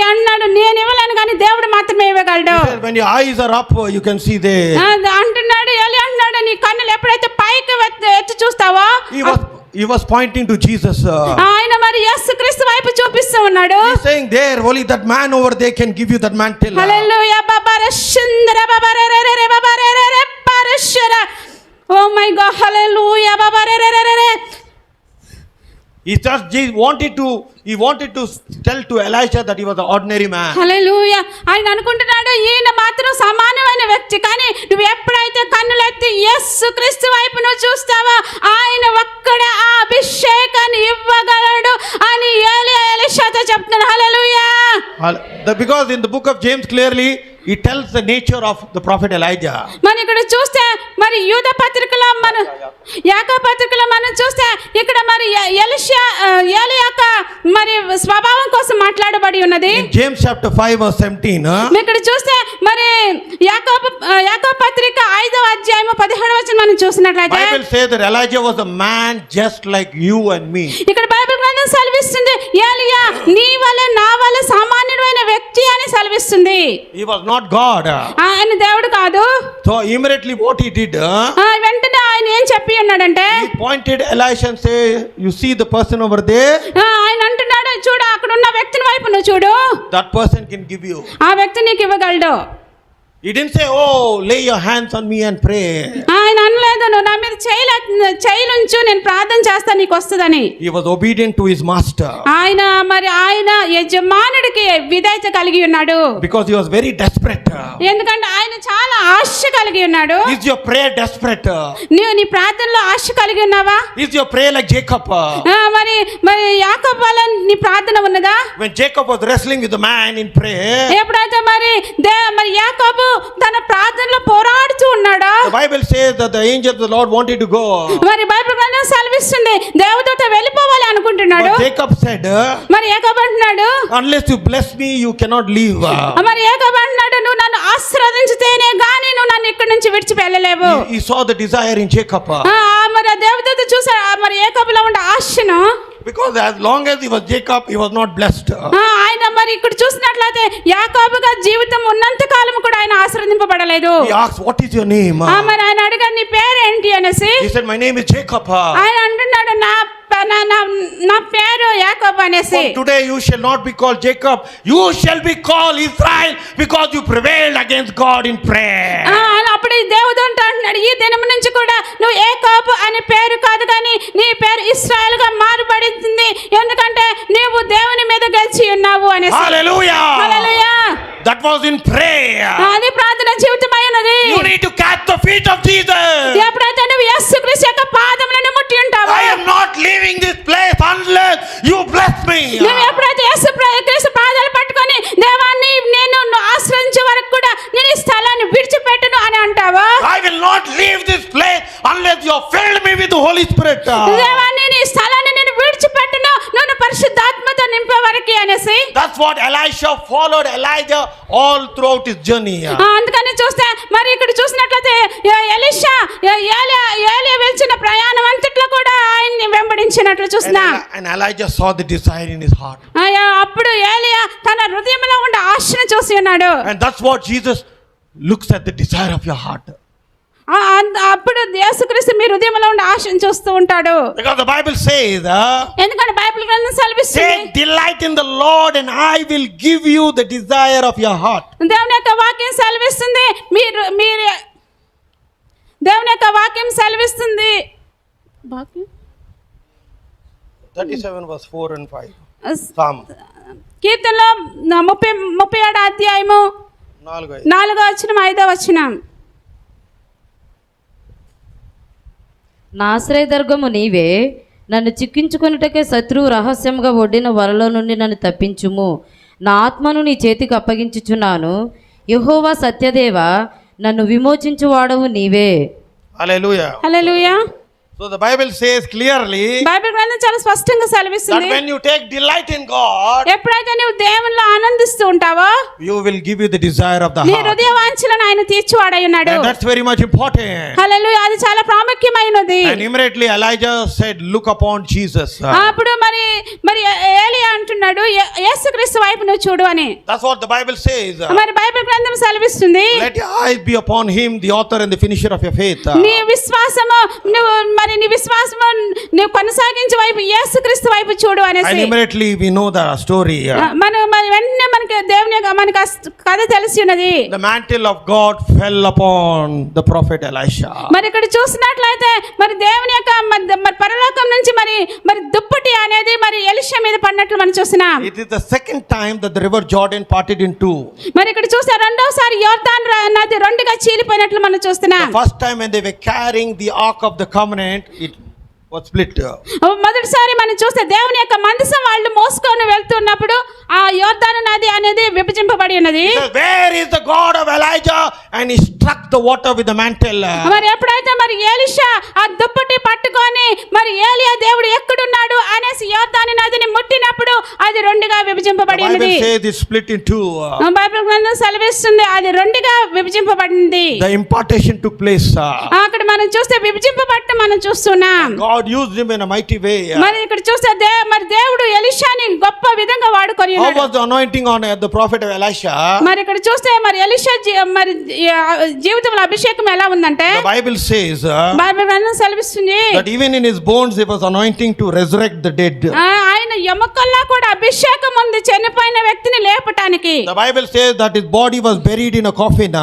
అన్నాడు నేను ఇవ్వలేను కానీ దేవుడు మాత్రమే ఇవ్వగలడు. He said, when your eyes are up, you can see there. అంటున్నాడు ఏలియా అంటున్నాడు నీ కన్నులు ఎప్పుడైతే పైకి ఎత్తి చూస్తావో He was pointing to Jesus. ఆయన మరి యేసుక్రీస్తు వైపు చూపిస్తూ ఉన్నాడు. He's saying there, only that man over there can give you that mantle. Hallelujah బాబారషందర బాబారేరే బాబారేరే పరశర. ఓ మై గాడ్ హల్లెలూయా బాబారేరే. He wanted to tell to Elisha that he was an ordinary man. హల్లెలూయా. ఆయన అనుకుంటున్నాడు ఈయన మాత్రం సమానమైన వ్యక్తి కానీ నువ్వు ఎప్పుడైతే కన్నులెత్తి యేసుక్రీస్తు వైపు నువ్వు చూస్తావో ఆయన ఒక్కడే ఆ అభిషేకాన్ని ఇవ్వగలడు అని ఏలియా ఎలీషాతో చెప్తున్నాడు. హల్లెలూయా. Because in the book of James clearly it tells the nature of the prophet Elijah. మరి ఇక్కడ చూస్తే మరి యూద పత్రికలో మన యాకో పత్రికలో మనం చూస్తే ఇక్కడ మరి ఎలీషా యొక్క మరి స్వభావం కోసం మాట్లాడబడి ఉన్నది. In James chapter 5 verse 17, ఇక్కడ చూస్తే మరి యాకో పత్రిక 5వ అధ్యాయము 17వ వచనం మనం చూసినట్లయితే Bible says that Elijah was a man just like you and me. ఇక్కడ బైబిల్ గ్రంథం సెలవిస్తుంది ఎలీయా నీ వలె నా వలె సామాన్యుడైన వ్యక్తి అని సెలవిస్తుంది. He was not God. ఆయన దేవుడు కాదు. So immediately what he did, వెంటనే ఆయన ఏం చెప్పి ఉన్నాడంటే he pointed Elisha and say, you see the person over there, ఆయన అంటున్నాడు చూడు అక్కడ ఉన్న వ్యక్తిని వైపు నువ్వు చూడు, that person can give you. ఆ వ్యక్తి నీకు ఇవ్వగలడు. He didn't say, oh, lay your hands on me and pray. ఆయన అనలేదు నువ్వు నా మీద చేయలుంచు నేను ప్రార్థన చేస్తా నీకు వస్తుందని. He was obedient to his master. ఆయన యజమానుడికి విధేయత కలిగి ఉన్నాడు. Because he was very desperate. ఎందుకంటే ఆయన చాలా ఆశ కలిగి ఉన్నాడు. Is your prayer desperate? నీవు నీ ప్రార్థనలో ఆశ కలిగి ఉన్నావా? Is your prayer like Jacob? మరి యాకోబు వలె నీ ప్రార్థన ఉన్నదా? When Jacob was wrestling with the man in prayer, ఎప్పుడైతే మరి యాకోబు తన ప్రార్థనలో పోరాడుతూ ఉన్నాడా, the Bible says that the angel of the Lord wanted to go. మరి బైబిల్ గ్రంథం సెలవిస్తుంది దేవదూత వెళ్ళిపోవాలి అనుకుంటున్నాడు. But Jacob said, మరి యాకోబు అంటున్నాడు unless you bless me you cannot leave. మరి యాకోబు అంటున్నాడు నువ్వు నన్ను ఆశీర్వదించితేనే గాని నువ్వు నన్ను ఇక్కడి నుంచి విడిచి వెళ్ళలేవు. He saw the desire in Jacob. మరి దేవదూత చూసాడు మరి యాకోబులో ఉండే ఆశను. Because as long as he was Jacob, he was not blessed. ఆయన మరి ఇక్కడ చూసినట్లయితే యాకోబుగా జీవితం ఉన్నంత కాలం కూడా ఆయన ఆశీర్వదింపబడలేదు. He asked, what is your name? మరి ఆయన అడిగాడు నీ పేరేంటి అనేసి. He said, my name is Jacob. ఆయన అంటున్నాడు నా పేరు యాకోబు అనేసి. From today you shall not be called Jacob, you shall be called Israel, because you prevailed against God in prayer. అప్పుడు దేవదూత అంటున్నాడు ఈ దినం నుంచి కూడా నువ్వు యాకోబు అనే పేరు కాదు కానీ నీ పేరు ఇశ్రాయేల్ గా మారబడింది ఎందుకంటే నీవు దేవుని మీద గెలిచి ఉన్నావు అనేసి. Hallelujah. Hallelujah. That was in prayer. అది ప్రార్థన జీవితమైనది. You need to catch the feet of Jesus. ఎప్పుడైతే నువ్వు యేసుక్రీస్తు యొక్క పాదములను ముట్టి ఉంటావో I am not leaving this place unless you bless me. నువ్వు ఎప్పుడైతే యేసుక్రీస్తు పాదాలు పట్టుకొని దేవాన్ని నేను ఆశ్రయించే వరకు కూడా నేను ఈ స్థలాన్ని విడిచిపెట్టును అని అంటావో I will not leave this place unless you have filled me with the Holy Spirit. దేవాన్ని నీ స్థలాన్ని నేను విడిచిపెట్టును నువ్వు పరిశుద్ధాత్మతో నింపే వరకు అనేసి. That's what Elisha followed Elijah all throughout his journey. అందుకని చూస్తే మరి ఇక్కడ చూసినట్లయితే ఎలీషా ఏలియా వెళ్చిన ప్రయాణం అంతట్లో కూడా ఆయన్ని వెంబడించినట్లు చూస్తున్నాం. And Elijah saw the desire in his heart. అప్పుడు ఏలియా తన హృదయంలో ఉండే ఆశను చూసి ఉన్నాడు. And that's what Jesus looks at, the desire of your heart. అప్పుడు యేసుక్రీస్తు మీ హృదయంలో ఉండే ఆశను చూస్తూ ఉంటాడు. Because the Bible says, ఎందుకంటే బైబిల్ గ్రంథం సెలవిస్తుంది take delight in the Lord and I will give you the desire of your heart. దేవుని యొక్క వాక్యం సెలవిస్తుంది మీరు దేవుని యొక్క వాక్యం సెలవిస్తుంది 37 verse 4 and 5. Psalm. కీర్తనలో 37 అధ్యాయము 4వ వచనం 5వ వచనం. నా ఆశ్రయదుర్గము నీవే, నన్ను చిక్కించుకొనుటకే శత్రువు రహస్యంగా ఒడ్డిన వలలో నుండి నన్ను తప్పించుము. నా ఆత్మను నీ చేతికి అప్పగించుచున్నాను. యెహోవా సత్యదేవా, నన్ను విమోచించువాడవు నీవే. Hallelujah. Hallelujah. So the Bible says clearly Bible గ్రంథం చాలా స్పష్టంగా that సెలవిస్తుంది when you take delight in God, ఎప్పుడైతే నువ్వు దేవునిలో ఆనందిస్తూ ఉంటావో you will give you the desire of the నీ heart. హృదయ వాంఛలను ఆయన తీర్చువాడై ఉన్నాడు. And that's very much important. హల్లెలూయా. అది చాలా ప్రాముఖ్యమైనది. And immediately Elijah said, look upon Jesus. అప్పుడు మరి ఏలియా అంటున్నాడు యేసుక్రీస్తు వైపు నువ్వు చూడు అని. That's what the Bible says. మరి బైబిల్ గ్రంథం సెలవిస్తుంది Let your eyes be upon him, the author and the finisher of your faith. నీ విశ్వాసము నువ్వు కొనసాగించే వైపు యేసుక్రీస్తు వైపు చూడు And అనేసి. immediately we know the story. మరి వెంటనే మనకి దేవుని యొక్క మనకి కథ తెలిసి ఉన్నది. The mantle of God fell upon the prophet Elisha. మరి ఇక్కడ చూసినట్లయితే మరి దేవుని యొక్క మరి పరలోకం నుంచి మరి దుప్పటి అనేది మరి ఎలీషా మీద పడినట్లు మనం చూస్తున్నాం. It is the second time that the river Jordan parted in two. మరి ఇక్కడ చూస్తే రెండోసారి యోర్దాను నది రెండుగా చీలిపోయినట్లు మనం చూస్తున్నాం. The first time when they were carrying the ark of the covenant, was split. మొదటిసారి మనం చూస్తే దేవుని యొక్క మందసం వాళ్ళు మోసుకొని వెళ్తున్నప్పుడు ఆ యోర్దాను నది అనేది విభజింపబడి ఉన్నది. He says, where is the God of Elijah? And he struck the water with the mantle. మరి ఎప్పుడైతే మరి ఎలీషా ఆ దుప్పటి పట్టుకొని మరి ఏలియా దేవుడు ఎక్కడున్నాడు అనేసి యోర్దాను నదిని ముట్టినప్పుడు అది రెండుగా The విభజింపబడి Bible ఉన్నది. says it's split in two. Bible గ్రంథం సెలవిస్తుంది అది రెండుగా విభజింపబడింది. The impartation took place. అక్కడ మనం చూస్తే విభజింపబడటం మనం చూస్తున్నాం. God used him in a mighty way. మరి ఇక్కడ చూస్తే మరి దేవుడు ఎలీషాని గొప్ప విధంగా వాడుకొని How ఉన్నాడు. was the anointing on the prophet of Elisha? మరి ఇక్కడ చూస్తే మరి ఎలీషా మరి జీవితంలో అభిషేకం ఎలా ఉందంటే The Bible says బైబిల్ గ్రంథం సెలవిస్తుంది that even in his bones there was anointing to resurrect the dead. ఆయన ఎముకల్లో కూడా అభిషేకం ఉంది చనిపోయిన వ్యక్తిని లేపటానికి. The Bible says that his body was buried in a coffin.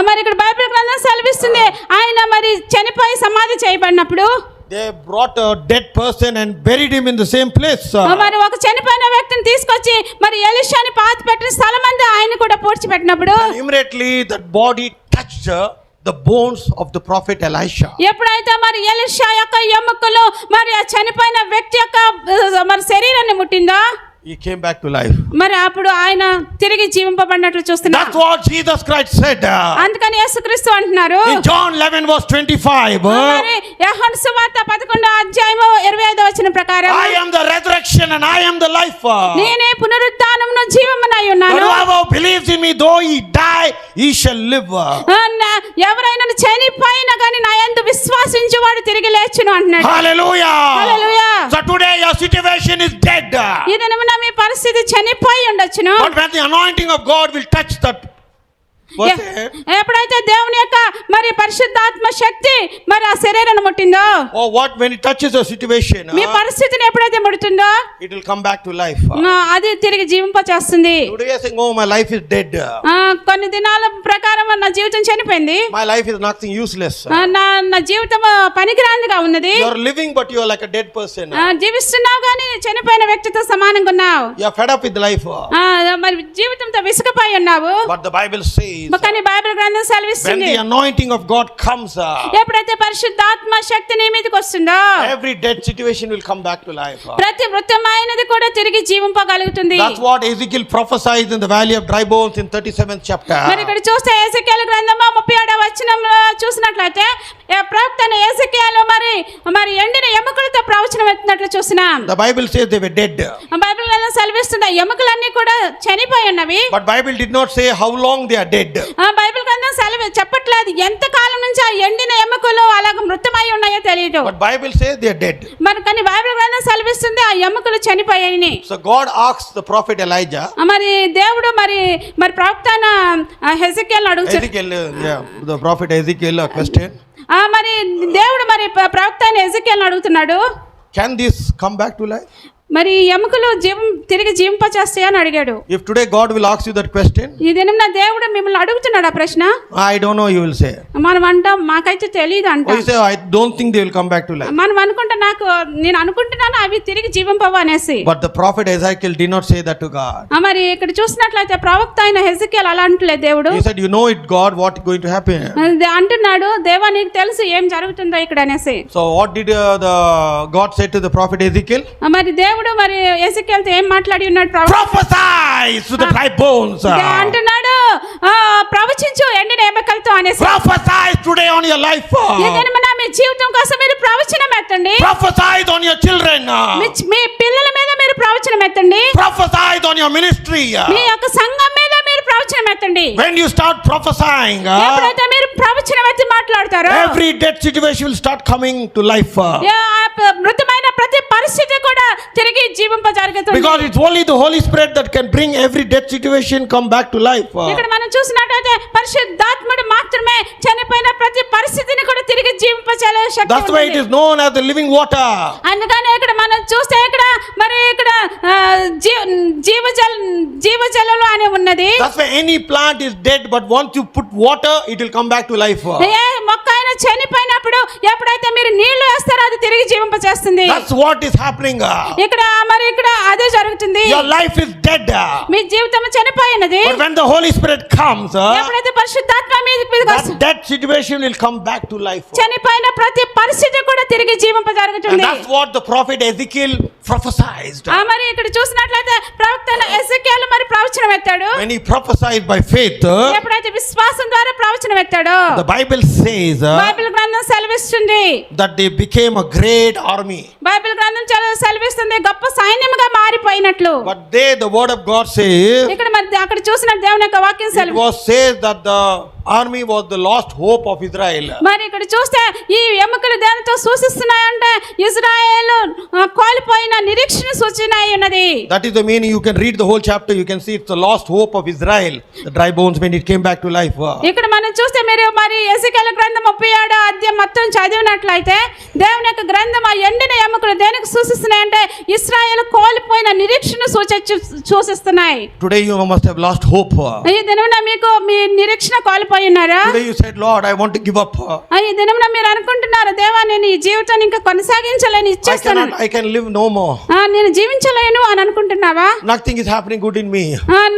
మరి ఇక్కడ బైబిల్ గ్రంథం సెలవిస్తుంది ఆయన మరి చనిపోయి సమాధి చేయబడినప్పుడు They brought a dead person and buried him in the same place. మరి ఒక చనిపోయిన వ్యక్తిని తీసుకొచ్చి మరి ఎలీషాని పాతి పెట్టిన స్థలం అంతా ఆయన కూడా పూడ్చిపెట్టినప్పుడు And immediately that body touched the bones of the prophet Elisha. ఎప్పుడైతే మరి ఎలీషా యొక్క ఎముకలు మరి ఆ చనిపోయిన వ్యక్తి యొక్క మరి శరీరాన్ని ముట్టిందో He came back to life. మరి అప్పుడు ఆయన తిరిగి జీవింపబడినట్లు చూస్తున్నాం. That's what Jesus Christ said. అందుకని యేసుక్రీస్తు అంటున్నారు In John 11 verse 25. మరి యోహాను సువార్త 11వ అధ్యాయము 25వ వచనం ప్రకారం I am the resurrection and I am the life. నేనే పునరుత్థానమును జీవమునై ఉన్నాను. Whoever believes in me, though he die, he shall live. ఎవరైనా చనిపోయినా కానీ నా యందు విశ్వాసించువాడు తిరిగి లేచును అంటున్నాడు. Hallelujah. Hallelujah. So today your situation is dead. ఈ దినమున మీ పరిస్థితి చనిపోయి ఉండొచ్చును. But when the anointing of God will touch that person, ఎప్పుడైతే దేవుని యొక్క మరి పరిశుద్ధాత్మ శక్తి మరి ఆ శరీరాన్ని ముట్టిందో or what when it touches your situation, మీ పరిస్థితిని ఎప్పుడైతే ముడుతుందో it will come back to life. అది తిరిగి జీవింపచేస్తుంది. Today you are saying, oh, my life is dead. కొన్ని దినాల ప్రకారం నా జీవితం చనిపోయింది, My life is nothing, useless. నా జీవితం పనికిరాందిగా ఉన్నది. You are living but you are like a dead person. జీవిస్తున్నావు కానీ చనిపోయిన వ్యక్తితో సమానంగా ఉన్నావు. You are fed up with life. మరి జీవితంతో విసుగుపోయి ఉన్నావు. But the Bible says కానీ బైబిల్ గ్రంథం when సెలవిస్తుంది the anointing of God comes, ఎప్పుడైతే పరిశుద్ధాత్మ శక్తి నీ మీదకి వస్తుందో every dead situation will come back to life. ప్రతి మృతమైనది కూడా తిరిగి జీవింపగలుగుతుంది. That's what Ezekiel prophesied in the valley of dry bones in 37th chapter. మరి ఇక్కడ చూస్తే ఎజెకియలు గ్రంథము 37వ వచనంలో చూసినట్లయితే ప్రవక్త ఎజెకియలు మరి ఎండిన ఎముకలతో ప్రవచనం ఎత్తినట్లు చూస్తున్నాం. The Bible says they were dead. Bible గ్రంథం సెలవిస్తుంది ఆ ఎముకలన్నీ కూడా చనిపోయి ఉన్నవి. But Bible did not say how long they are dead. Bible గ్రంథం చెప్పట్లేదు ఎంత కాలం నుంచి ఆ ఎండిన ఎముకలు అలాగ మృతమై ఉన్నాయో తెలియదు. But Bible says they are dead. మరి కానీ బైబిల్ గ్రంథం సెలవిస్తుంది ఆ ఎముకలు చనిపోయాయని. So God asked the prophet Elijah. మరి దేవుడు మరి ప్రవక్త హెజెకియల్ని అడుగుతాడు. Ezekiel, the prophet Ezekiel, a question. మరి దేవుడు మరి ప్రవక్త హెజెకియల్ని అడుగుతున్నాడు, Can this come back to life? మరి ఎముకలు తిరిగి జీవింపచేస్తాయని అడిగాడు. If today God will ask you that question, ఈ దినం నా దేవుడు మిమ్మల్ని అడుగుతున్నాడు ఆ ప్రశ్న. I don't know, you will say. మనం అంటాం మాకైతే తెలియదు Or అంటాం. you say, I don't think they will come back to life. మనం అనుకుంటా నేను అనుకుంటున్నాను అవి తిరిగి జీవింపవు అనేసి. But the prophet Ezekiel did not say that to God. మరి ఇక్కడ చూసినట్లయితే ప్రవక్త అయిన హెజెకియల్ అలా అంటలేదు దేవుడు. He said, you know it, God, what is going to happen. అంటున్నాడు దేవా నీకు తెలుసు ఏం జరుగుతుందో ఇక్కడ అనేసి. So what did the God say to the prophet Ezekiel? మరి దేవుడు మరి ఎజెకియల్తో ఏం మాట్లాడి ఉన్నాడు? Prophesy to the dry bones. అంటున్నాడు ప్రవచించు ఎండిన ఎముకలతో అనేసి. Prophesy today on your life. ఈ దినమున మీ జీవితం కోసం మీరు ప్రవచనం ఎత్తండి. Prophesy on your children. మీ పిల్లల మీద మీరు ప్రవచనం ఎత్తండి. Prophesy on your ministry. మీ యొక్క సంఘం మీద మీరు ప్రవచనం ఎత్తండి. When you start prophesying, ఎప్పుడైతే మీరు ప్రవచనం ఎత్తి మాట్లాడతారో every dead situation will start coming to life. మృతమైన ప్రతి పరిస్థితి కూడా తిరిగి జీవింప జరుగుతుంది. Because it's only the Holy Spirit that can bring every dead situation come back to life. ఇక్కడ మనం చూసినట్లయితే పరిశుద్ధాత్ముడు మాత్రమే చనిపోయిన ప్రతి పరిస్థితిని కూడా తిరిగి జీవింపచేసే శక్తి That's why it is known as the living water. అందుకని ఇక్కడ మనం చూస్తే ఇక్కడ జీవజలలు అని ఉన్నది. That's why any plant is dead, but once you put water, it will come back to life. ఏ మొక్క అయినా ఆయన చనిపోయినప్పుడు ఎప్పుడైతే మీరు నీళ్లు వేస్తారో అది తిరిగి జీవింపచేస్తుంది. That's what is happening. ఇక్కడ అదే జరుగుతుంది. Your life is dead. మీ జీవితం చనిపోయినది. But when the Holy Spirit comes, ఎప్పుడైతే పరిశుద్ధాత్మ మీదకి that dead situation will come back to life. చనిపోయిన ప్రతి పరిస్థితి కూడా తిరిగి జీవింప And జరుగుతుంది. that's what the prophet Ezekiel prophesied. మరి ఇక్కడ చూసినట్లయితే ప్రవక్త ఎజెకియలు మరి ప్రవచనం ఎత్తాడు. When he prophesied by faith, ఎప్పుడైతే విశ్వాసం ద్వారా ప్రవచనం ఎత్తాడో the Bible says బైబిల్ గ్రంథం సెలవిస్తుంది that they became a great army. Bible గ్రంథం సెలవిస్తుంది గొప్ప సైన్యముగా మారిపోయినట్లు. But the word of God says, ఇక్కడ మరి అక్కడ చూసిన దేవుని యొక్క వాక్యం it was says that the army was the lost hope of Israel. మరి ఇక్కడ చూస్తే ఈ ఎముకలు దేనితో సూచిస్తున్నాయంటే ఇజ్రాయేలు కోల్పోయిన నిరీక్షణ సూచన అయి ఉన్నది. That is the meaning. You can read the whole chapter. You can see it's the lost hope of Israel, the dry bones when it came back to life. ఇక్కడ మనం చూస్తే మీరు మరి ఎజెకియలు గ్రంథం 37వ అధ్యాయం మొత్తం చదివినట్లయితే దేవుని యొక్క గ్రంథం ఆ ఎండిన ఎముకలు దేనికి సూచిస్తున్నాయంటే ఇశ్రాయేలు కోల్పోయిన నిరీక్షణ సూచిస్తున్నాయి. Today you must have lost hope. ఈ దినమున మీకు మీ నిరీక్షణ కోల్పోయి ఉన్నారా? Today you said, Lord, I want to give up. ఈ దినమున మీరు అనుకుంటున్నారు, దేవా నేను ఈ జీవితాన్ని ఇంకా కొనసాగించలేని ఇచ్చేస్తాను, I can live no more. నేను జీవించలేను అని అనుకుంటున్నావా? Nothing is happening good in me.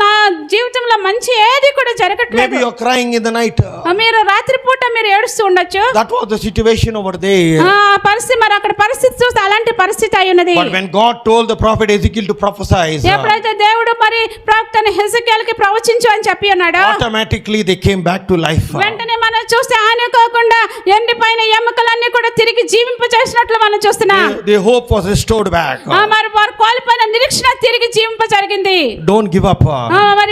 నా జీవితంలో మంచి ఏది కూడా జరగట్లేదు. Maybe you're crying in the night. మీరు రాత్రిపూట మీరు ఏడుస్తూ ఉండొచ్చు. That was the situation over there. పరిస్థితి మరి అక్కడ పరిస్థితి చూస్తే అలాంటి పరిస్థితి అయి ఉన్నది. But when God told the prophet Ezekiel to prophesy, ఎప్పుడైతే దేవుడు మరి ప్రవక్త హెజెకియలుకి ప్రవచించు అని చెప్పి ఉన్నాడు, automatically they came back to life. వెంటనే మనం చూస్తే అనుకోకుండా ఎండిపోయిన ఎముకలన్నీ కూడా తిరిగి జీవింపజేసినట్లు మనం చూస్తున్నాం. Their hope was restored back. మరి వారు కోల్పోయిన నిరీక్షణ తిరిగి జీవింప జరిగింది. Don't give up.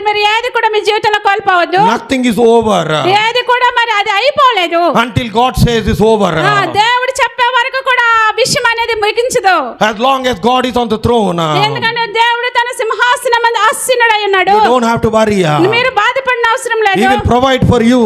మరి ఏది కూడా మీ జీవితంలో కోల్పోవద్దు. Nothing is over ఏది కూడా మరి అది అయిపోలేదు until God says it's over. దేవుడు చెప్పే వరకు కూడా ఆ విషయం అనేది ముగించదు. As long as God is on the throne, ఎందుకంటే దేవుడు తన సింహాసనం మీద ఆసీనుడై ఉన్నాడు. you don't have to worry. మీరు బాధపడిన అవసరం లేదు. He will provide for you.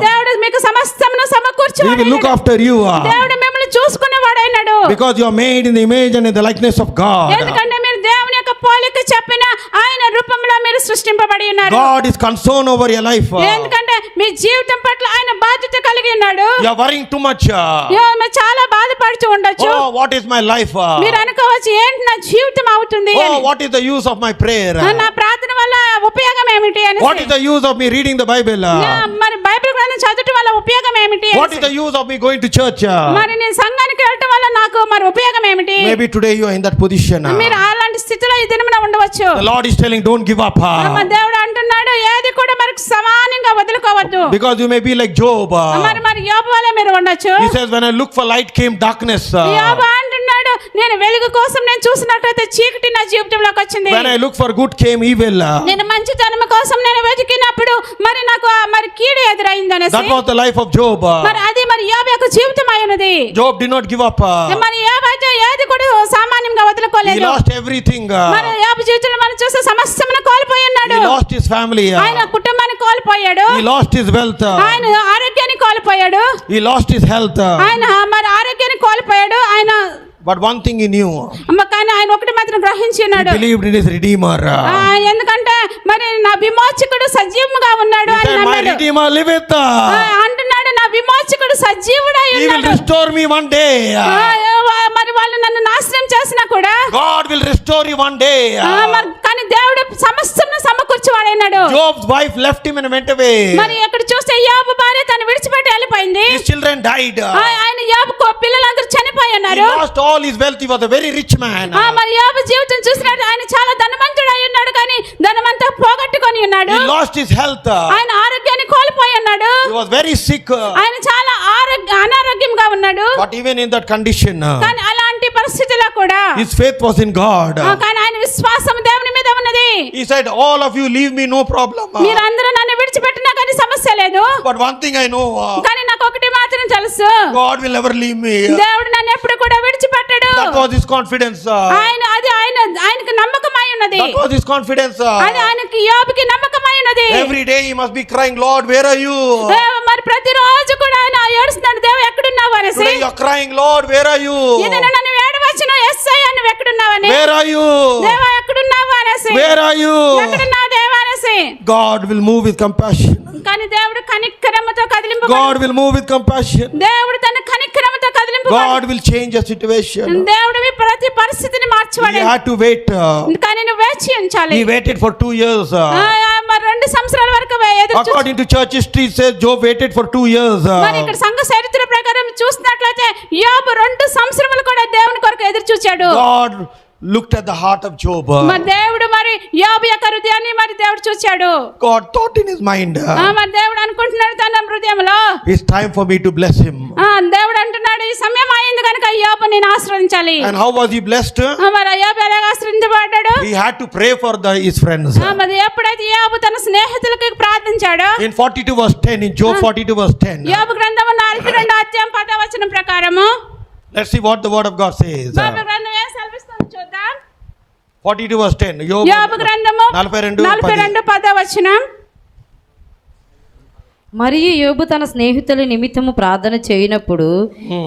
దేవుడు మీకు సమస్తమును He సమకూర్చువాడు. will look after you. దేవుడు మిమ్మల్ని చూసుకునేవాడైనాడు. Because you are made in the image and in the likeness of God. ఎందుకంటే మీరు దేవుని యొక్క పోలిక చెప్పిన ఆయన రూపంలో మీరు సృష్టింపబడి ఉన్నారు. God is concerned over your life. ఎందుకంటే మీ జీవితం పట్ల ఆయన బాధ్యత కలిగి ఉన్నాడు. You are worrying too much. మీరు చాలా బాధపడుతూ ఉండొచ్చు. Oh, what is my life? మీరు అనుకోవచ్చు ఏంటి నా జీవితం అవుతుంది Oh, అని. what is the use of my prayer? నా ప్రార్థన వల్ల ఉపయోగం ఏమిటి అని. What is the use of me reading the Bible? మరి బైబిల్ గ్రంథం చదవటం వల్ల ఉపయోగం ఏమిటి? What is the use of me going to church? మరి నేను సంఘానికి వెళ్ళటం వల్ల నాకు మరి ఉపయోగం ఏమిటి? Maybe today you are in that position. మీరు అలాంటి స్థితిలో ఈ దినమున ఉండవచ్చు. The Lord is telling, don't give up. మన దేవుడు అంటున్నాడు ఏది కూడా మనకు సమానంగా వదులుకోవద్దు. Because you may be like Job. మరి యోబు వలె మీరు ఉండొచ్చు. He says, when I look for light came darkness. యోబు అంటున్నాడు నేను వెలుగు కోసం నేను చూసినట్లయితే చీకటి నా జీవితంలోకి వచ్చింది. When I look for good came evil. నేను మంచితనం కోసం నేను వెతికినప్పుడు మరి నాకు మరి కీడు ఎదురైంది అనేసి. That was the life of Job. మరి అది మరి యోబు యొక్క జీవితం అయినది. Job did not give up. మరి యోబు అయితే ఏది కూడా సామాన్యంగా వదులుకోలేదు. He lost everything. మరి యోబు జీవితంలో మనం చూసే సమస్తమును కోల్పోయి ఉన్నాడు. He lost his family. ఆయన కుటుంబాన్ని కోల్పోయాడు. He lost his wealth. ఆయన ఆరోగ్యాన్ని కోల్పోయాడు. He lost his health. ఆయన మరి ఆరోగ్యాన్ని కోల్పోయాడు. ఆయన But one thing he knew. కానీ ఆయన ఒకటి మాత్రం గ్రహించి He ఉన్నాడు. believed in his Redeemer. ఎందుకంటే మరి నా విమోచకుడు సజీవంగా ఉన్నాడు He అని said, my నమ్మాడు. Redeemer liveth. అంటున్నాడు నా విమోచకుడు సజీవుడై He will ఉన్నాడు. restore me one day. మరి వాళ్ళు నన్ను నాశనం చేసినా కూడా God will restore you one day. మరి కానీ దేవుడు సమస్తమును సమకూర్చువాడైనాడు. Job's wife left him and went away. మరి ఇక్కడ చూస్తే యోబు భార్య తను విడిచిపెట్టి వెళ్ళిపోయింది. His children died. ఆయన యోబు పిల్లలందరూ చనిపోయి He ఉన్నారు. lost all his wealth. He was a very rich man. మరి యోబు జీవితం చూసినట్టు ఆయన చాలా ధనవంతుడు అయి ఉన్నాడు కానీ ధనమంతా పోగొట్టుకొని ఉన్నాడు. He lost his health. ఆయన ఆరోగ్యాన్ని కోల్పోయి ఉన్నాడు. He was very sick. ఆయన చాలా అనారోగ్యంగా ఉన్నాడు. But even in that condition, కానీ అలాంటి పరిస్థితిలో కూడా his faith was in God. కానీ ఆయన విశ్వాసం దేవుని మీద ఉన్నది. He said, all of you leave me, no problem. మీరందరూ నన్ను విడిచిపెట్టినా కానీ సమస్య లేదు. But one thing I know, కానీ నాకు ఒకటి మాత్రం తెలుసు, God will never leave me. దేవుడు నన్ను ఎప్పుడు కూడా విడిచిపెట్టడు. That was his confidence. ఆయనకు నమ్మకమై ఉన్నది. That was his confidence. అది ఆయనకి యోబుకి నమ్మకమై ఉన్నది. Every day he must be crying, Lord, where are you? మరి ప్రతిరోజు కూడా ఆయన ఏడుస్తున్నాడు, దేవా ఎక్కడున్నావు అనేసి. Today you are crying, Lord, where are you? ఇదను నన్ను ఏడవచ్చును, యేసయ్యా నువ్వు ఎక్కడున్నావని. Where are you? దేవా ఎక్కడున్నావు అనేసి. Where are you? ఎక్కడున్నావు దేవా అనేసి. God will move with compassion. కానీ దేవుడు కనికరముతో కదిలింపు God will move with compassion. దేవుడు తన కనికరముతో కదిలింపు God will change a situation. దేవుడు ప్రతి పరిస్థితిని He మార్చువాడు. had to wait. కానీ నువ్వు వేచి ఉంచాలి. He waited for 2 years. మరి 2 సంవత్సరాల వరకు ఎదురు చూసి According to church history, it says Job waited for 2 years. మరి ఇక్కడ సంఘ చరిత్ర ప్రకారం చూసినట్లయితే యోబు 2 సంవత్సరములు కూడా దేవుని కొరకు ఎదురు చూచాడు. God looked at the heart of Job. మరి దేవుడు మరి యోబు యొక్క హృదయాన్ని మరి దేవుడు చూచాడు. God thought in his mind, మరి దేవుడు అనుకుంటున్నాడు తన హృదయంలో, it's time for me to bless him. దేవుడు అంటున్నాడు ఈ సమయం అయింది కనుక యోబు నేను ఆశ్రయించాలి. And how was he blessed? మరి యోబు ఎలా ఆశ్రయించబడ్డాడు? He had to pray for his friends. మరి ఎప్పుడైతే యోబు తన స్నేహితులకు ప్రార్థించాడో, In 42 verse 10, in Job 42 verse 10, యోబు గ్రంథము 42 అధ్యాయం 10వ వచనం ప్రకారము let's see what the word of God says. యోబు గ్రంథం ఏం సెలవిస్తుందో చూద్దాం. 42 verse 10, యోబు గ్రంథము 42 10వ వచనం. మరియు యోబు తన స్నేహితుల నిమిత్తము ప్రార్థన చేయనప్పుడు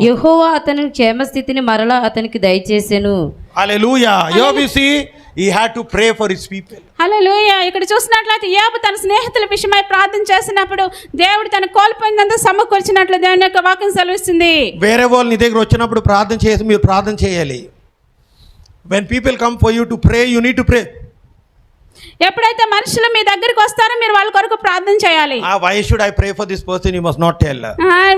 యెహోవా అతని క్షేమస్థితిని మరలా అతనికి దయచేసెను. Hallelujah. Job, you see, he had to pray for his people. హల్లెలూయా. ఇక్కడ చూసినట్లయితే యోబు తన స్నేహితుల విషయమై ప్రార్థన చేసినప్పుడు దేవుడు తన కోల్పోయిందంతా సమకూర్చినట్లు దేవుని యొక్క వాక్యం సెలవిస్తుంది. వేరే వాళ్ళు నీ దగ్గర వచ్చినప్పుడు ప్రార్థన చేసి మీరు ప్రార్థన చేయాలి. When people come for you to pray, you need to pray. ఎప్పుడైతే మనుషులు మీ దగ్గరికి వస్తారో మీరు వాళ్ళ కొరకు ప్రార్థన చేయాలి. Why should I pray for this person? You must not tell.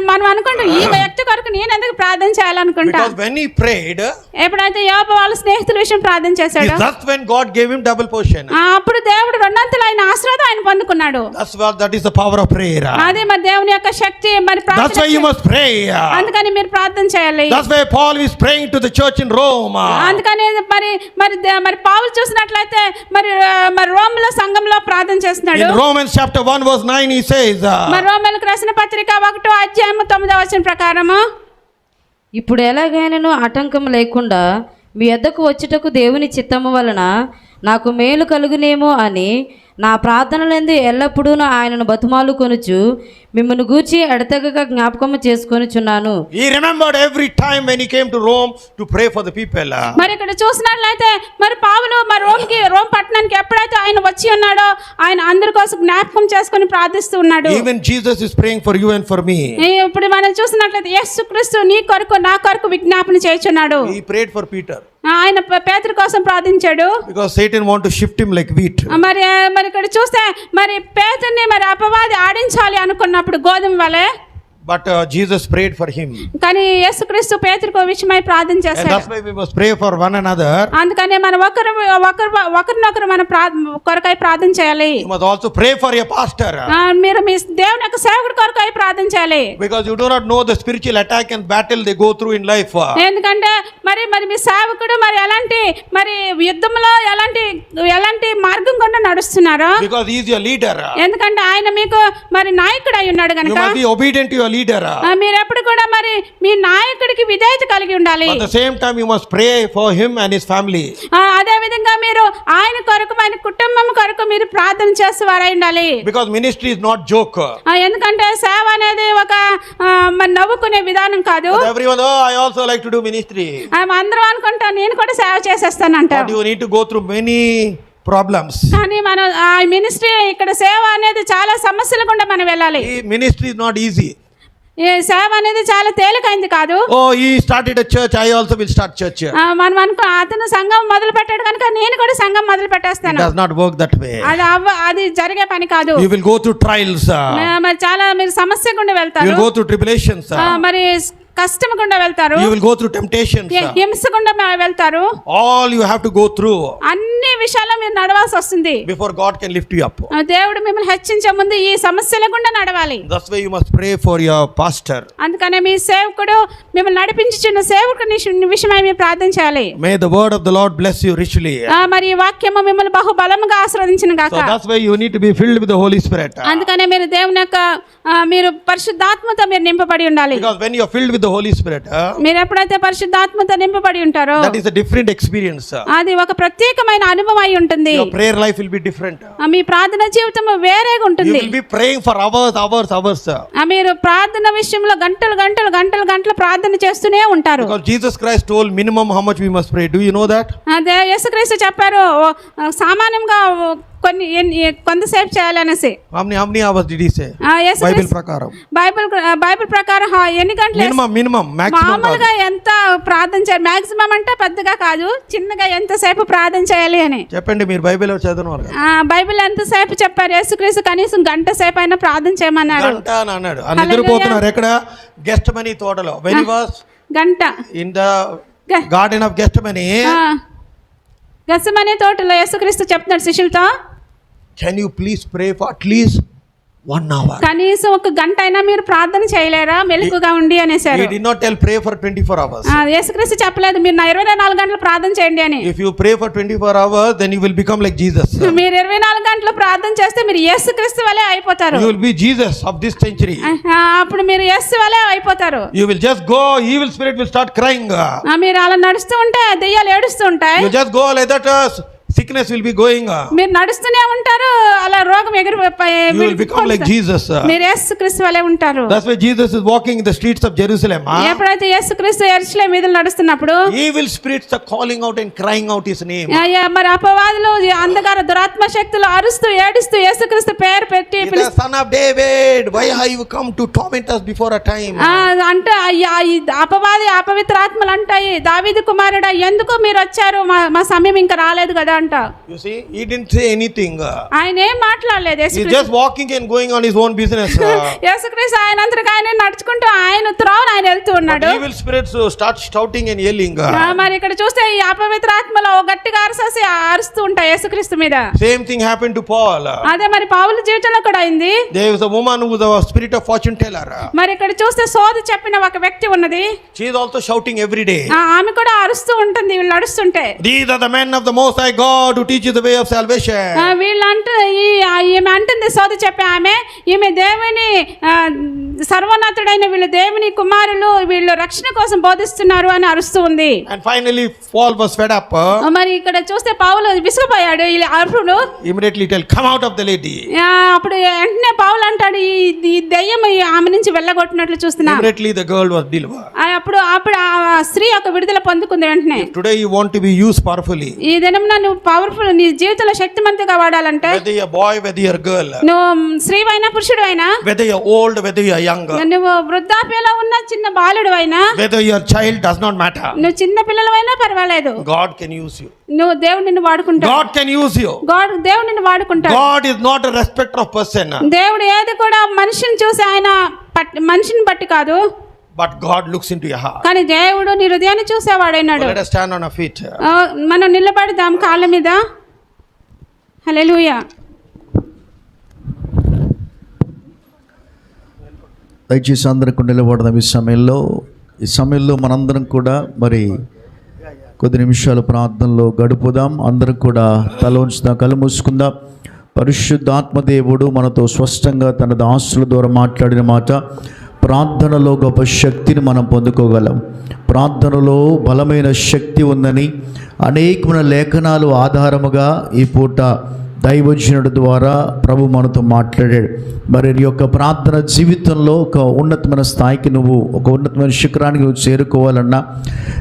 మనం అనుకుంటాం ఈ వ్యక్తి కొరకు నేను ఎందుకు ప్రార్థన చేయాలనుకుంటా. Because when he prayed, ఎప్పుడైతే యోబు వాళ్ళ స్నేహితుల విషయం ప్రార్థన చేశాడు, that's when God gave him double portion. అప్పుడు దేవుడు 2 అంతలు ఆయన ఆశీర్వాదం ఆయన పొందుకున్నాడు. That is the power of prayer. అదే మరి దేవుని యొక్క శక్తి మరి ప్రార్థన. That's why you must pray. అందుకని మీరు ప్రార్థన చేయాలి. That's why Paul is praying to the church in Rome. అందుకని మరి పౌలు చూసినట్లయితే మరి రోమలో సంఘంలో ప్రార్థన చేస్తున్నాడు. In Romans chapter 1 verse 9 he says, మరి రోమీయులకు రాసిన పత్రిక 1వ అధ్యాయం 9వ వచనం ప్రకారము, ఇప్పుడు ఎలాగైనాను ఆటంకం లేకుండా మీ యొద్దకు వచ్చుటకు దేవుని చిత్తము వలన నాకు మేలు కలుగునేమో అని నా ప్రార్థనలందు ఎల్లప్పుడూ ఆయనను బతుమాలు కొనుచు మిమ్మల్ని గూర్చి ఎడతెగక జ్ఞాపకము చేసుకొనుచున్నాను. he remembered every time when he came to Rome to pray for the people. మరి ఇక్కడ చూసినట్లయితే మరి పౌలు మరి రోమ్ పట్టణానికి ఎప్పుడైతే ఆయన వచ్చి ఉన్నాడో ఆయన అందరి కోసం జ్ఞాపకం చేసుకొని ప్రార్థిస్తూ ఉన్నాడు. Even Jesus is praying for you and for me. ఇప్పుడు మనం చూసినట్లయితే యేసుక్రీస్తు నీ కొరకు నా కొరకు విజ్ఞాపన చేయుచున్నాడు. He prayed for Peter. ఆయన పేతురు కోసం ప్రార్థించాడు. Because Satan want to shift him like wheat. మరి ఇక్కడ చూస్తే మరి పేతుర్ని మరి అపవాది ఆడించాలి అనుకున్నప్పుడు గోధుమ వలె, But Jesus prayed for him. కానీ యేసుక్రీస్తు పేతురుకు విషయమై ప్రార్థన And చేశాడు. that's why we must pray for one another. అందుకనే మనం ఒకరినొకరు మన కొరకై ప్రార్థన చేయాలి. You must also pray for your pastor. మీరు మీ దేవుని యొక్క సేవకుడి కొరకై ప్రార్థన చేయాలి. Because you do not know the spiritual attack and battle they go through in life. ఎందుకంటే మరి మీ సేవకుడు మరి ఎలాంటి మరి యుద్ధంలో ఎలాంటి మార్గం గుండా నడుస్తున్నారో. Because he is your leader. ఎందుకంటే ఆయన మీకు మరి నాయకుడు అయి ఉన్నాడు You కనుక must be obedient to your leader. మీరు ఎప్పుడు కూడా మరి మీ నాయకుడికి విధేయత కలిగి ఉండాలి. At the same time you must pray for him and his family. అదే విధంగా మీరు ఆయన కొరకు ఆయన కుటుంబం కొరకు మీరు ప్రార్థన చేసేవారై ఉండాలి. Because ministry is not joke. ఎందుకంటే సేవ అనేది ఒక మరి నవ్వుకునే విధానం కాదు. But everyone, I also like to do ministry. అందరూ అనుకుంటాం నేను కూడా సేవ చేసేస్తానంటారు. But you need to go through many problems. కానీ మనం ఆ మినిస్ట్రీ ఇక్కడ సేవ అనేది చాలా సమస్యల గుండా మనం వెళ్ళాలి. Ministry is not easy. ఈ సేవ అనేది చాలా తేలికైంది కాదు. Oh, he started a church, I also will start church. మనం అతను సంఘం మొదలు పెట్టాడు కనుక నేను కూడా సంఘం మొదలు It పెట్టేస్తాను. does not work that way. అది జరిగే పని కాదు. You will go through trials. మరి చాలా మీరు సమస్య గుండా You వెళ్తారు. will go through tribulations. మరి కష్టం గుండా వెళ్తారు. You will go through temptations. హింస గుండా వెళ్తారు. All you have to go through అన్ని విషయాల్లో మీరు నడవాల్సి వస్తుంది. before God can lift you up. దేవుడు మిమ్మల్ని హెచ్చించే ముందు ఈ సమస్యల గుండా నడవాలి. That's why you must pray for your pastor. అందుకనే మీ సేవకుడు మిమ్మల్ని నడిపించుచున్న సేవకుని విషయమై మీరు ప్రార్థన చేయాలి. May the word of the Lord bless you richly. మరి ఈ వాక్యము మిమ్మల్ని బహుబలముగా ఆశీర్వదించును గాక. So that's why you need to be filled with the Holy Spirit. అందుకనే మీరు దేవుని యొక్క మీరు పరిశుద్ధాత్మతో మీరు నింపబడి ఉండాలి. Because when you are filled with the Holy Spirit, మీరు ఎప్పుడైతే పరిశుద్ధాత్మతో నింపబడి ఉంటారో that is a different experience. అది ఒక ప్రత్యేకమైన అనుభవం అయి ఉంటుంది. Your prayer life will be different. మీ ప్రార్థన జీవితం వేరేగా You ఉంటుంది. will be praying for hours. మీరు ప్రార్థన విషయంలో గంటలు ప్రార్థన చేస్తూనే ఉంటారు. Because Jesus Christ told minimum how much we must pray. Do you know that? అదే యేసుక్రీస్తు చెప్పారు సామాన్యంగా కొంతసేపు చేయాలనేసి. How many hours did he say? Bible ప్రకారం బైబిల్ ప్రకారం ఎన్ని గంటలు? మినిమం మామూలుగా ఎంత ప్రార్థన చేయాలి? మాక్సిమం అంటే పెద్దగా కాదు, చిన్నగా ఎంతసేపు ప్రార్థన చేయాలి అని చెప్పండి. మీరు బైబిల్ చదివినవారు కదా. బైబిల్ ఎంతసేపు చెప్పారు? యేసుక్రీస్తు కనీసం గంట సేపు అయినా ప్రార్థన చేయమన్నాడు. గంట అని అన్నాడు. నిద్రపోతున్నారు ఎక్కడ? గెస్టమనీ తోటలో. వెరీ వాస్ గంట ఇన్ ద గార్డెన్ ఆఫ్ గెస్టమనీ. గెత్సెమనీ తోటలో యేసుక్రీస్తు చెప్తున్నాడు శిష్యులతో, can you please pray for at least 1 hour? కనీసం ఒక గంట అయినా మీరు ప్రార్థన చేయలేరా మెలకుగా ఉండి అనేసారు. He did not tell pray for 24 hours. యేసుక్రీస్తు చెప్పలేదు మీరు 24 గంటలు ప్రార్థన చేయండి అని. If you pray for 24 hours then you will become like Jesus. మీరు 24 గంటలు ప్రార్థన చేస్తే మీరు యేసుక్రీస్తు వలే అయిపోతారు. You will be Jesus of this century. అప్పుడు మీరు యేసు వలే అయిపోతారు. You will just go, evil spirit will start crying. మీరు అలా నడుస్తూ ఉంటే దెయ్యాలు ఏడుస్తూ ఉంటాయి. You just go like that, sickness will be going. మీరు నడుస్తూనే ఉంటారు, అలా రోగం ఎగిరిపోయి you will become like Jesus. మీరు యేసుక్రీస్తు వలే ఉంటారు. That's why Jesus is walking in the streets of Jerusalem. ఎప్పుడైతే యేసుక్రీస్తు యెరూషలేము వీధుల్లో నడుస్తున్నప్పుడు evil spirits are calling out and crying out his name. మరి అపవాదులు అంధకార దురాత్మ శక్తులు అరుస్తూ ఏడుస్తూ యేసుక్రీస్తు పేరు పెట్టి the son of David, why have you come to torment us before a time? అంటే అపవాది అపవిత్ర ఆత్మలు అంటాయి, దావీదు కుమారుడా ఎందుకు మీరు వచ్చారు, మా సమయం ఇంకా రాలేదు కదా అంట. You see, he didn't say anything. ఆయన ఏం మాట్లాడలేదు. He just walking and going on his own business. యేసుక్రీస్తు ఆయన అంతటా ఆయన నడుచుకుంటూ ఆయన త్రోవన ఆయన వెళ్తూ ఉన్నాడు. Evil spirits start shouting and yelling. మరి ఇక్కడ చూస్తే ఈ అపవిత్ర ఆత్మలు గట్టిగా అరసేసి అరుస్తూ ఉంటాయి యేసుక్రీస్తు మీద. Same thing happened to Paul. అదే మరి పౌలు జీవితంలో కూడా అయింది. There was a woman who was a spirit of fortune teller. మరి ఇక్కడ చూస్తే సోది చెప్పిన ఒక వ్యక్తి ఉన్నది. She is also shouting every day. ఆమె కూడా అరుస్తూ ఉంటుంది వీళ్ళు నడుస్తుంటే. These are the men of the Most High God who teach you the way of salvation. వీళ్ళంటే ఈమె అంటుంది సోది చెప్పే ఆమె, ఈమె దేవుని సర్వోన్నతుడైన వీళ్ళు దేవుని కుమారులు, వీళ్ళు రక్షణ కోసం బోధిస్తున్నారు అని అరుస్తూ ఉంది. And finally Paul was fed up. మరి ఇక్కడ చూస్తే పౌలు విసుగుపోయాడు ఈ అరుపును. Immediately tell, come out of the lady. అప్పుడు వెంటనే పౌలు అంటాడు ఈ దెయ్యం ఆమె నుంచి వెళ్ళగొట్టినట్లు చూస్తున్నా. Immediately the girl was delivered. అప్పుడు ఆ స్త్రీ ఒక విడుదల పొందుకుంది వెంటనే. Today you want to be used powerfully. ఈ దినమున నువ్వు పవర్ఫుల్, నీ జీవితంలో శక్తిమంతంగా వాడాలంటే, whether you are boy, whether you are girl, నువ్వు స్త్రీవైనా పురుషుడైనా, whether you are old, whether you are young, నువ్వు వృద్ధాప్యలో ఉన్న చిన్న బాలుడివైనా, whether your child does not matter, నువ్వు చిన్న పిల్లలవైనా పర్వాలేదు, God can use you. నువ్వు దేవుడు నిన్ను వాడుకుంటాడు. God can use you. దేవుడు నిన్ను వాడుకుంటాడు. God is not a respecter of person. దేవుడు ఏది కూడా మనిషిని చూసి ఆయన మనిషిని బట్టి కాదు, but God looks into your heart. కానీ దేవుడు నీ హృదయాన్ని చూసేవాడైనాడు. Let us stand on our feet. మనం నిలబడదాం కాళ్ళ మీద. హల్లెలూయా. దయచేసి అందరికీ నిలబడదాం. ఈ సమయంలో మనందరం కూడా మరి కొద్ది నిమిషాలు ప్రార్థనలో గడుపుదాం. అందరం కూడా తల ఉంచుదాం, కళ్ళు మూసుకుందాం. పరిశుద్ధాత్మదేవుడు మనతో స్పష్టంగా తన దాసుల ద్వారా మాట్లాడిన మాట, ప్రార్థనలో గొప్ప శక్తిని మనం పొందుకోగలం. ప్రార్థనలో బలమైన శక్తి ఉందని అనేకమైన లేఖనాలు ఆధారముగా ఈ పూట దైవజనుడి ద్వారా ప్రభు మనతో మాట్లాడాడు. మరి నీ యొక్క ప్రార్థన జీవితంలో ఒక ఉన్నతమైన స్థాయికి నువ్వు, ఒక ఉన్నతమైన శిఖరానికి నువ్వు చేరుకోవాలన్నా,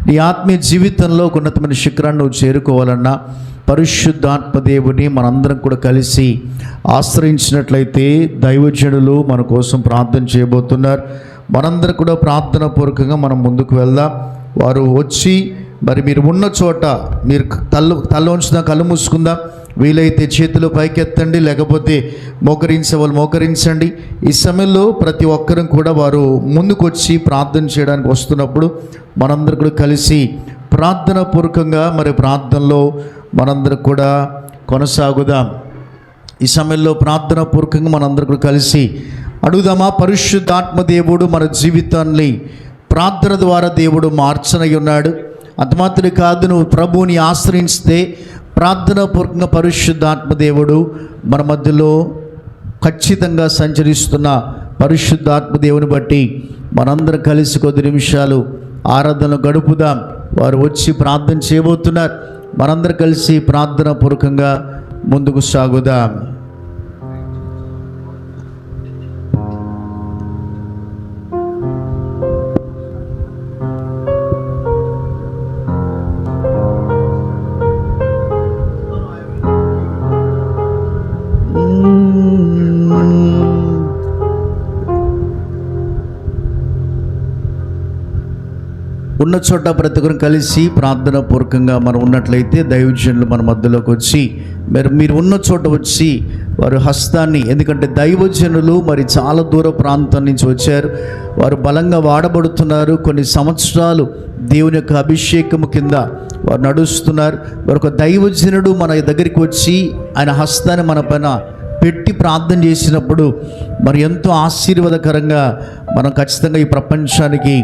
నీ ఆత్మీయ జీవితంలో ఒక ఉన్నతమైన శిఖరాన్ని నువ్వు చేరుకోవాలన్నా పరిశుద్ధాత్మదేవుని మనందరం కూడా కలిసి ఆశ్రయించినట్లయితే దైవజనులు మన కోసం ప్రార్థన చేయబోతున్నారు. మనందరం కూడా ప్రార్థన పూర్వకంగా మనం ముందుకు వెళ్దాం. వారు వచ్చి మరి మీరు ఉన్న చోట మీరు తల ఉంచుదాం, కళ్ళు మూసుకుందాం. వీలైతే చేతులు పైకెత్తండి, లేకపోతే వాళ్ళు మోకరించండి. ఈ సమయంలో ప్రతి ఒక్కరం కూడా వారు ముందుకు వచ్చి ప్రార్థన చేయడానికి వస్తున్నప్పుడు మనందరం కూడా కలిసి ప్రార్థన పూర్వకంగా మరి ప్రార్థనలో మనందరం కూడా కొనసాగుదాం. ఈ సమయంలో ప్రార్థన పూర్వకంగా మనందరం కూడా కలిసి అడుగుదామా? పరిశుద్ధాత్మదేవుడు మన జీవితాన్ని ప్రార్థన ద్వారా దేవుడు మార్చనై ఉన్నాడు. అంత మాత్రమే కాదు, నువ్వు ప్రభువుని ఆశ్రయిస్తే ప్రార్థన పూర్వకంగా పరిశుద్ధాత్మదేవుడు మన మధ్యలో ఖచ్చితంగా సంచరిస్తున్న పరిశుద్ధాత్మదేవుని బట్టి మనందరం కలిసి కొద్ది నిమిషాలు ఆరాధనలు గడుపుదాం. వారు వచ్చి ప్రార్థన చేయబోతున్నారు. మనందరం కలిసి ప్రార్థన పూర్వకంగా ముందుకు సాగుదాం. ఉన్న చోట ప్రతి ఒక్కరు కలిసి ప్రార్థన పూర్వకంగా మనం ఉన్నట్లయితే దైవజనులు మన మధ్యలోకి వచ్చి మీరు ఉన్న చోట వచ్చి వారు హస్తాన్ని, ఎందుకంటే దైవజనులు మరి చాలా దూర ప్రాంతం నుంచి వచ్చారు, వారు బలంగా వాడబడుతున్నారు, కొన్ని సంవత్సరాలు దేవుని యొక్క అభిషేకము కింద వారు నడుస్తున్నారు. మరొక దైవజనుడు మన దగ్గరికి వచ్చి ఆయన హస్తాన్ని మన పైన పెట్టి ప్రార్థన చేసినప్పుడు మరి ఎంతో ఆశీర్వాదకరంగా మనం ఖచ్చితంగా ఈ ప్రపంచానికి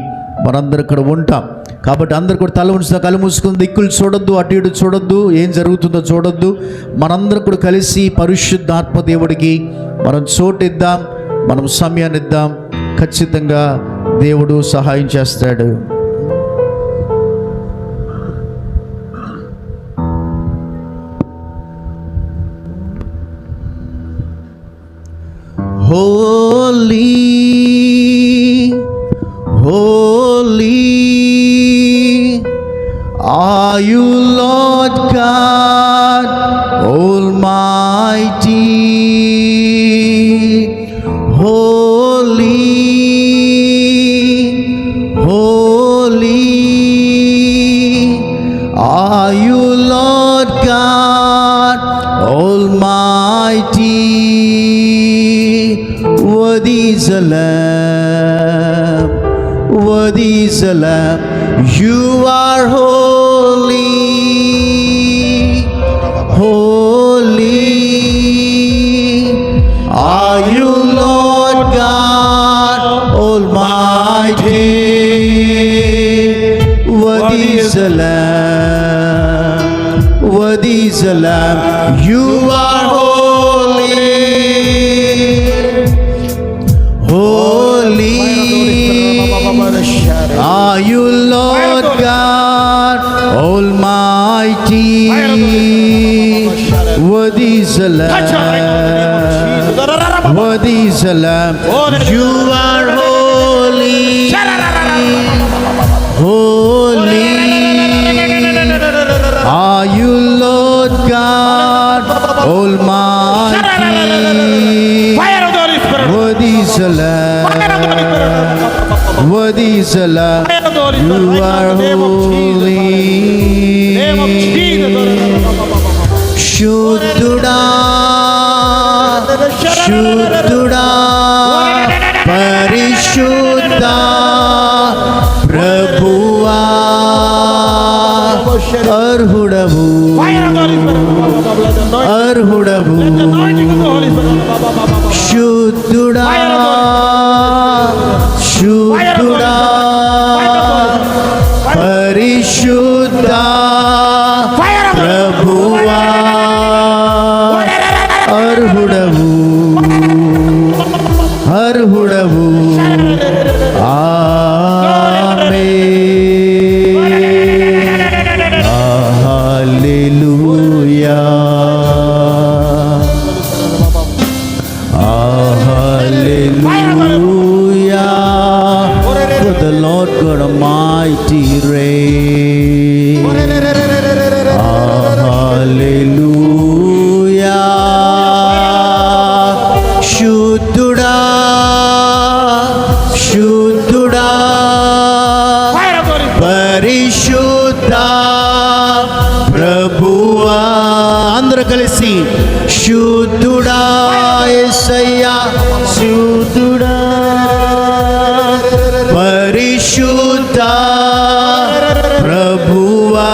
మనందరూ ఇక్కడ ఉంటాం. కాబట్టి అందరు కూడా తల ఉంచుతా, కళ్ళు మూసుకుని దిక్కులు చూడొద్దు, అటు ఇటు చూడొద్దు, ఏం జరుగుతుందో చూడొద్దు. మనందరం కూడా కలిసి పరిశుద్ధాత్మ దేవుడికి మనం చోటిద్దాం, మనం సమయాన్ని ఇద్దాం. ఖచ్చితంగా దేవుడు సహాయం చేస్తాడు. Holy, holy are you, Lord God Almighty. Holy, holy are you, Lord God Almighty. Worthy is the Lamb, worthy is the Lamb. You are holy, holy are you, Lord God Almighty. Worthy is the Lamb, worthy is the Lamb. You are holy, holy are you, Lord God Almighty. Worthy is the Lamb, worthy is the Lamb. You are holy, holy are you, Lord God Almighty. Worthy is the Lamb, worthy is the Lamb. You are holy. శుద్ధుడా, శుద్ధుడా, పరిశుద్ధ ప్రభువా, అర్హుడవు, అర్హుడవు. శుద్ధుడా, శుద్ధుడా, పరిశుద్ధ ప్రభువా, అర్హుడవు, అర్హుడవు. ఆమేన్. హల్లెలూయా, hallelujah, for the Lord God Almighty reigns. Hallelujah. శుద్ధుడా, శుద్ధుడా, పరిశుద్ధ ప్రభువా. అందరూ కలిసి శుద్ధుడా యేసయ్యా, శుద్ధుడా, పరిశుద్ధ ప్రభువా,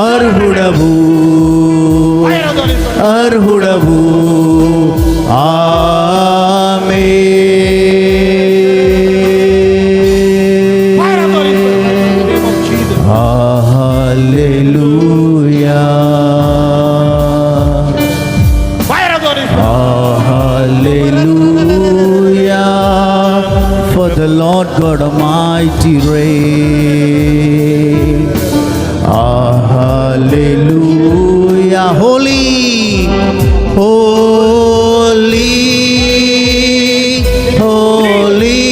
అర్హుడవు, అర్హుడవు. Hallelujah, hallelujah, for the Lord God Almighty reigns. Hallelujah, holy, holy, holy,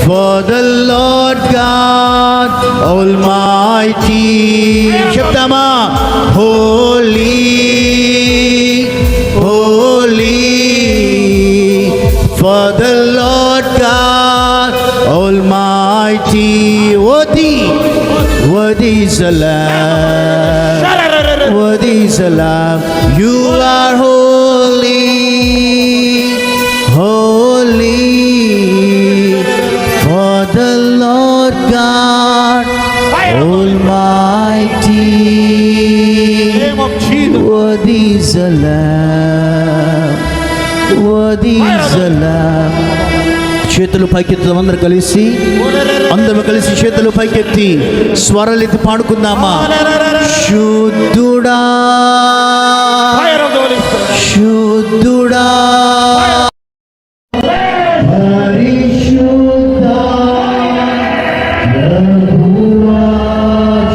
for the Lord God Almighty. Shabdama, holy, holy, for the Lord God Almighty. the Lamb. Worthy is the Lamb. You are holy, holy. For the Lord God Almighty. Name of Jesus. Worthy is the Lamb. Worthy is the Lamb. చేతులు పైకెత్తుదాం అందరూ కలిసి చేతులు పైకెత్తి స్వరాలెత్తి పాడుకుందామా. శుద్ధుడా Fire of the Holy Spirit. శుద్ధుడా పరిశుద్ధ ప్రభువా.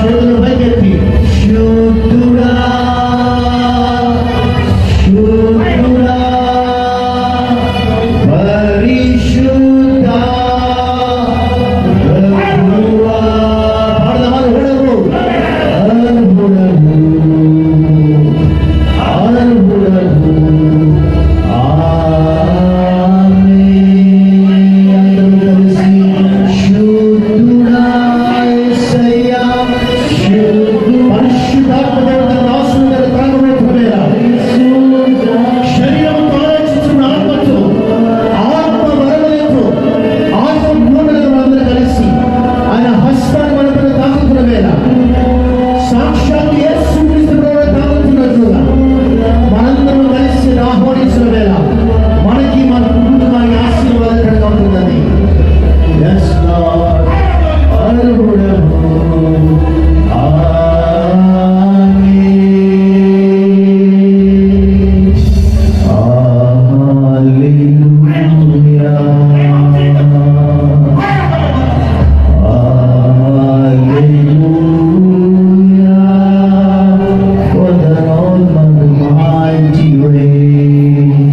చేతులు పైకెత్తి శుద్ధుడా శుద్ధుడా పరిశుద్ధ ప్రభువా. పాడదామా? అర్హుడవు అర్హుడవు సాక్షాత్ యేసు క్రీస్తు ప్రభువు తాగుతున్నట్లుగా మనందరం కలిసి ఆహ్వానించిన వేళ మనకి మన కుటుంబానికి ఆశీర్వాదకరంగా ఉంటుందని. Yes, Lord. అర్హుడవు. Amen. Hallelujah. For the Almighty reign.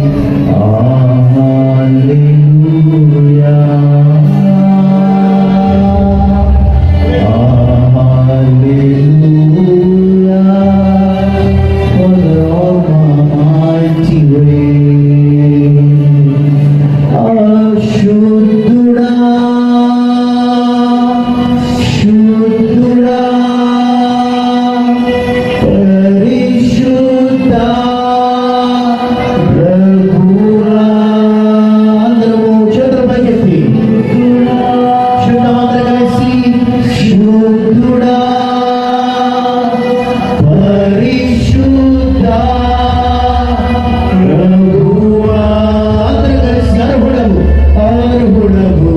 Hallelujah. For the Almighty reign. శుద్ధుడా శుద్ధుడా పరిశుద్ధ ప్రభువా. అందరము చేతులు పైకెత్తి శుద్ధమందరూ కలిసి శుద్ధుడా పరిశుద్ధ ప్రభువా. అందరూ కలిసి అర్హుడవు అర్హుడవు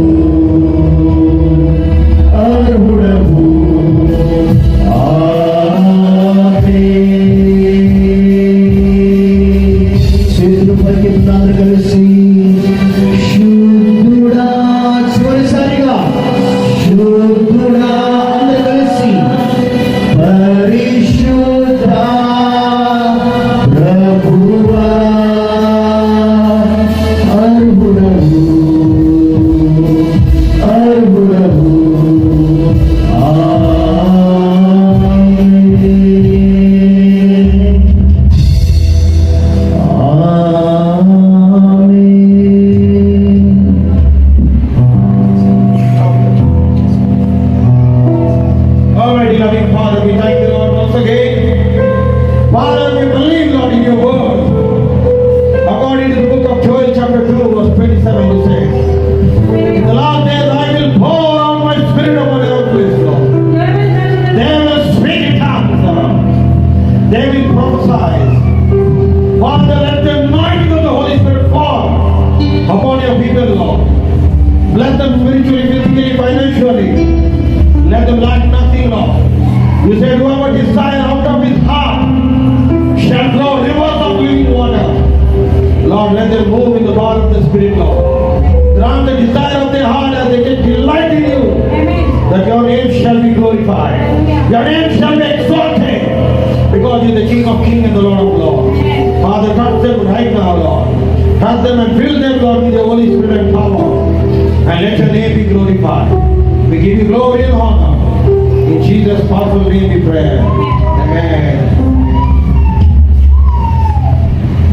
అర్హుడవు. ఆమేన్. చేతులు పైకెత్తి అందరూ కలిసి శుద్ధుడా. చివరిసారిగా శుద్ధుడా అందరూ కలిసి పరిశుద్ధ ప్రభువా. అర్హుడవు అర్హుడవు. ఆమేన్. Almighty loving Father, we thank you, Lord, once again. Father, we believe, Lord, in your word. According to the book of Joel, chapter 2, verse 27, you say, in the last days I will pour out my spirit upon your place, Lord. They will speak in tongues, Lord. They will prophesy. Father, let the anointing of the Holy Spirit fall upon your people, Lord. Bless them spiritually, physically, financially. Let them lack nothing, Lord. You said, whoever desires out of his heart shall flow rivers of living water. Lord, let them move in the power of the Spirit, Lord. Grant the desire of their heart as they get delight in you, that your name shall be glorified. Your name shall be exalted, because you are the King of kings and the Lord of lords. Father, touch them right now, Lord. Touch them and fill them, Lord, with your Holy Spirit and power. And let your name be glorified. We give you glory and honor. In Jesus' powerful name we pray. Amen.